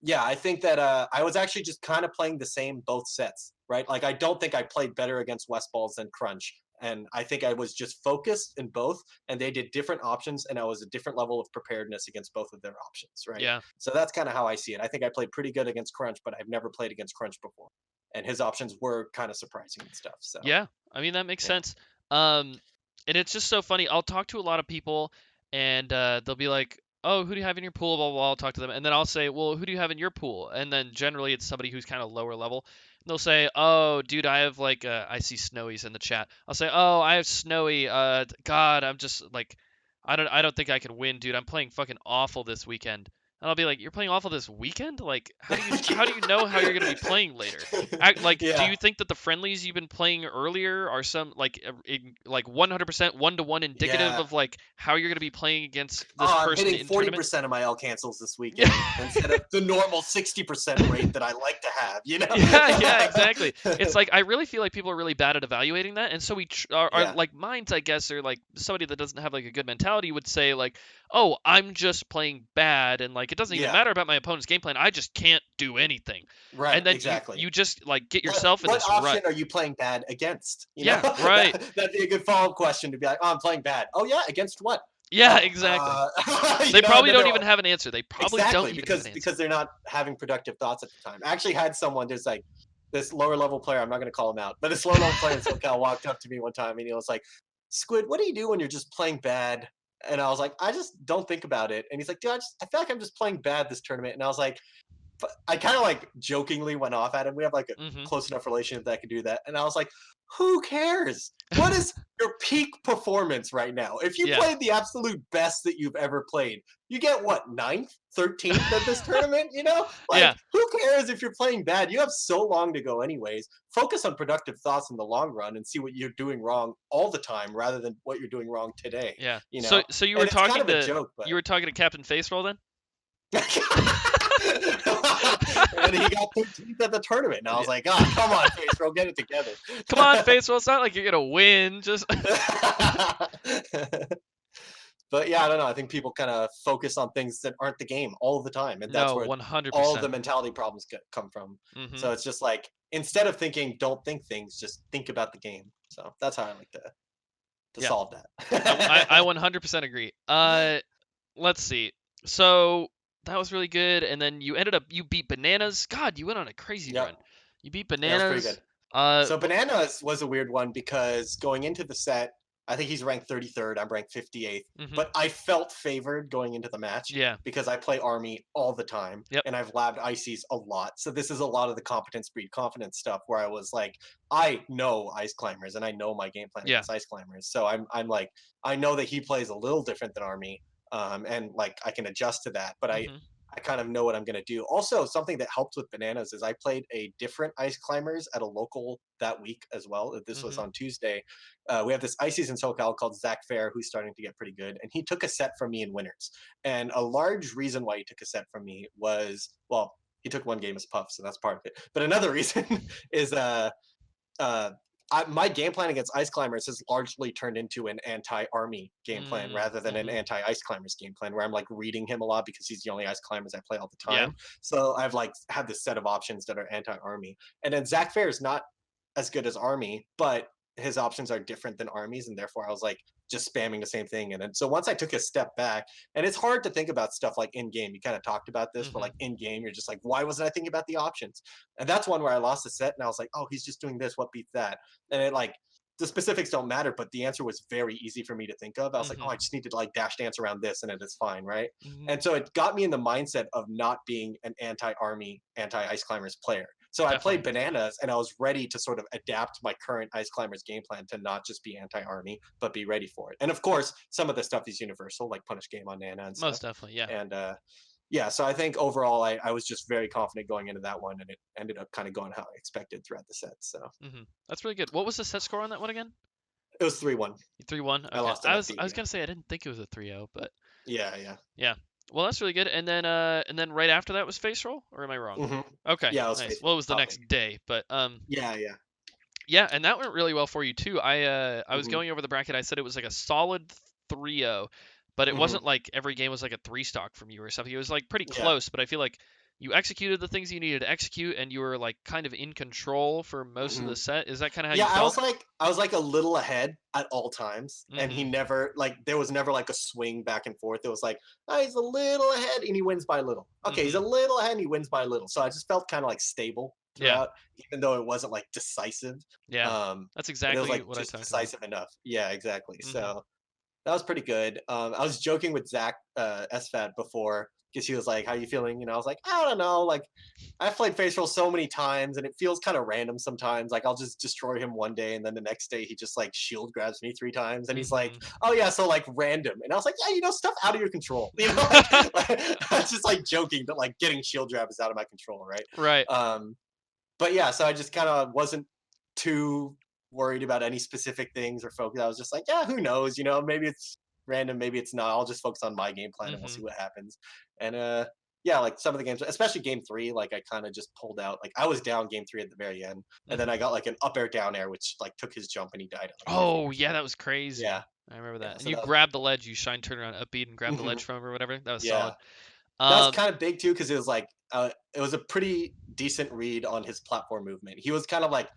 yeah, I think that I was actually just kind of playing the same both sets, right? Like I don't think I played better against Westballs than Crunch. And I think I was just focused in both, and they did different options, and I was a different level of preparedness against both of their options, right? Yeah. So that's kind of how I see it. I think I played pretty good against Crunch, but I've never played against Crunch before. And his options were kind of surprising and stuff. So yeah, I mean, that makes sense. And it's just so funny. I'll talk to a lot of people, and they'll be like, oh, who do you have in your pool? Blah, blah, blah. I'll talk to them. And then I'll say, well, who do you have in your pool? And then generally it's somebody who's kind of lower level. They'll say, "Oh, dude, I have like I see Snowy's in the chat. I'll say, "Oh, I have Snowy. God, I'm just like I don't think I can win, dude. I'm playing fucking awful this weekend." And I'll be like, "You're playing awful this weekend? Like, how do you know how you're gonna be playing later? Like, do Yeah. you think that the friendlies you've been playing earlier are some like 100% one-to-one indicative Yeah. of like how you're gonna be playing against this Oh, I'm person hitting in tournament?" 40% of my L cancels this Yeah. weekend instead of the normal 60% rate that I like to have, you know? Yeah, exactly. It's like I really feel like people are really bad at evaluating that, and so are Yeah. like minds, I guess, or like somebody that doesn't have like a good mentality would say like, "Oh, I'm just playing bad, and like it doesn't even Yeah. matter about my opponent's game plan. I just can't do anything." Right, And then you exactly. you just like get What yourself in what this option rut. are you playing bad against? You know, Yeah, right. that'd be a good follow-up question to be like, "Oh, I'm playing bad." "Oh, yeah, against what?" Yeah, "Oh, exactly. you They know, and probably then don't they're even all have an answer. They probably don't exactly even have an because answer. they're not having productive thoughts at the time. I actually had someone there's like this lower level player. I'm not going to call him out, but this lower level player in SoCal walked up to me one time and he was like, "Squid, what do you do when you're just playing bad?" And I was like, "I just don't think about it." And he's like, "Dude, I feel like I'm just playing bad this tournament." And I was like, I kind of like jokingly went off at him. We have like a Mhm. close enough relationship that I could do that. And I was like, who cares? What is your peak performance right now? If you Yeah. played the absolute best that you've ever played, you get what, ninth, 13th at this tournament? You know, Yeah. like who cares if you're playing bad? You have so long to go, anyways. Focus on productive thoughts in the long run and see what you're doing wrong all the time rather than what you're doing wrong today, Yeah. you So know? so you were And it's kind talking of a to joke, but you were talking to Captain Faceroll then? and he got 13th at the tournament. And I was like, oh, come on, Face Bro, get it together. Come on, Faceroll. It's not like you're gonna win. Just But yeah, I don't know. I think people kind of focus on things that aren't the game all the time. And that's no, where all of the 100%. mentality problems come from. Mhm. So it's just like, instead of thinking, don't think things, just think about the game. So that's how I like to Yeah. solve I that. 100% agree. Let's see. So that was really good, and then you beat Bananas. God, you went on a crazy Yep. run. You beat Yeah, it was pretty good. Bananas. So Bananas was a weird one because going into the set, I think he's ranked 33rd. I'm ranked 58th. Mhm. But I felt favored going into the match Yeah. because I play Army all the time Yep. and I've labbed Ices a lot. So this is a lot of the competence breed confidence stuff where I was like, I know Ice Climbers and I know my game plan Yeah. against Ice Climbers. So I'm like, I know that he plays a little different than Army. And like I can adjust to that. But Mhm. I kind of know what I'm going to do. Also, something that helped with Bananas is I played a different Ice Climbers at a local that week as well. This was Mhm. on Tuesday. We have this Ices in SoCal called Zach Fair, who's starting to get pretty good. And he took a set from me in winners. And a large reason why he took a set from me was, well, he took one game as Puff, so that's part of it. But another reason is uh, my game plan against Ice Climbers has largely turned into an anti-army game plan rather than an Mhm. anti-Ice Climbers game plan, where I'm like reading him a lot because he's the only Ice Climbers I play all the Yeah. time. So I've like had this set of options that are anti-army, and then Zach Fair is not as good as army, but his options are different than armies, and therefore I was like just spamming the same thing. And then so once I took a step back, and it's hard to think about stuff like in game. You kind of talked about this, but Mhm. like in game, you're just like, why wasn't I thinking about the options? And that's one where I lost the set, and I was like, oh, he's just doing this. What beats that? And it like the specifics don't matter, but the answer was very easy for me to think of. I was like, oh, I Mhm. just need to like dash dance around this, and it is fine, right? Mhm. And so it got me in the mindset of not being an anti-army, anti-ice climbers player. So I played Definitely. Bananas and I was ready to sort of adapt my current Ice Climbers game plan to not just be anti-army, but be ready for it. And of course, some of the stuff is universal, like punish game on Nana and stuff. Most definitely. Yeah. And yeah, so I think overall I was just very confident going into that one and it ended up kind of going how I expected throughout the set. So Mhm. That's really good. What was the set score on that one again? it was 3-1. 3-1. I Okay. lost I an was FP, I was yeah. gonna say I didn't think it was a 3-0, but Yeah, yeah. yeah. Well, that's really good. And then right after that was face roll, or am I wrong? Hmm. Okay. Yeah, it was Nice. faithful. Well, it was the Top next eight. day, but Yeah, yeah. yeah, and that went really well for you too. I was Hmm. going over the bracket. I said it was like a solid 3-0, but it Hmm. wasn't like every game was like a 3 stock from you or something. It was like pretty Yeah. close, but I feel like you executed the things you needed to execute and you were like kind of in control for most of Hmm. the set. Is that kind of how you Yeah, felt? I was like a little ahead at all times, and he Mhm. never like there was never like a swing back and forth. It was like, oh, he's a little ahead and he wins by a little. Okay, he's a Mhm. little ahead and he wins by a little. So I just felt kind of like stable Yeah. throughout, even though it wasn't like decisive. Yeah. Um, That's but it was exactly like what I just talked about. decisive enough. Yeah, exactly. Mhm. So that was pretty good. I was joking with Zach SFAT before because he was like, "How you feeling?" I was like, "I don't know. Like, I've played Face Roll so many times, and it feels kind of random sometimes. Like, I'll just destroy him one day, and then the next day he just like shield grabs me 3 times, and he's like, "Oh yeah, so like random." And I was like, "Yeah, stuff out of your control." I was just like joking, but like getting shield grab is out of my control, right? Right. But yeah, so I just kind of wasn't too worried about any specific things or focus. I was just like, yeah, who knows? Maybe it's random, maybe it's not. I'll just focus on my game plan and we'll see what happens. And yeah, like some of the games, especially game 3, like I kind of just pulled out. Like I was down game 3 at the very end, and then I got like an up air down air, which like took his jump and he died. At, like, Oh yeah, that was crazy. yeah, I remember that. yeah. And So you that grabbed the ledge, you shine turn around upbeat and grab the ledge from him or whatever. That was solid. that was kind of big too because it was like it was a pretty decent read on his platform movement. He was kind of like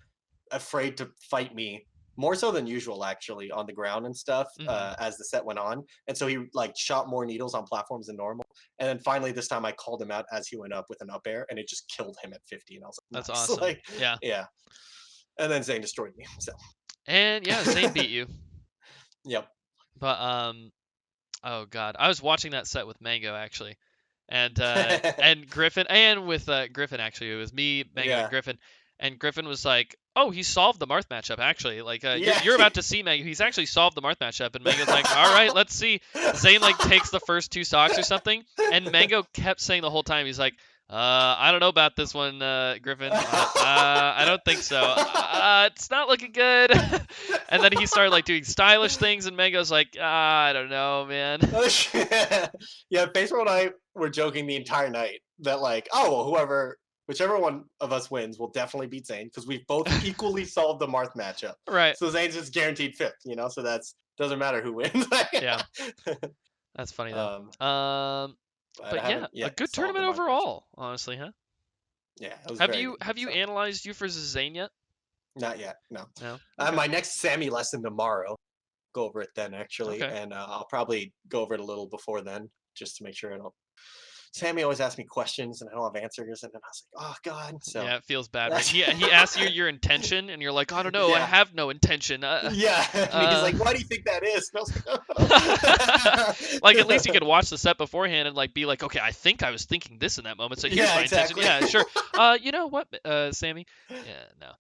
afraid to fight me more so than usual actually on the ground and stuff as the set went on, and so he like shot more needles on platforms than normal, and then finally this time I called him out as he went up with an up air and it just killed him at 50, and I was like, that's nice. awesome. Like, yeah and then Zane destroyed me, so and yeah, Zane beat you. Yep. But oh god, I was watching that set with Mango actually, and Griffin, and with Griffin actually. It was me, Mango, and Griffin. And Griffin was like, "Oh, he solved the Marth matchup actually. Like, you're about to see Mango. He's actually solved the Marth matchup." And Mango's like, "All right, let's see." Zane like takes the first 2 stocks or something, and Mango kept saying the whole time, he's like, I don't know about this one, Griffin. I don't think so. It's not looking good." And then he started like doing stylish things, and Mango's like, I don't know, man. Yeah, Baseball and I were joking the entire night that like, oh, well, whichever one of us wins will definitely beat Zane because we've both equally solved the Marth matchup. Right. So Zane's just guaranteed 5th, so doesn't matter who wins. Yeah. That's funny though. But yeah, a good tournament overall, honestly, huh? Yeah. It was have you analyzed you versus Zane yet? Not yet. No. No. I have my next Sammy lesson tomorrow. Go over it then actually, and I'll probably go over it a little before then just to make sure I don't. Sammy always asks me questions and I don't have answers, and then I was like, "Oh God!" So yeah, it feels bad. Right? He asks you your intention, and you're like, "I don't know, I have no intention." Yeah, and he's like, "Why do you think that is?" And I was like, "Oh." Like at least you could watch the set beforehand and like be like, "Okay, I think I was thinking this in that moment, so here's my intention." Yeah, sure. You know what, Sammy? Yeah, no.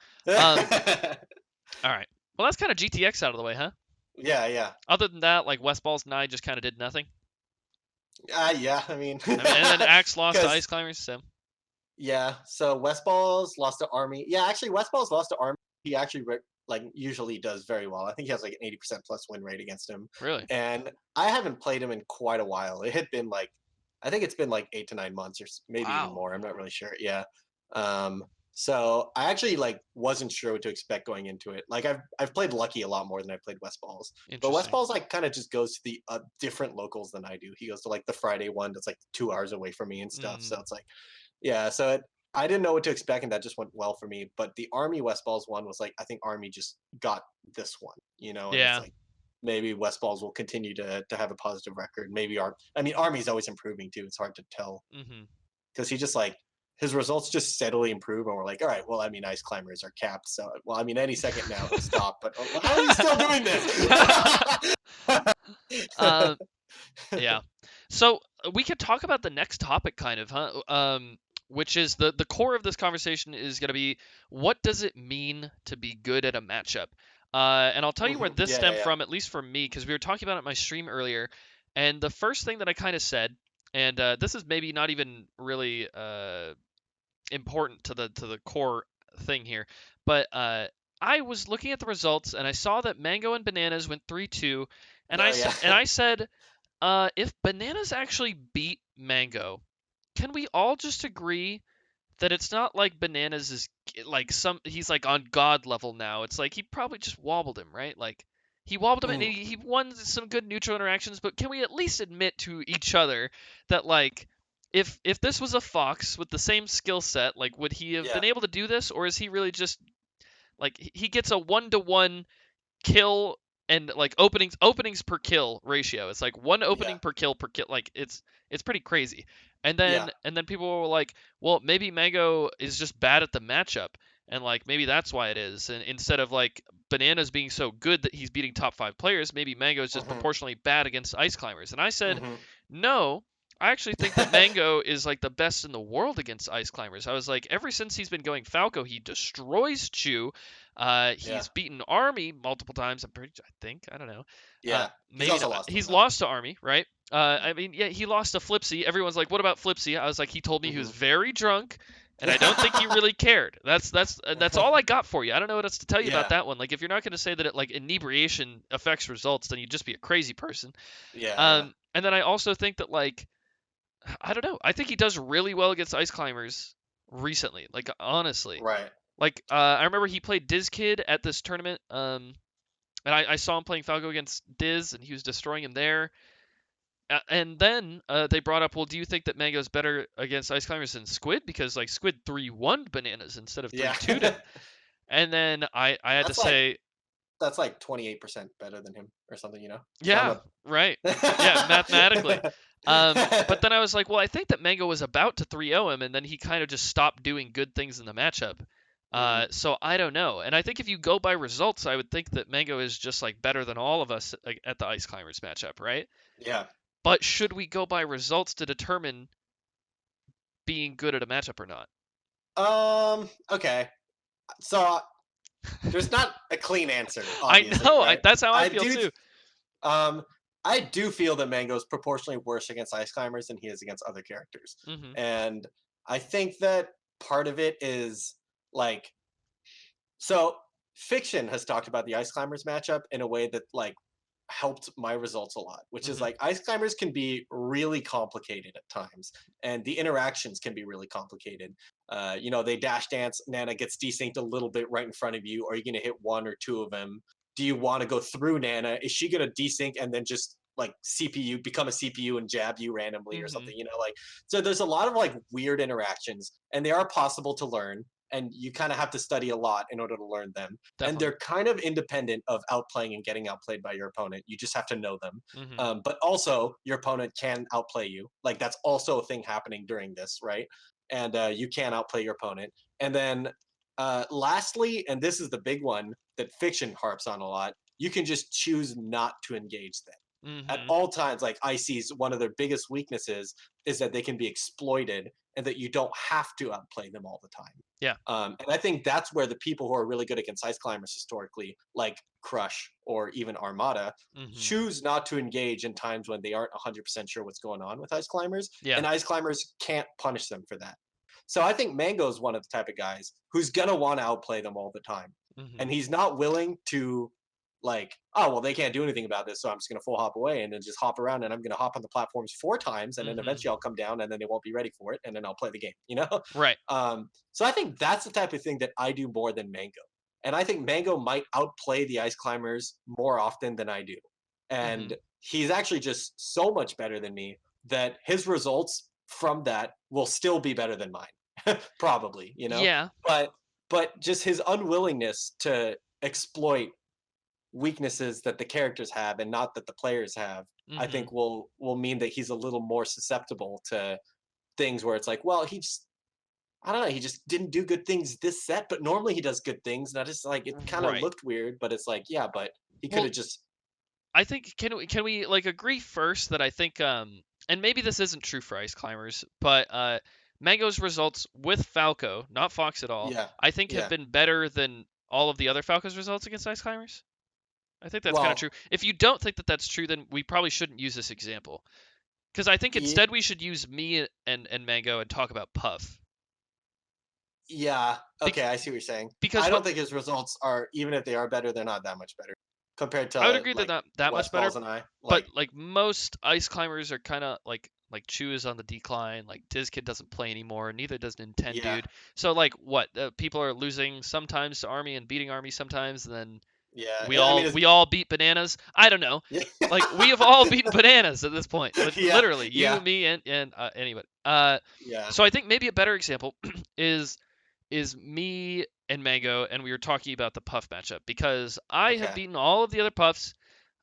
All right. Well, that's kind of GTX out of the way, huh? Yeah. Other than that, like Westballs and I just kind of did nothing. Yeah, I mean, and then Axe lost to Ice Climbers, so. Yeah, so Westballs lost to Army. Yeah, actually, Westballs lost to Army. He actually like usually does very well. I think he has like an 80% plus win rate against him. Really? And I haven't played him in quite a while. It had been like, I think it's been like 8 to 9 months or maybe even more. I'm not really sure. Yeah. So I actually like wasn't sure what to expect going into it. Like I've played Lucky a lot more than I played Westballs, but Westballs like kind of just goes to the different locals than I do. He goes to like the Friday one that's like 2 hours away from me and stuff. So it's like, yeah. So I didn't know what to expect, and that just went well for me. But the Army Westballs one was like, I think Army just got this one, And it's like, maybe Westballs will continue to have a positive record. Maybe Army's always improving too. It's hard to tell because he just like. His results just steadily improve, and we're like, all right, well, Ice Climbers are capped, so, any second now it'll stop, but how are you still doing this? Yeah. So we could talk about the next topic, kind of, huh? Which is the core of this conversation is going to be, what does it mean to be good at a matchup? And I'll tell you where this stemmed from, at least for me, because we were talking about it in my stream earlier, and the first thing that I kind of said, and this is maybe not even really important to the core thing here, but I was looking at the results and I saw that Mango and Bananas went 3-2, and I said, if Bananas actually beat Mango, can we all just agree that it's not like Bananas is like he's like on God level now? It's like he probably just wobbled him, right? Like he wobbled him and he won some good neutral interactions, but can we at least admit to each other that like if this was a Fox with the same skill set, like would he have been able to do this, or is he really just like he gets a 1-to-1 kill and like openings per kill ratio? It's like 1 opening per kill, like it's pretty crazy. And then people were like, well, maybe Mango is just bad at the matchup, and like maybe that's why it is. And instead of like Bananas being so good that he's beating top 5 players, maybe Mango is just proportionally bad against Ice Climbers. And I said, no, I actually think that Mango is like the best in the world against ice climbers. I was like, ever since he's been going Falco, he destroys Chew. Yeah. He's beaten Army multiple times. I think. I don't know. Yeah. He's Maybe also not. lost them He's though. lost to Army, right? I mean, yeah, he lost to Flipsy. Everyone's like, what about Flipsy? I was like, he told me he was Hmm. very drunk, and I don't think he really cared. That's all I got for you. I don't know what else to tell you about Yeah. that one. Like, if you're not going to say that it like inebriation affects results, then you'd just be a crazy person. Yeah. Yeah. And then I also think that like I don't know. I think he does really well against ice climbers recently. Like honestly, Right. like I remember he played Diz Kid at this tournament. And I saw him playing Falco against Diz, and he was destroying him there. And then they brought up, well, do you think that Mango's better against ice climbers than Squid? Because like Squid 3-1 bananas instead of Yeah. 3-2'd him. And then I had to That's like say, that's like 28% better than him or something, you know? So I'm yeah, right, yeah, mathematically. But then I was like, well, I think that Mango was about to 3-0 him, and then he kind of just stopped doing good things in the matchup. Mhm. So I don't know. And I think if you go by results, I would think that Mango is just like better than all of us at the Ice Climbers matchup, right? Yeah. But should we go by results to determine being good at a matchup or not? Okay. So there's not a clean answer, I obviously, know. right? That's how I I feel do too. um I do feel that Mango's proportionally worse against ice climbers than he is against other characters. Hmm. And I think that part of it is like, so Fiction has talked about the ice climbers matchup in a way that like helped my results a lot, which is Hmm. like ice climbers can be really complicated at times, and the interactions can be really complicated. They dash dance, Nana gets desynced a little bit right in front of you. Are you going to hit one or two of them? Do you want to go through Nana? Is she going to desync and then just like CPU become a CPU and jab you randomly or Hmm. something? Like, so there's a lot of like weird interactions, and they are possible to learn, and you kind of have to study a lot in order to learn them, and Definitely. they're kind of independent of outplaying and getting outplayed by your opponent. You just have to know them. Hmm. But also, your opponent can outplay you. Like that's also a thing happening during this, right? And you can outplay your opponent. And then, lastly, and this is the big one that Fiction harps on a lot, you can just choose not to engage them at Hmm. all times. Like Icy's, one of their biggest weaknesses is that they can be exploited and that you don't have to outplay them all the time. Yeah. And I think that's where the people who are really good against ice climbers historically, like Crush or even Armada, Hmm. choose not to engage in times when they aren't 100% sure what's going on with ice climbers, Yeah. and ice climbers can't punish them for that. So I think Mango is one of the type of guys who's gonna want to outplay them all the time, Hmm. and he's not willing to like, oh well, they can't do anything about this, so I'm just gonna full hop away and then just hop around, and I'm gonna hop on the platforms 4 times, and then Hmm. eventually I'll come down, and then they won't be ready for it, and then I'll play the game, you know. Right. So I think that's the type of thing that I do more than Mango, and I think Mango might outplay the ice climbers more often than I do, Hmm. and he's actually just so much better than me that his results from that will still be better than mine, probably, Yeah. but just his unwillingness to exploit weaknesses that the characters have and not that the players have, I Hmm. think will mean that he's a little more susceptible to things where it's like, well, he just, I don't know, he just didn't do good things this set, but normally he does good things. And I just like, it kind of Right. looked weird, but it's like, yeah, but he could Well, have just, I think can we like agree first that I think and maybe this isn't true for ice climbers, but Mango's results with Falco, not Fox at all, yeah, I think have yeah. been better than all of the other Falco's results against ice climbers. I think that's kind of true. Well, If you don't think that that's true, then we probably shouldn't use this example. Because I think yeah, instead we should use me and Mango and talk about Puff. yeah. Be- Okay, I see what you're saying. because I what don't think his results are, even if they are better, they're not that much better compared I would to agree they're like not that much West better, Balls and I. but Like, like most ice climbers are kind of like Chew is on the decline. Like Dizkid doesn't play anymore, neither does yeah, Dude. So like what people are losing sometimes to Army and beating Army sometimes, and then yeah. we I mean, all it's, we all beat bananas. I don't know. yeah, Like we have all beaten bananas at this point. yeah, Literally, you, yeah, me, and anybody. yeah. So I think maybe a better example is me and Mango, and we were talking about the Puff matchup because I have Okay, beaten all of the other Puffs,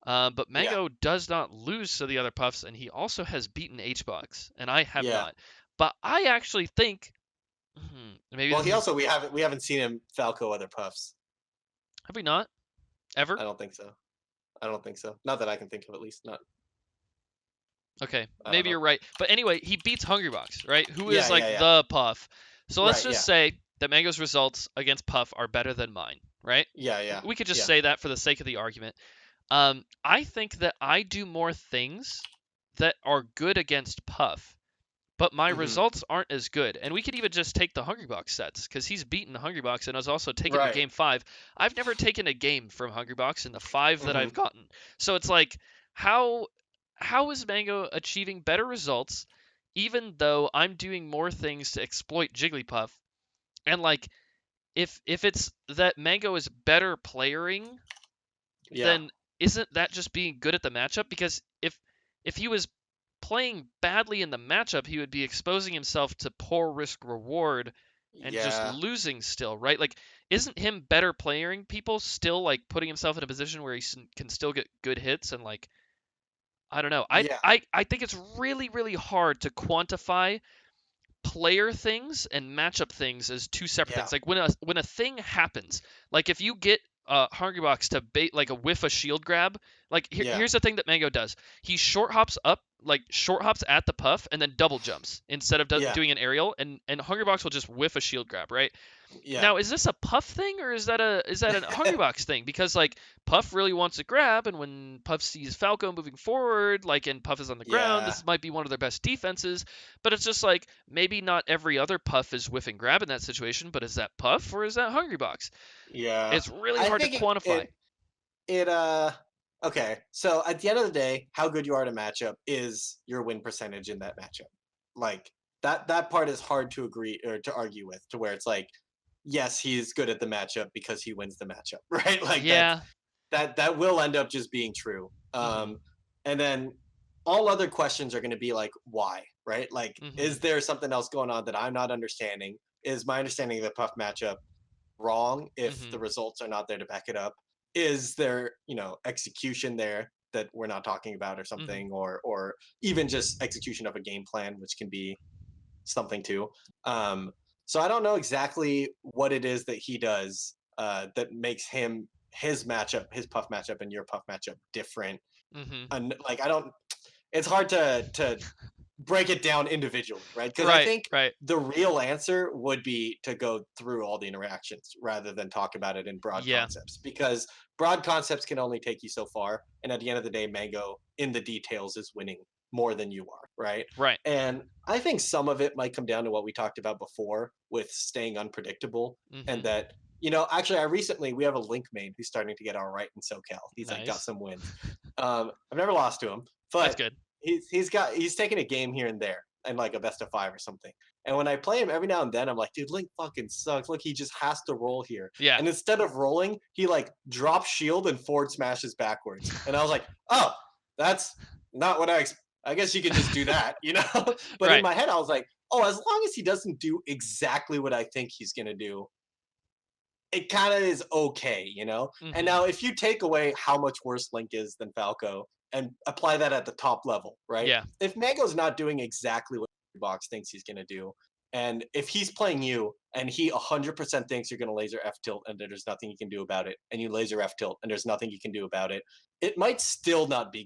but yeah, Mango does not lose to the other Puffs, and he also has beaten HBox, and I have yeah. not. But I actually think maybe Well, this he is also, we haven't seen him Falco other puffs. have we not ever? I don't think so. I don't think so. Not that I can think of, at least. Not. Okay, I don't maybe know. you're right. But anyway, he beats Hungrybox, right? Who is Yeah, like yeah, yeah. the Puff. So let's Right, just yeah. say that Mango's results against Puff are better than mine, right? Yeah, yeah. We could just Yeah. say that for the sake of the argument. I think that I do more things that are good against Puff, but my Hmm. results aren't as good. And we could even just take the Hungrybox sets, because he's beaten Hungrybox and has also taken a Right. game 5. I've never taken a game from Hungrybox in the 5 that Hmm. I've gotten. So it's like, how how is Mango achieving better results even though I'm doing more things to exploit Jigglypuff? And like, if it's that Mango is better playering, Yeah. then isn't that just being good at the matchup? Because if he was playing badly in the matchup, he would be exposing himself to poor risk reward and just Yeah. losing still, right? Like, isn't him better playing people still like putting himself in a position where he can still get good hits? And like, I don't know. I Yeah. I I think it's really hard to quantify player things and matchup things as two separate Yeah. things. Like when a thing happens, like if you get Hungrybox to bait like a whiff a shield grab, like Yeah. here's the thing that Mango does. He short hops up, like short hops at the Puff, and then double jumps instead of Yeah. doing an aerial, and Hungrybox will just whiff a shield grab, right? Yeah. Now, is this a Puff thing or is that a Hungrybox thing? Because like Puff really wants to grab, and when Puff sees Falco moving forward, like and Puff is on the ground, Yeah. this might be one of their best defenses. But it's just like maybe not every other Puff is whiff and grab in that situation, but is that Puff or is that Hungrybox? Yeah. It's really I hard to think quantify. it okay. So at the end of the day, how good you are at a matchup is your win percentage in that matchup. Like that part is hard to agree or to argue with, to where it's like, yes, he's good at the matchup because he wins the matchup, right? Like Yeah. that will end up just being true. Mhm. And then all other questions are going to be like, why, right? Like, is Mhm. there something else going on that I'm not understanding? Is my understanding of the Puff matchup wrong if the Mhm. results are not there to back it up? Is there, execution there that we're not talking about or Mhm. something, or even just execution of a game plan, which can be something too. Um, so I don't know exactly what it is that he does that makes his matchup, his Puff matchup, and your Puff matchup different. Mhm. And like I don't, it's hard to break it down individually, right? Because I Right. think Right. the real answer would be to go through all the interactions rather than talk about it in broad Yeah. concepts, because broad concepts can only take you so far. And at the end of the day, Mango in the details is winning more than you are, right? Right. And I think some of it might come down to what we talked about before with staying unpredictable. And Mhm. that, actually, we have a Link main who's starting to get all right in SoCal. He's like got Nice. some wins. I've never lost to him, That's but good. he's taking a game here and there and like a best of 5 or something. And when I play him every now and then, I'm like, dude, Link fucking sucks. Look, he just has to roll here. Yeah. And instead of rolling, he like drops shield and forward smashes backwards. And I was like, oh, that's not what I guess you could just do that, you know? But in Right. my head, I was like, oh, as long as he doesn't do exactly what I think he's gonna do, it kind of is okay, you know? And Mhm. now if you take away how much worse Link is than Falco and apply that at the top level, right? Yeah. If Mango's not doing exactly what Box thinks he's going to do, and if he's playing you and he 100% thinks you're going to laser F tilt and there's nothing you can do about it, and you laser F tilt and there's nothing you can do about it, it might still not be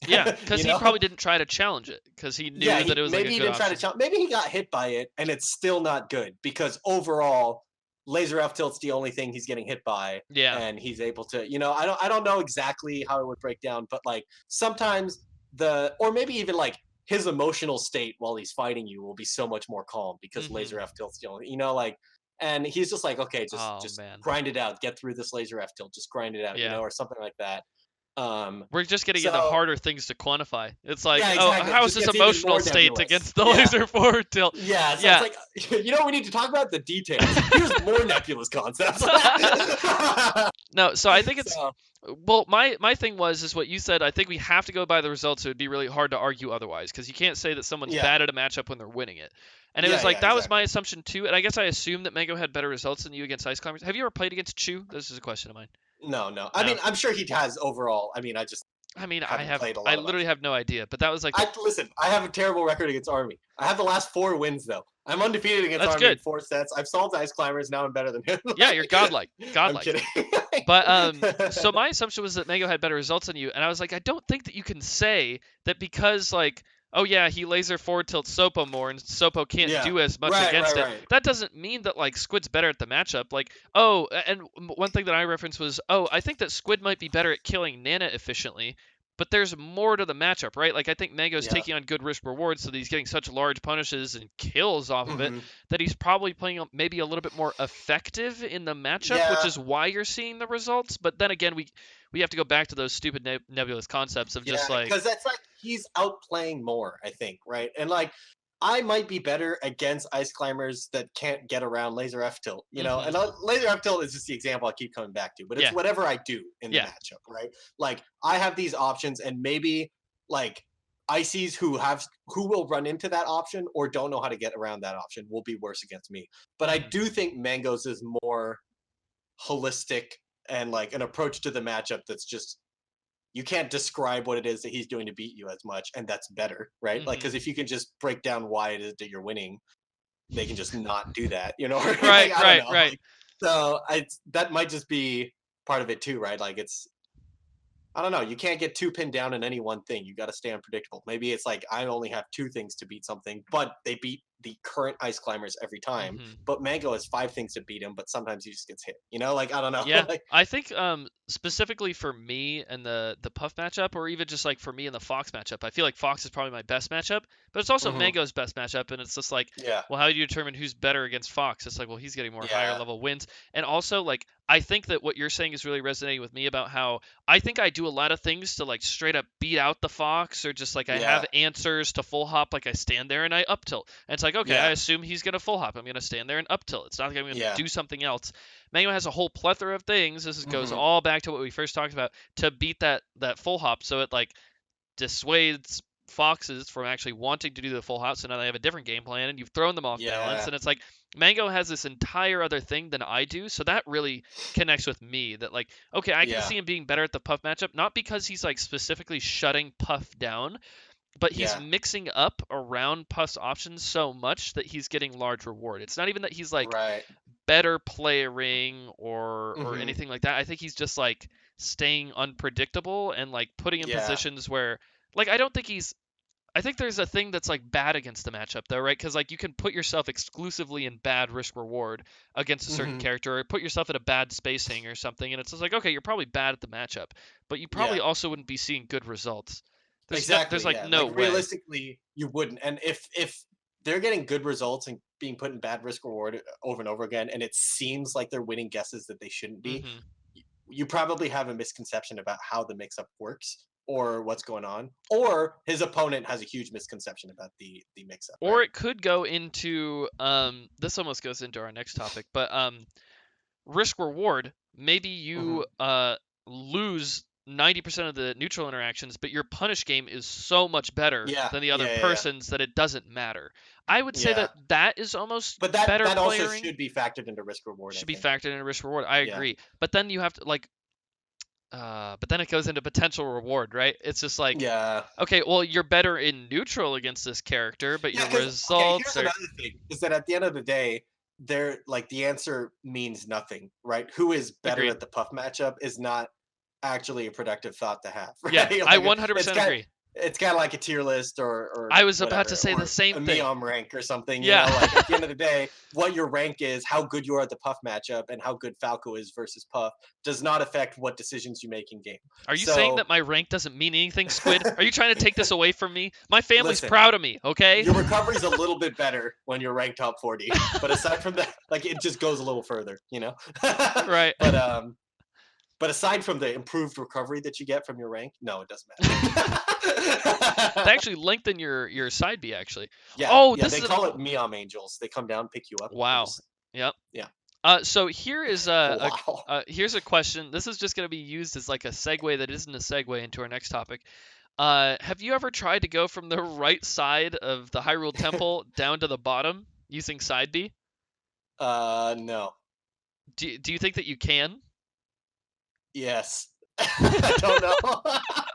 Yeah, good. because he probably didn't try to challenge it because he Yeah, knew that it was like maybe a he good didn't try to option. challenge. Maybe he got hit by it, and it's still not good because overall, laser F tilt's the only thing he's getting hit by, Yeah. and he's able to. I don't know exactly how it would break down, but like sometimes or maybe even like his emotional state while he's fighting you will be so much more calm because Mhm. laser F tilt's the only. Like, and he's just like, okay, Oh just man. grind it out, get through this laser F tilt, just grind it out, Yeah. or something like that. Um, We're just getting into so harder things to quantify. It's like, yeah, oh, exactly. It how is just his gets even emotional more state nebulous. against the Yeah. laser forward tilt? Yeah, so it's Yeah. like, we need to talk about the details. Here's more nebulous concepts. No, so I think it's So, well, my thing is what you said. I think we have to go by the results. It would be really hard to argue otherwise because you can't say that someone's yeah, bad at a matchup when they're winning it. And it was like yeah, that was my exactly. assumption too. And I guess I assumed that Mango had better results than you against Ice Climbers. Have you ever played against Chu? This is a question of mine. No, no. I No. mean, I'm sure he has overall. I mean, I just I mean, haven't played a I lot of literally Ice. have no idea, but that was like Listen, I have a terrible record against Army. I have the last 4 wins though. I'm undefeated against that's Army in good. 4 sets. I've solved Ice Climbers. Now I'm better than him. Yeah, you're godlike, I'm godlike. kidding. But so my assumption was that Mango had better results than you, and I was like, I don't think that you can say that because like, oh yeah, he laser forward tilts Sopo more, and Sopo can't Yeah. do as much Right. against it. Right. That doesn't mean that like Squid's better at the matchup. Like, oh, and one thing that I referenced was, oh, I think that Squid might be better at killing Nana efficiently. But there's more to the matchup, right? Like I think Mango's Yeah. taking on good risk reward, so that he's getting such large punishes and kills off of it Mhm. that he's probably playing maybe a little bit more effective in the matchup, which Yeah. is why you're seeing the results. But then again, we have to go back to those stupid nebulous concepts of just Yeah, like, because that's like he's outplaying more, I think, right? And like I might be better against ice climbers that can't get around laser F tilt, you know. And laser F tilt is just the example I keep coming back to, but it's yeah, whatever I do in the yeah, matchup, right? Like I have these options, and maybe like ices who will run into that option or don't know how to get around that option will be worse against me. But I do think Mango's is more holistic and like an approach to the matchup that's just you can't describe what it is that he's doing to beat you as much, and that's better, right? Like, because if you can just break down why it is that you're winning, they can just not do that, you know? Like, right, I don't right, know. right. Like, so that might just be part of it too, right? Like, I don't know. You can't get too pinned down in any one thing. You got to stay unpredictable. Maybe it's like I only have 2 things to beat something, but they beat the current ice climbers every time. But Mango has 5 things to beat him, but sometimes he just gets hit. You know, like I don't know. Yeah, Like, I think specifically for me and the Puff matchup, or even just like for me and the Fox matchup, I feel like Fox is probably my best matchup, but it's also mhm. Mango's best matchup, and it's just like, Yeah, well, how do you determine who's better against Fox? It's like, well, he's getting more higher yeah, level wins, and also like I think that what you're saying is really resonating with me about how I think I do a lot of things to like straight up beat out the Fox, or just like I yeah, have answers to full hop, like I stand there and I up tilt, and it's like, okay, I yeah, assume he's gonna full hop, I'm gonna stand there and up tilt. It's not like I'm gonna yeah. do something else. Mango has a whole plethora of things. Goes Mhm. all back to what we first talked about to beat that full hop. So it like dissuades foxes from actually wanting to do the full hop. So now they have a different game plan, and you've thrown them off balance. Yeah. And it's like Mango has this entire other thing than I do. So that really connects with me. That like, okay, I can Yeah. see him being better at the Puff matchup, not because he's like specifically shutting Puff down, but he's Yeah. mixing up around Puff's options so much that he's getting large reward. It's not even that he's like Right. better playing or Mhm. anything like that. I think he's just like staying unpredictable and like putting in Yeah. positions where like I don't think he's I think there's a thing that's like bad against the matchup though, right? Because like you can put yourself exclusively in bad risk reward against a certain Mhm. character, or put yourself at a bad spacing or something, and it's just like okay, you're probably bad at the matchup, but you probably Yeah. also wouldn't be seeing good results. There's Exactly. like Yeah. no Like way. realistically, you wouldn't. And if they're getting good results and being put in bad risk reward over and over again, and it seems like they're winning guesses that they shouldn't be, hmm you probably have a misconception about how the mix-up works or what's going on, or his opponent has a huge misconception about the mix-up. Or Right. it could go into this almost goes into our next topic, but risk reward, maybe Hmm. you lose 90% of the neutral interactions, but your punish game is so much better Yeah. than the other Yeah. Yeah. Yeah. person's that it doesn't matter. I would say Yeah. that that is almost But that better that also playering, should be factored into risk reward, I should be think. factored in risk reward. I Yeah. agree. But then you have to like but then it goes into potential reward, right? It's just like Yeah. okay, well you're better in neutral against this character, but Yeah, your because okay, results here's are another thing: is that at the end of the day, they're like the answer means nothing, right? Who is better agreed. at the puff matchup is not actually a productive thought to have, Yeah, right? I Like it's 100% kind agree. it's kind of like a tier list or I was about to whatever, say the or same a thing. Meom rank or something. You Yeah. know, like at the end of the day, what your rank is, how good you are at the puff matchup, and how good Falco is versus puff does not affect what decisions you make in game. Are you saying So, that my rank doesn't mean anything, Squid? Are you trying to take this away from me? My family's listen, proud of me, okay? your recovery is a little bit better when you're ranked top 40, but aside from that, like it just goes a little further, you know. Right. But aside from the improved recovery that you get from your rank, no, it doesn't They matter. actually lengthen your side B actually. Yeah, Oh, yeah, this they is call it Meom angels. They come down, pick you up. They wow. just Yep. yeah. So here is Wow. here's a question. This is just going to be used as like a segue that isn't a segue into our next topic. Have you ever tried to go from the right side of the Hyrule Temple down to the bottom using side B? No. Do you think that you can? Yes. I don't know.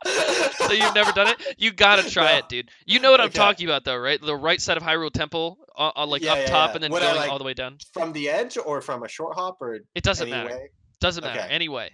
So you've never done it? You gotta try No. it, dude. You know what I'm Okay. talking about, though, right? The right side of Hyrule Temple, like Yeah, up yeah, top yeah. and then Would I going all like the way down. from the edge or from a short hop or It doesn't any matter. way? Doesn't matter. Okay. Anyway.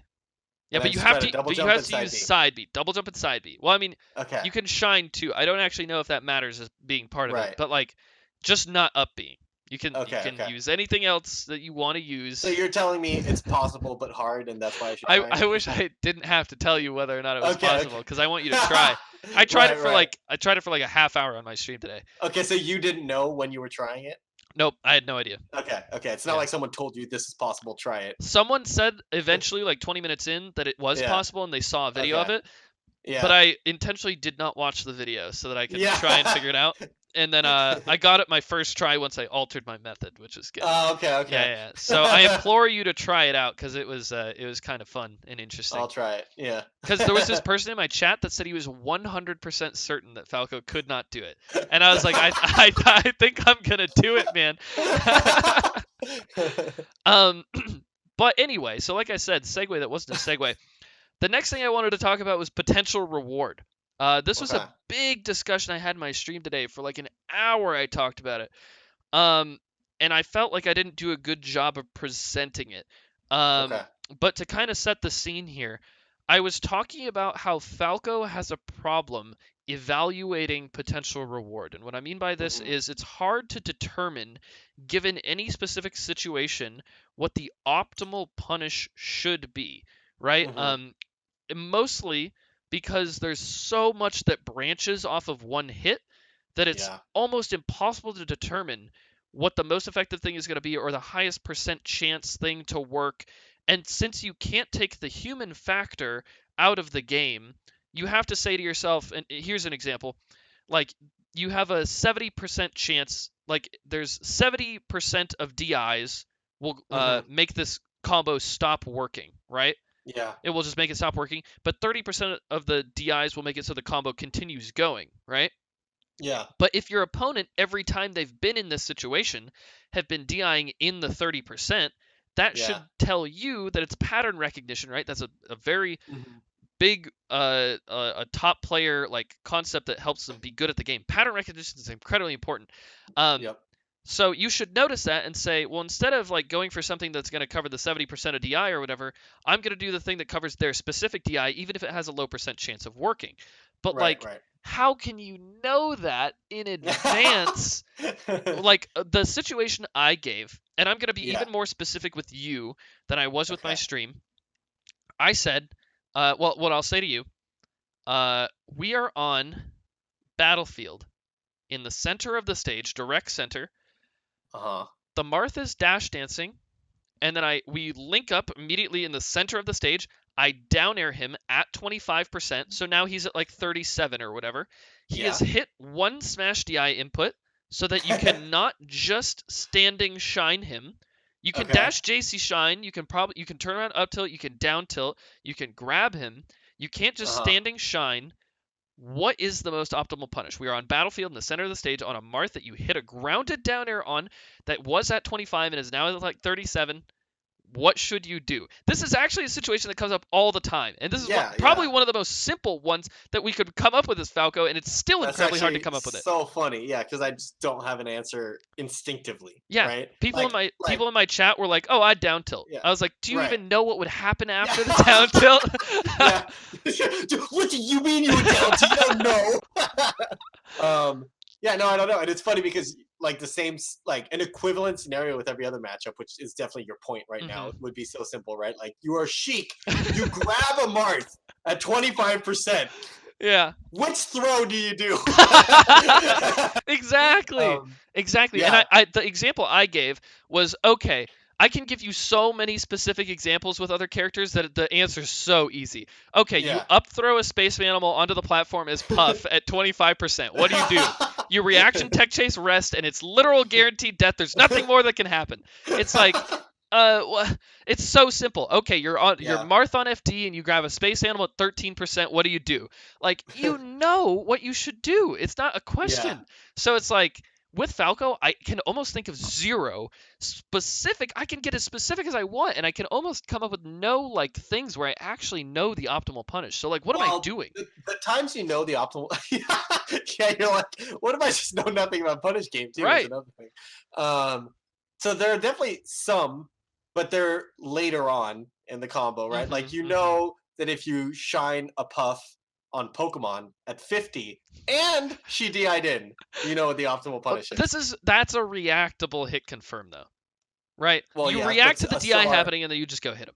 Yeah, And I but just try to double but you jump have to inside use B. side B, double jump and side B. Well, I mean, Okay. you can shine too. I don't actually know if that matters as being part of it, Right. but like, just not up B. You can Okay. use anything else that you want to use. So you're telling me it's possible but hard, and that's why I should try I it? wish I didn't have to tell you whether or not it was Okay. possible because I want you to try. I tried it Right, for right. like a half hour on my stream today. Okay, so you didn't know when you were trying it? Nope, I had no idea. Okay. It's not Yeah. like someone told you this is possible, try it. Someone said eventually, like 20 minutes in, that it was Yeah. possible and they saw a video of Okay. it, Yeah. but I intentionally did not watch the video so that I could Yeah. try and figure it out. And then I got it my first try once I altered my method, which is good. Oh, okay. Yeah. So I implore you to try it out because it was kind of fun and interesting. I'll try it. Yeah. Because there was this person in my chat that said he was 100% certain that Falco could not do it, and I was like, I think I'm gonna do it, man. But anyway, so like I said, segue that wasn't a segue. The next thing I wanted to talk about was potential reward. This was Okay. a big discussion I had in my stream today. For like an hour, I talked about it. And I felt like I didn't do a good job of presenting it. Okay. But to kind of set the scene here, I was talking about how Falco has a problem evaluating potential reward. And what I mean by this is it's hard to determine, given any specific situation, what the optimal punish should be, right? Mostly because there's so much that branches off of one hit that it's almost impossible to determine what the most effective thing is going to be or the highest percent chance thing to work. And since you can't take the human factor out of the game, you have to say to yourself, and here's an example, like you have a 70% chance, like there's 70% of DIs will make this combo stop working, right? Yeah. It will just make it stop working, but 30% of the DIs will make it so the combo continues going, right? Yeah. But if your opponent, every time they've been in this situation, have been DIing in the 30%, that should tell you that it's pattern recognition, right? That's a very big a top player like concept that helps them be good at the game. Pattern recognition is incredibly important. So you should notice that and say, well, instead of like going for something that's going to cover the 70% of DI or whatever, I'm going to do the thing that covers their specific DI, even if it has a low percent chance of working. But how can you know that in advance? Like the situation I gave, and I'm going to be even more specific with you than I was with my stream. I said, well, what I'll say to you, we are on Battlefield in the center of the stage, direct center. The Martha's dash dancing, and then we link up immediately in the center of the stage. I down air him at 25%, so now he's at like 37 or whatever. He has hit one smash DI input, so that you cannot just standing shine him. You can dash JC shine. You can turn around up tilt. You can down tilt. You can grab him. You can't just standing shine. What is the most optimal punish? We are on Battlefield in the center of the stage on a Marth that you hit a grounded down air on that was at 25 and is now at like 37. What should you do? This is actually a situation that comes up all the time. And this is probably one of the most simple ones that we could come up with as Falco, and it's still incredibly hard to come up with it. So funny, because I just don't have an answer instinctively. Yeah, right? People in my chat were like, "Oh, I'd down tilt." I was like, "Do you even know what would happen after the down tilt?" What do you mean you would down tilt? You don't know. No, I don't know, and it's funny because like the same, like an equivalent scenario with every other matchup, which is definitely your point right now, would be so simple, right? Like you are Sheik, you grab a Marth at 25%. Yeah. Which throw do you do? Exactly. Exactly. Yeah. And the example I gave was, okay, I can give you so many specific examples with other characters that the answer's so easy. Okay, you up throw a space animal onto the platform as Puff at 25%. What do? You reaction tech chase rest, and it's literal guaranteed death. There's nothing more that can happen. It's like, it's so simple. Okay, you're Marth on FD and you grab a space animal at 13%. What do? Like, you know what you should do. It's not a question. So it's like, with Falco, I can almost think of zero specific. I can get as specific as I want, and I can almost come up with no like things where I actually know the optimal punish. So like, what am I Well, doing? the times you know the optimal, yeah, you're like, what if I just know nothing about punish game too? Is Right. another thing. So there are definitely some, but they're later on in the combo, right? Like you know that if you shine a puff on Pokemon at 50 and she DI'd in, you know what the optimal punish is. That's a reactable hit confirm though, right? Well, You yeah, react but to the DI still are happening, and then you just go hit him.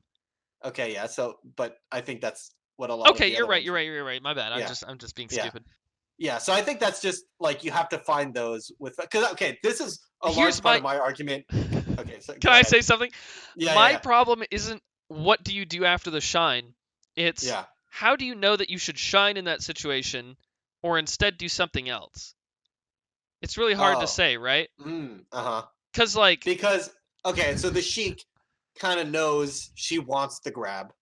okay. Yeah, so but I think that's what a lot of Okay, the other ones. You're right. My bad. Yeah, I'm just being yeah. stupid. Yeah, so I think that's just like you have to find those with because okay, this is a large Here's part my. of my argument. Okay, so Can go I ahead. say something? Yeah, My yeah, problem isn't what do you do after the shine. It's yeah. how do you know that you should shine in that situation, or instead do something else. It's really hard to Oh, say, right? uh-huh. Cause like Because okay, so the Sheik kind of knows she wants the grab,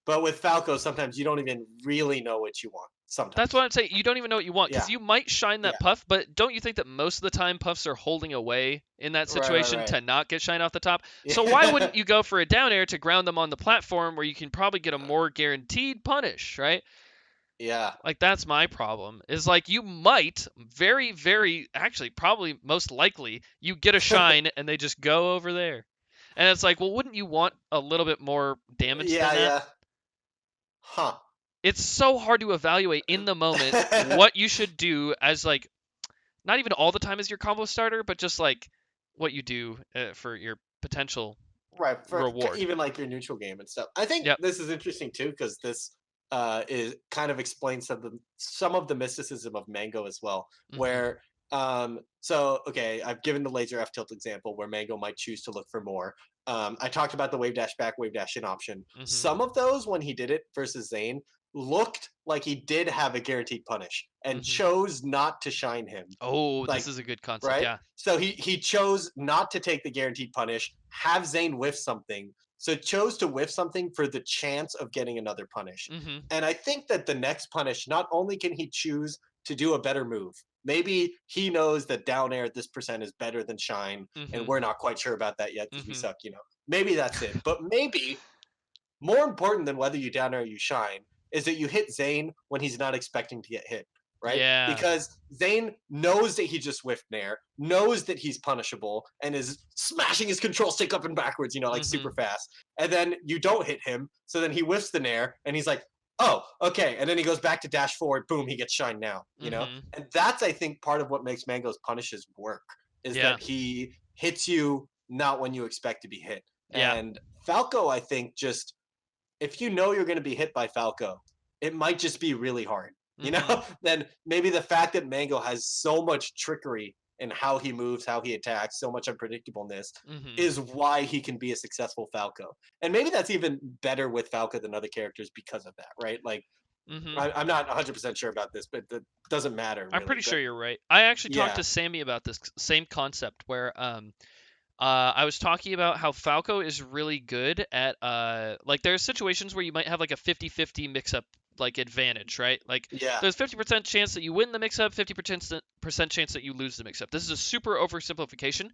but with Falco, sometimes you don't even really know what you want. that's Sometimes. what I'm saying. You don't even know what you want because Yeah, you might shine yeah. that puff, but don't you think that most of the time puffs are holding away in that Right, right, situation right. to not get shine off the top? So why Yeah, wouldn't you go for a down air to ground them on the platform where you can probably get a more guaranteed punish, right? yeah. Like that's my problem. Is like you might very, very actually probably most likely you get a shine and they just go over there. And it's like, well, wouldn't you want a little bit more damage than Yeah, that? yeah. Huh. It's so hard to evaluate in the moment what you should do as like not even all the time as your combo starter, but just like what you do for your potential Right, for reward. even like your neutral game and stuff. I think Yep. this is interesting too because this is kind of explains some of the mysticism of Mango as well. Mhm. Where so okay, I've given the laser F tilt example where Mango might choose to look for more. I talked about the wave dash back, wave dash in option. Mhm. Some of those when he did it versus Zane looked like he did have a guaranteed punish and Mhm. chose not to shine him. Oh, this Like is a good concept. right? Yeah. So he chose not to take the guaranteed punish, have Zane whiff something. So chose to whiff something for the chance of getting another punish. Mhm. And I think that the next punish, not only can he choose to do a better move, maybe he knows that down air at this percent is better than shine, and Mhm. we're not quite sure about that yet because we Mhm. suck, you know. Maybe that's it. But maybe more important than whether you down air or you shine is that you hit Zane when he's not expecting to get hit, right? Yeah. Because Zane knows that he just whiffed Nair, knows that he's punishable, and is smashing his control stick up and backwards, you know, like super Mhm. fast. And then you don't hit him, so then he whiffs the Nair, and he's like, oh, okay. And then he goes back to dash forward, boom, he gets shine now, you know? Mhm. And that's, I think, part of what makes Mango's punishes work, is Yeah. that he hits you not when you expect to be hit. Yeah. And Falco, I think, just if you know you're going to be hit by Falco, it might just be really hard. You Mhm. know, then maybe the fact that Mango has so much trickery in how he moves, how he attacks, so much unpredictableness Mhm. is why he can be a successful Falco. And maybe that's even better with Falco than other characters because of that, right? Like, Mhm. I'm not 100% sure about this, but it doesn't matter I'm really. pretty But sure you're right. I actually talked yeah, to Sammy about this same concept where I was talking about how Falco is really good at like there's situations where you might have like a 50-50 mix-up like advantage, right? Like yeah, there's 50% chance that you win the mix-up, 50% chance that you lose the mix-up. This is a super oversimplification,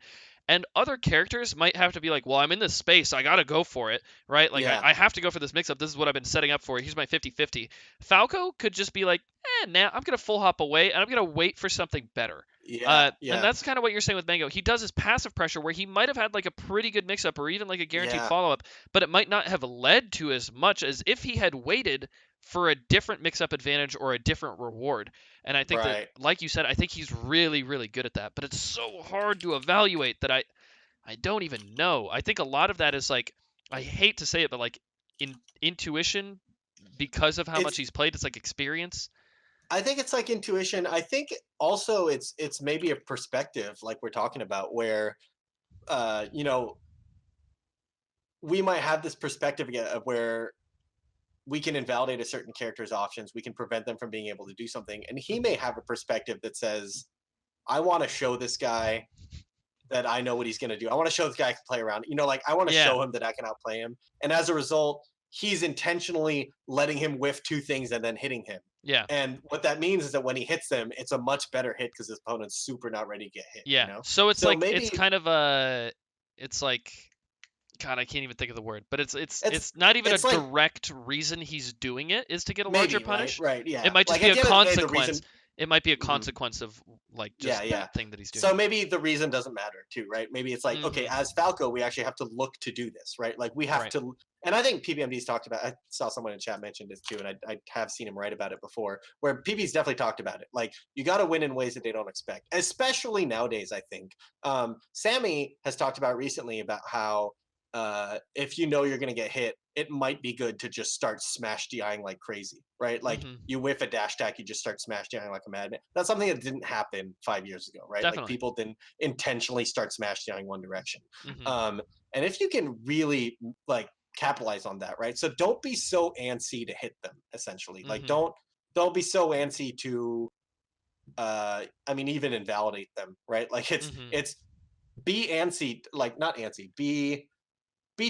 and other characters might have to be like, well, I'm in this space, I gotta go for it, right? Like yeah, I have to go for this mix-up. This is what I've been setting up for. Here's my 50-50. Falco could just be like, nah, I'm gonna full hop away and I'm gonna wait for something better. yeah, And yeah, that's kind of what you're saying with Mango. He does his passive pressure where he might have had like a pretty good mix up or even like a guaranteed yeah, follow up, but it might not have led to as much as if he had waited for a different mix up advantage or a different reward. And I think that, right. like you said, I think he's really, really good at that. But it's so hard to evaluate that I don't even know. I think a lot of that is like, I hate to say it, but like intuition because of how much It's he's played. It's like experience. I think it's like intuition. I think also it's maybe a perspective like we're talking about where you know, we might have this perspective again of where we can invalidate a certain character's options, we can prevent them from being able to do something, and he may Hmm. have a perspective that says, I want to show this guy that I know what he's going to do. I want to show this guy I can play around. You know, like I want to Yeah. show him that I can outplay him. And as a result, he's intentionally letting him whiff 2 things and then hitting him. Yeah. And what that means is that when he hits them, it's a much better hit because his opponent's super not ready to get hit. Yeah. You know? So it's So like it's maybe kind of a it's like God, I can't even think of the word, but it's not even a it's like direct reason he's doing it is to get a larger maybe punish. right, It yeah. might just Like be at a the end of the day, the consequence. reason. It might be a Mhm. consequence of like Yeah, just yeah. that thing that he's doing. So maybe the reason doesn't matter too, right? Maybe it's like, okay, Mhm. as Falco, we actually have to look to do this, right? Like we have Right. to, and I think PPMD's talked about. I saw someone in chat mentioned this too, and I have seen him write about it before. Where PB's definitely talked about it. Like you got to win in ways that they don't expect, especially nowadays. I think Sammy has talked about recently about how if you know you're going to get hit, it might be good to just start smash DIing like crazy, right? Like Mhm. you whiff a dash attack, you just start smash DIing like a madman. That's something that didn't happen 5 years ago, right? Like Definitely. people didn't intentionally start smash DIing one direction. Mhm. And if you can really like capitalize on that, right? So don't be so antsy to hit them, essentially. Like Mhm. don't be so antsy to I mean even invalidate them, right? Like Mhm. it's be antsy, like not antsy, be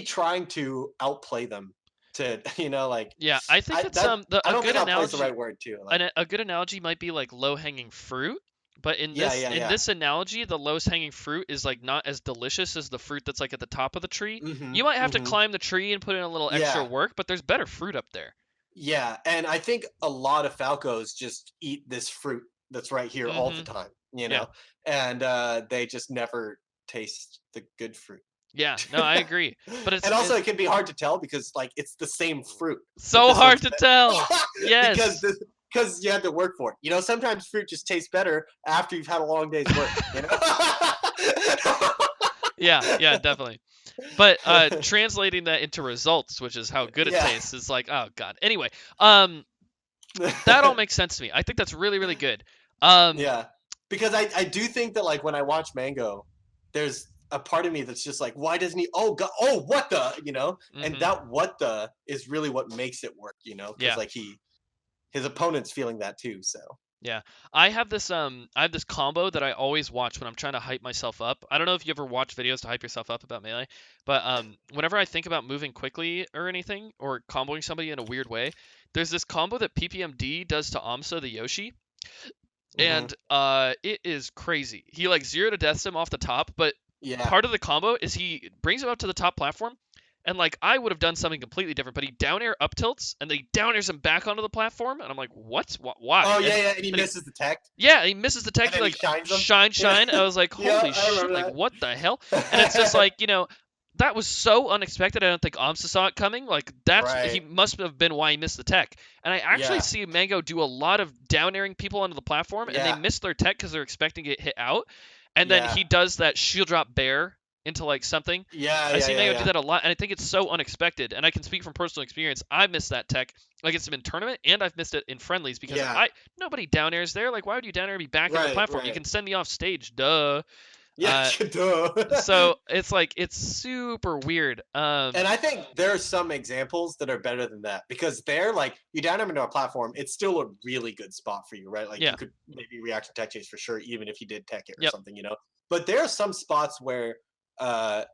trying to outplay them to like Yeah, I think it's I a don't good think outplay is the analogy. right word too. Like A good analogy might be like low hanging fruit, but yeah, yeah, in yeah. this analogy, the lowest hanging fruit is like not as delicious as the fruit that's like at the top of the tree. Mm-hmm. You might have to Mm-hmm. climb the tree and put in a little extra Yeah. work, but there's better fruit up there. Yeah. And I think a lot of Falcos just eat this fruit that's right here all the Mhm. time, Yeah. and they just never taste the good fruit. Yeah. No, I agree. But And also it can be hard to tell because like it's the same fruit, but so this hard one's to better. tell. because Yes. this because you had to work for it. Sometimes fruit just tastes better after you've had a long day's work. Yeah, yeah, definitely. But translating that into results, which is how good it Yeah. tastes, is like, oh god. Anyway, um that all makes sense to me. I think that's really really good. Um Yeah. Because I do think that like when I watch Mango, there's a part of me that's just like, why doesn't he? Oh God! Oh, what the? And mhm. that what the is really what makes it work. Because Yeah. like his opponent's feeling that too. So Yeah. I have this combo that I always watch when I'm trying to hype myself up. I don't know if you ever watch videos to hype yourself up about Melee, but whenever I think about moving quickly or anything or comboing somebody in a weird way, there's this combo that PPMD does to Amsa the Yoshi, hmm and it is crazy. He like 0 to deaths him off the top, but yeah, part of the combo is he brings him up to the top platform, and like I would have done something completely different, but he down air up tilts and then he down airs him back onto the platform, and I'm like, what? Why? oh yeah, yeah, and he And misses the tech, yeah, he misses the tech. and He then he like shines them. shine, Yeah, shine. I was like, yeah, holy I shit! Like remember what the hell? And it's just like that was so unexpected. I don't think Amsa saw it coming. Like that. he Right. must have been why he missed the tech. And I actually Yeah. see Mango do a lot of down airing people onto the platform, and they Yeah. miss their tech because they're expecting to get hit out. And then Yeah. he does that shield drop bear into like something. Yeah. I Yeah. see Yeah. Mango do Yeah. that a lot, and I think it's so unexpected. And I can speak from personal experience. I missed that tech against him in tournament, and I've missed it in friendlies because Yeah. nobody down airs there. Like, why would you down air me back into the Right. platform? You Right. can send me off stage, duh. Yeah. Uh, Duh. so it's like it's super weird. And I think there are some examples that are better than that because they're like you down them into a platform, it's still a really good spot for you, right? Like Yeah, you could maybe react to tech chase for sure, even if you did tech it or yep. something. But there are some spots where uh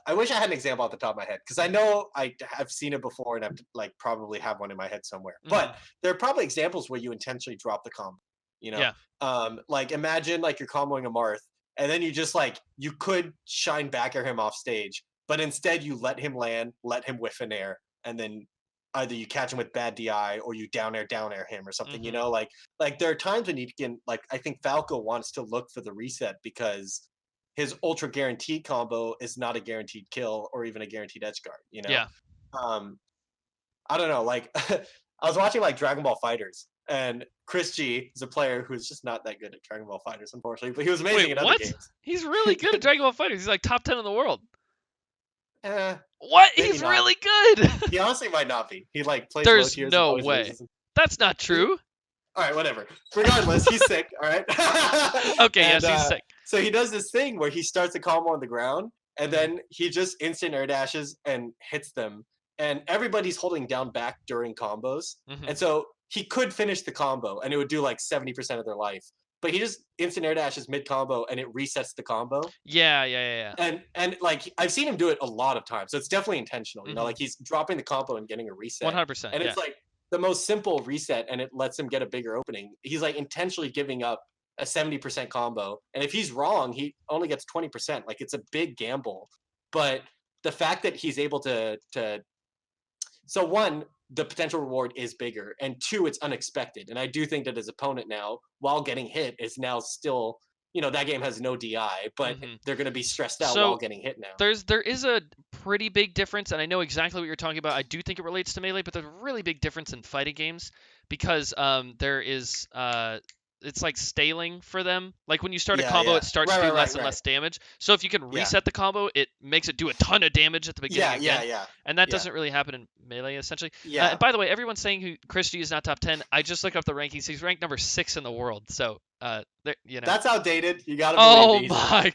I wish I had an example off the top of my head because I know I've seen it before and I've like probably have one in my head somewhere. hmm But there are probably examples where you intentionally drop the combo. You know, Yeah. like imagine like you're comboing a Marth and then you just like you could shine back at him off stage, but instead you let him land, let him whiff an air, and then either you catch him with bad DI or you down air him or something. hmm Like there are times when you can like I think Falco wants to look for the reset because his ultra guaranteed combo is not a guaranteed kill or even a guaranteed edge guard. Yeah. Um, I don't know. Like, I was watching like Dragon Ball Fighters, and Chris G is a player who's just not that good at Dragon Ball Fighters, unfortunately, but he was amazing Wait, in other what? games. He's really good at Dragon Ball FighterZ. He's like top 10 in the world. Eh, What? maybe He's not. really good. He honestly might not be. He like plays low There's tiers and no always way. loses. That's not true. All right, whatever. Regardless, he's sick. All right. Okay, And yes, he's sick. so he does this thing where he starts a combo on the ground, and Mhm. then he just instant air dashes and hits them, and everybody's holding down back during combos, Mhm. and so he could finish the combo, and it would do like 70% of their life. but he just instant air dashes mid combo and it resets the combo. Yeah. And like I've seen him do it a lot of times, so it's definitely intentional. You know, like he's dropping the combo and getting a reset, 100%. and Yeah. it's like the most simple reset, and it lets him get a bigger opening. He's like intentionally giving up a 70% combo, and if he's wrong, he only gets 20%. Like it's a big gamble, but the fact that he's able to so one, the potential reward is bigger, and two, it's unexpected. And I do think that his opponent now, while getting hit, is now still, you know, that game has no DI, but they're going to be stressed out while getting hit now. There is a pretty big difference, and I know exactly what you're talking about. I do think it relates to Melee, but there's a really big difference in fighting games because there is it's like staling for them. Like when you start a combo, it starts to do less and less damage. So if you can reset the combo, it makes it do a ton of damage at the beginning again. And that doesn't really happen in Melee, essentially. And by the way, everyone's saying who Chris G is not top 10. I just looked up the rankings. He's ranked number 6 in the world. So, you know. That's outdated. You got to believe me. Oh, my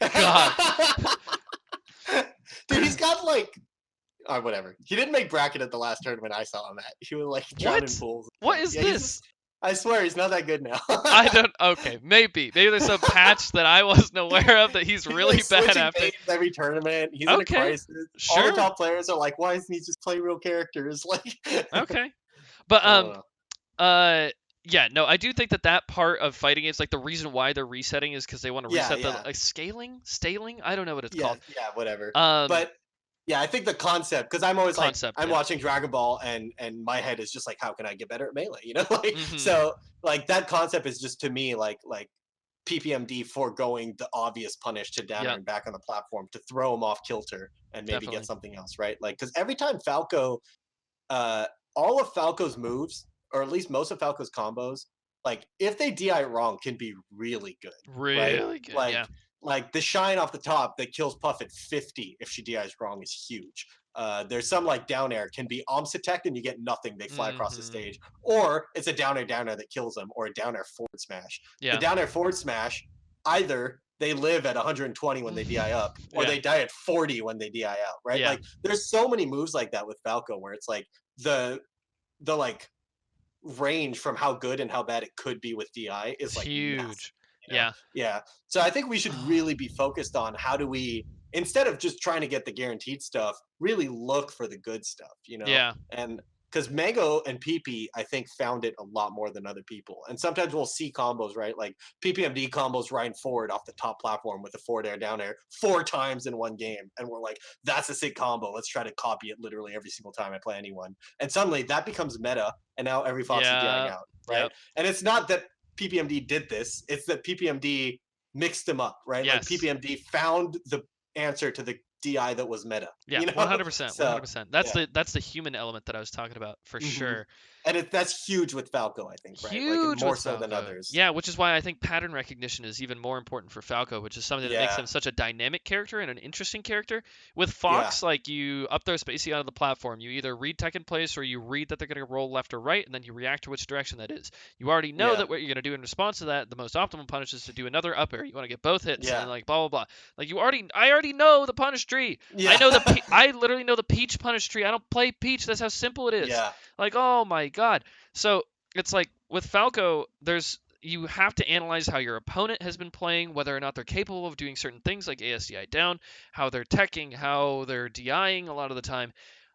God. Dude, he's got like... whatever. He didn't make bracket at the last tournament I saw him at. He was like drowning in pools. What is this? I swear he's not that good now. I don't. Okay, maybe there's some patch that I wasn't aware of that he's really bad after. Every tournament, he's in a crisis. Sure. All the top players are like, "Why doesn't he just play real characters?" Like, okay, but yeah, no, I do think that part of fighting games, like the reason why they're resetting is because they want to reset the like staling. I don't know what it's called. Yeah, whatever. But yeah, I think the concept, because I'm always I'm watching Dragon Ball and my head is just like, how can I get better at Melee? You know, like so like that concept is just to me like PPMD foregoing the obvious punish to down and back on the platform to throw him off kilter and maybe get something else, right? Like because every time Falco, all of Falco's moves, or at least most of Falco's combos, like if they DI wrong, can be really good. Really good. Like the shine off the top that kills Puff at 50 if she DIs wrong is huge. There's some like down air can be omsatech and you get nothing. They fly across the stage, or it's a down air that kills them, or a down air forward smash. The down air forward smash, either they live at 120 when they DI up, or they die at 40 when they DI out. Right? Like there's so many moves like that with Falco where it's like the like range from how good and how bad it could be with DI is like huge. Massive. Yeah. So I think we should really be focused on how do we, instead of just trying to get the guaranteed stuff, really look for the good stuff, you know? Yeah. And because Mango and PP, I think, found it a lot more than other people. And sometimes we'll see combos, right? Like PPMD combos Ryan forward off the top platform with a forward air, down air 4 times in one game. And we're like, that's a sick combo. Let's try to copy it literally every single time I play anyone. And suddenly that becomes meta. And now every Fox is dying out, right? And it's not that PPMD did this, it's that PPMD mixed them up, right? Like PPMD found the answer to the DI that was meta. Yeah, you know? 100%. 100%. That's the human element that I was talking about for sure. And that's huge with Falco, I think, right? Huge, like more so than others. Yeah, which is why I think pattern recognition is even more important for Falco, which is something that makes him such a dynamic character and an interesting character. With Fox, like you up throw Spacey out of the platform, you either read tech in place or you read that they're going to roll left or right, and then you react to which direction that is. You already know that what you're going to do in response to that, the most optimal punish is to do another up air. You want to get both hits, and like blah blah blah. Like I already know the punish tree. I know I literally know the Peach punish tree. I don't play Peach. That's how simple it is. Like, oh my god. So it's like with Falco, you have to analyze how your opponent has been playing, whether or not they're capable of doing certain things like ASDI down, how they're teching, how they're DIing a lot of the time.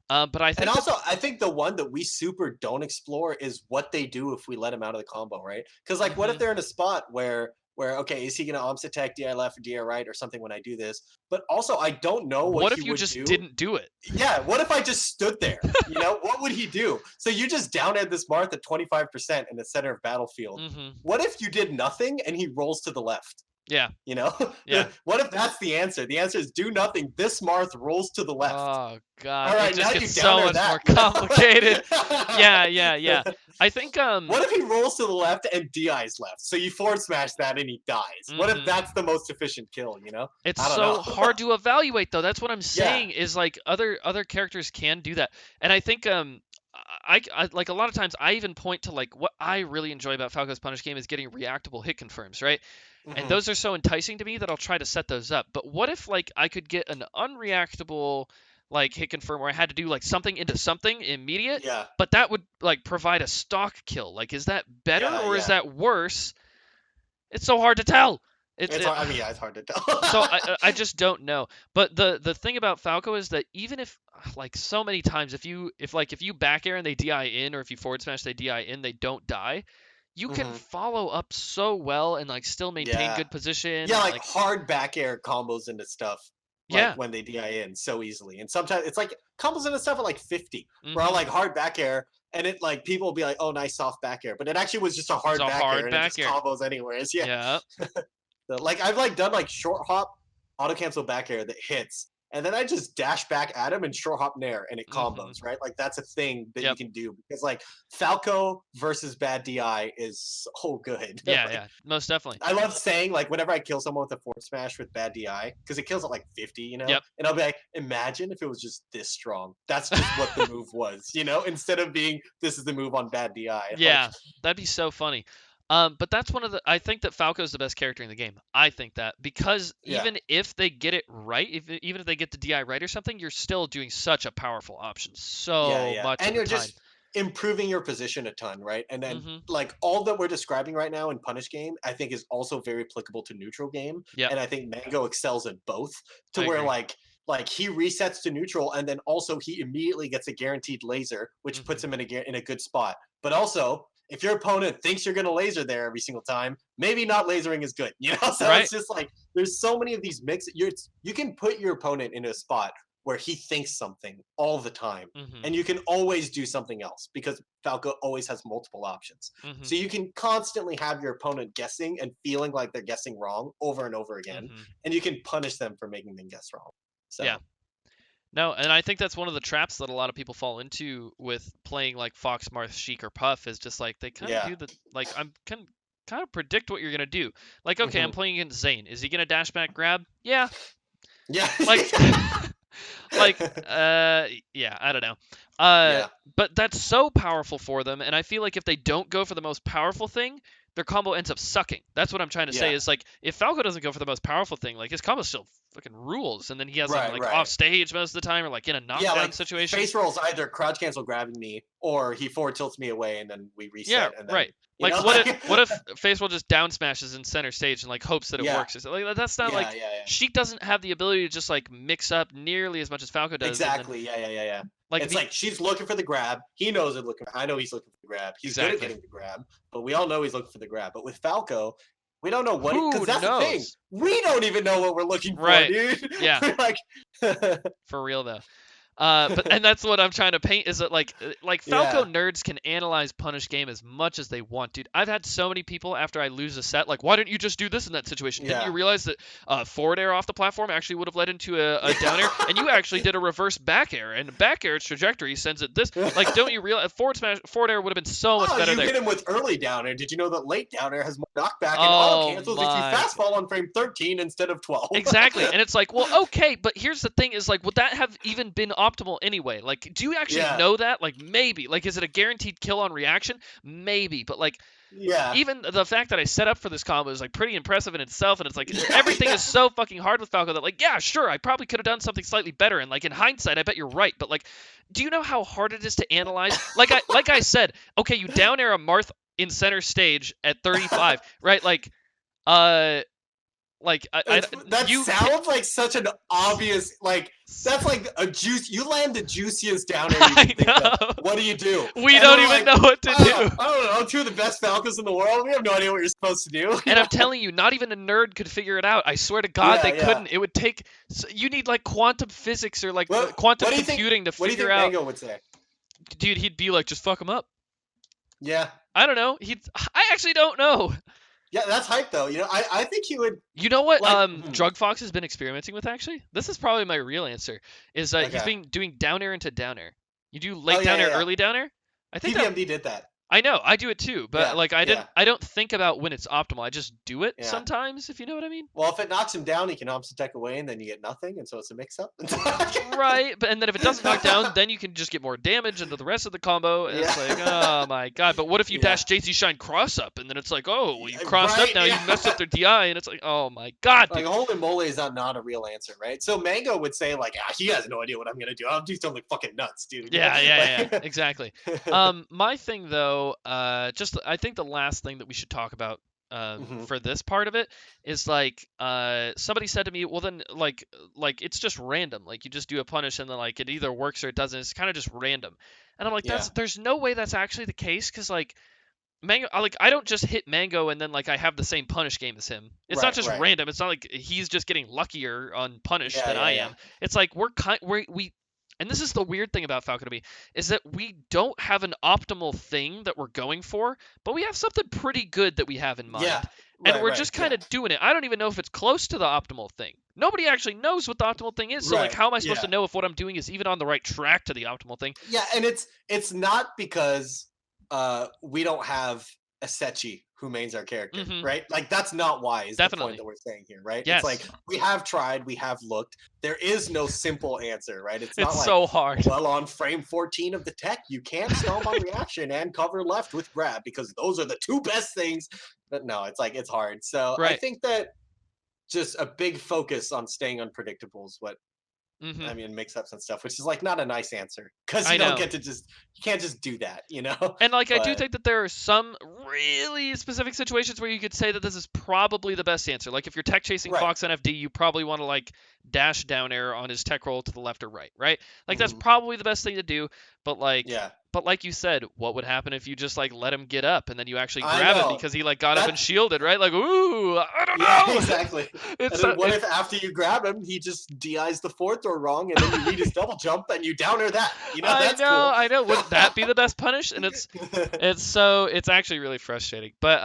But I think, and also I think the one that we super don't explore is what they do if we let them out of the combo, right? Because like, what if they're in a spot where okay, is he gonna attack DI left or DI right or something when I do this? But also I don't know what if you just didn't do it. Yeah, what if I just stood there? You know, what would he do? So you just down aired this Marth at 25% in the center of battlefield. What if you did nothing and he rolls to the left? Yeah. You know? What if that's the answer? The answer is do nothing. This Marth rolls to the left. Oh god. All right, it just now gets so much more complicated. Yeah. I think what if he rolls to the left and DI's left? So you forward smash that and he dies. What if that's the most efficient kill, you know? It's so hard to evaluate though. That's what I'm saying is like other characters can do that. And I think I like a lot of times I even point to like what I really enjoy about Falco's punish game is getting reactable hit confirms, right? And those are so enticing to me that I'll try to set those up. But what if like I could get an unreactable like hit confirm where I had to do like something into something immediate, but that would like provide a stock kill. Like, is that better or is that worse It's so hard to tell. It's hard, I mean, yeah, it's hard to tell. So I just don't know. But the thing about Falco is that even if like so many times if you back air and they DI in, or if you forward smash they DI in, they don't die. You can follow up so well and like still maintain good position. Yeah, and, like hard back air combos into stuff. Like when they DI in so easily. And sometimes it's like combos into stuff at like 50. Where I like hard back air and it like people will be like, oh, nice soft back air. But it actually was just a hard back air and it just combos anyways. Yeah. Like I've like done like short hop auto cancel back air that hits, and then I just dash back at him and short hop nair and it combos, right? Like that's a thing that you can do because like Falco versus bad DI is so good. Yeah, like, yeah, most definitely. I love saying like whenever I kill someone with a forward smash with bad DI, because it kills at like 50, you know? And I'll be like, imagine if it was just this strong. That's just what the move was, you know? Instead of being this is the move on bad DI. Yeah, like, that'd be so funny. But that's one of the. I think that Falco is the best character in the game. I think that because even if they get it right, even if they get the DI right or something, you're still doing such a powerful option. So much. And you're time. just improving your position a ton, right? And then like all that we're describing right now in Punish game, I think is also very applicable to neutral game. And I think Mango excels at both to where like he resets to neutral and then also he immediately gets a guaranteed laser, which puts him in a good spot. But also, if your opponent thinks you're going to laser there every single time, maybe not lasering is good, you know? So it's just like, there's so many of these mixes. You can put your opponent in a spot where he thinks something all the time, and you can always do something else because Falco always has multiple options. So you can constantly have your opponent guessing and feeling like they're guessing wrong over and over again, and you can punish them for making them guess wrong. So. Yeah. No, and I think that's one of the traps that a lot of people fall into with playing like Fox, Marth, Sheik, or Puff is just like they kind of do the like I'm kind of predict what you're gonna do. Like okay, I'm playing against Zane. Is he gonna dash back grab? Yeah. Yeah. Like yeah, I don't know. But that's so powerful for them, and I feel like if they don't go for the most powerful thing, their combo ends up sucking. That's what I'm trying to say is like if Falco doesn't go for the most powerful thing, like his combo still fucking rules, and then he has him like off stage most of the time or like in a knockdown situation. Face rolls either crouch cancel grabbing me or he forward tilts me away and then we reset. And then, like what if face roll just down smashes in center stage and like hopes that it works? Like that's not like Sheik doesn't have the ability to just like mix up nearly as much as Falco does. Exactly. Yeah. Like it's like she's looking for the grab. He knows it. I know he's looking for the grab. He's good at getting the grab, but we all know he's looking for the grab. But with Falco, we don't know what because that's the thing. We don't even know what we're looking for, dude. Yeah. Like for real though. And that's what I'm trying to paint is that like Falco nerds can analyze Punish game as much as they want, dude. I've had so many people after I lose a set like, why didn't you just do this in that situation? Didn't you realize that forward air off the platform actually would have led into a down air, and you actually did a reverse back air, and back air's trajectory sends it this. Like, don't you realize forward air would have been so much better there? You hit him with early down air. Did you know that late down air has more knockback and auto cancels if you fast fall on frame 13 instead of 12? Exactly, and it's like, well, okay, but here's the thing: is like, would that have even been optimal anyway? Like, do you actually know that? Like, maybe. Like, is it a guaranteed kill on reaction? Maybe. But, like, even the fact that I set up for this combo is, like, pretty impressive in itself. And it's, like, everything is so fucking hard with Falco that, like, yeah, sure, I probably could have done something slightly better. And, like, in hindsight, I bet you're right. But, like, do you know how hard it is to analyze? Like I said, okay, you down air a Marth in center stage at 35, right? Like, that sounds like such an obvious, like, that's like a juice. You land the juiciest down air you can think of. What do you do? We don't even know what to do. I don't know. Two of the best Falcons in the world. We have no idea what you're supposed to do. And I'm telling you, not even a nerd could figure it out. I swear to God, they couldn't. It would take. You need like quantum physics or like quantum computing to figure out. What do you think Mango would say? Dude, he'd be like, just fuck him up. Yeah. I don't know. I actually don't know. Yeah, that's hype though. You know, I think he would. You know what? Like, Drug Fox has been experimenting with actually. This is probably my real answer. Is he's been doing down air into down air. You do late down air, early down air. I think PBMD did that. I know, I do it too, but like I don't think about when it's optimal. I just do it sometimes, if you know what I mean. Well, if it knocks him down, he can opposite deck away, and then you get nothing, and so it's a mix-up. Right, but and then if it doesn't knock down, then you can just get more damage into the rest of the combo. And it's like, oh my god! But what if you dash JC Shine cross up, and then it's like, oh, well, you crossed up now, you messed up their DI, and it's like, oh my god! Like holy moly is not a real answer, right? So Mango would say like, he has no idea what I'm gonna do. I'll do something fucking nuts, dude. Yeah, exactly. My thing though, I think the last thing that we should talk about for this part of it is like somebody said to me, well then like it's just random, like you just do a punish and then like it either works or it doesn't. It's kind of just random, and I'm like there's no way that's actually the case, because like Mango, I don't just hit Mango and then like I have the same punish game as him. It's not just random. It's not like he's just getting luckier on punish than I am. It's like we and this is the weird thing about Falco to me, is that we don't have an optimal thing that we're going for, but we have something pretty good that we have in mind. Yeah. And we're just kind of doing it. I don't even know if it's close to the optimal thing. Nobody actually knows what the optimal thing is. So like how am I supposed to know if what I'm doing is even on the right track to the optimal thing? Yeah, and it's not because we don't have a Sechi who mains our character, right? Like that's not why is the point that we're saying here, right? Yes. It's like we have tried, we have looked. There is no simple answer, right? It's not like, so hard. Well, on frame 14 of the tech, you can't stomp on reaction and cover left with grab because those are the two best things. But no, it's like it's hard. So I think that just a big focus on staying unpredictable is what I mean, mix-ups and stuff, which is like not a nice answer because you don't get to you can't just do that, you know? And like, I do think that there are some really specific situations where you could say that this is probably the best answer. Like if you're tech chasing Fox on FD, you probably want to like dash down air on his tech roll to the left or right? Like that's probably the best thing to do. But like, but like you said, what would happen if you just like let him get up and then you actually grab him because he like got up and shielded, right? Like, ooh, I don't know. Yeah, exactly. And then what if after you grab him, he just DIs the fourth or wrong, and then you read his double jump and you downer that? You know, that's cool. I know. Wouldn't that be the best punish? And it's actually really frustrating. But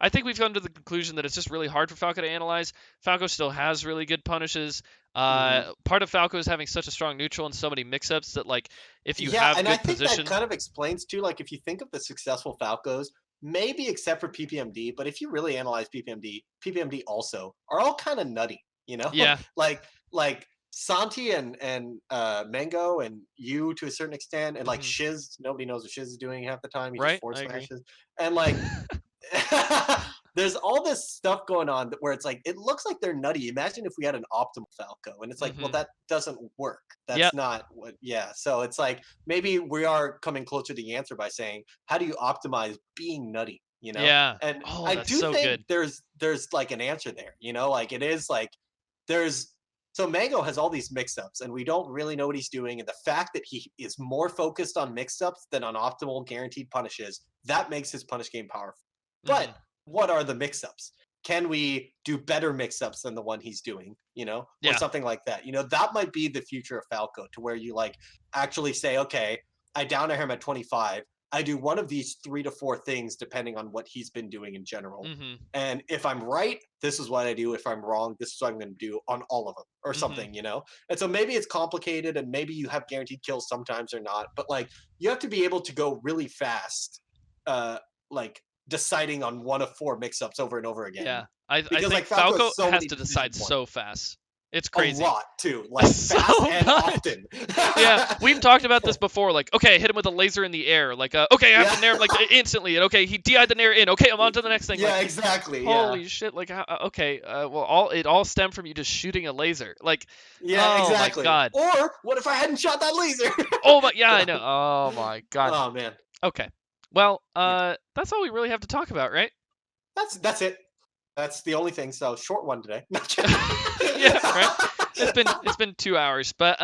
I think we've come to the conclusion that it's just really hard for Falco to analyze. Falco still has really good punishes. Part of Falco is having such a strong neutral and so many mix-ups that like if you have good I think position, that kind of explains too. Like if you think of the successful Falcos, maybe except for PPMD, but if you really analyze PPMD also are all kind of nutty, you know? Yeah. like Santi and Mango and you to a certain extent, and like Shiz, nobody knows what Shiz is doing half the time. He just forward smashes, and like. There's all this stuff going on where it's like, it looks like they're nutty. Imagine if we had an optimal Falco. And it's like, well, that doesn't work. That's not what, So it's like, maybe we are coming closer to the answer by saying, how do you optimize being nutty? You know? Yeah. And I do think there's like an answer there, you know? Like it is like, so Mango has all these mix-ups and we don't really know what he's doing. And the fact that he is more focused on mix-ups than on optimal guaranteed punishes, that makes his punish game powerful. But what are the mix-ups? Can we do better mix-ups than the one he's doing, you know? Or something like that. You know, that might be the future of Falco, to where you like actually say, okay, I down him at 25. I do one of these 3 to 4 things depending on what he's been doing in general. And if I'm right, this is what I do. If I'm wrong, this is what I'm going to do on all of them or something, you know? And so maybe it's complicated and maybe you have guaranteed kills sometimes or not, but like you have to be able to go really fast, like deciding on one of 4 mix-ups over and over again. Yeah, I think like, Falco has to decide so fast. It's crazy. A lot too, like fast and often. Yeah, we've talked about this before. Like, okay, hit him with a laser in the air. Like, okay, I have the nair like instantly, and okay, he DI'd the nair in. Okay, I'm on to the next thing. Yeah, like, exactly. Holy shit! Like, okay, well, it all stemmed from you just shooting a laser. Like, exactly. My God. Or what if I hadn't shot that laser? Oh my, I know. Oh my God. Oh man. Okay. Well, that's all we really have to talk about, right? That's it. That's the only thing. So short one today. Yeah, right. It's been 2 hours, but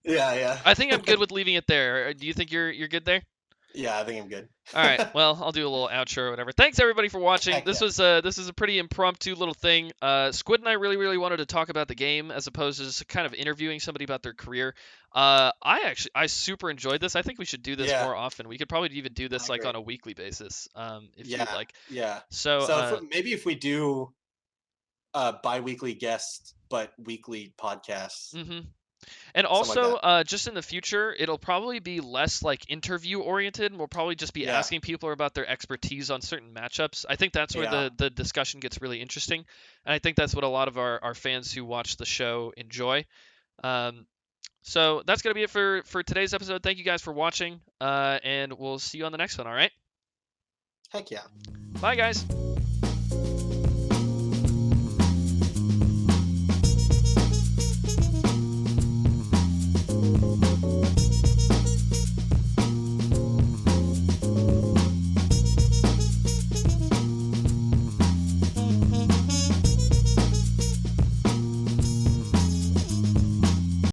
yeah. I think I'm good with leaving it there. Do you think you're good there? Yeah, I think I'm good. All right. Well, I'll do a little outro or whatever. Thanks everybody for watching. This was a pretty impromptu little thing. Squid and I really wanted to talk about the game as opposed to just kind of interviewing somebody about their career. I super enjoyed this. I think we should do this more often. We could probably even do this like on a weekly basis. If you'd like. Yeah. So maybe if we do bi-weekly guests but weekly podcasts. And also, like just in the future, it'll probably be less like interview oriented, and we'll probably just be asking people about their expertise on certain matchups. I think that's where the discussion gets really interesting, and I think that's what a lot of our fans who watch the show enjoy. So that's gonna be it for today's episode. Thank you guys for watching, and we'll see you on the next one. All right. Heck yeah. Bye, guys.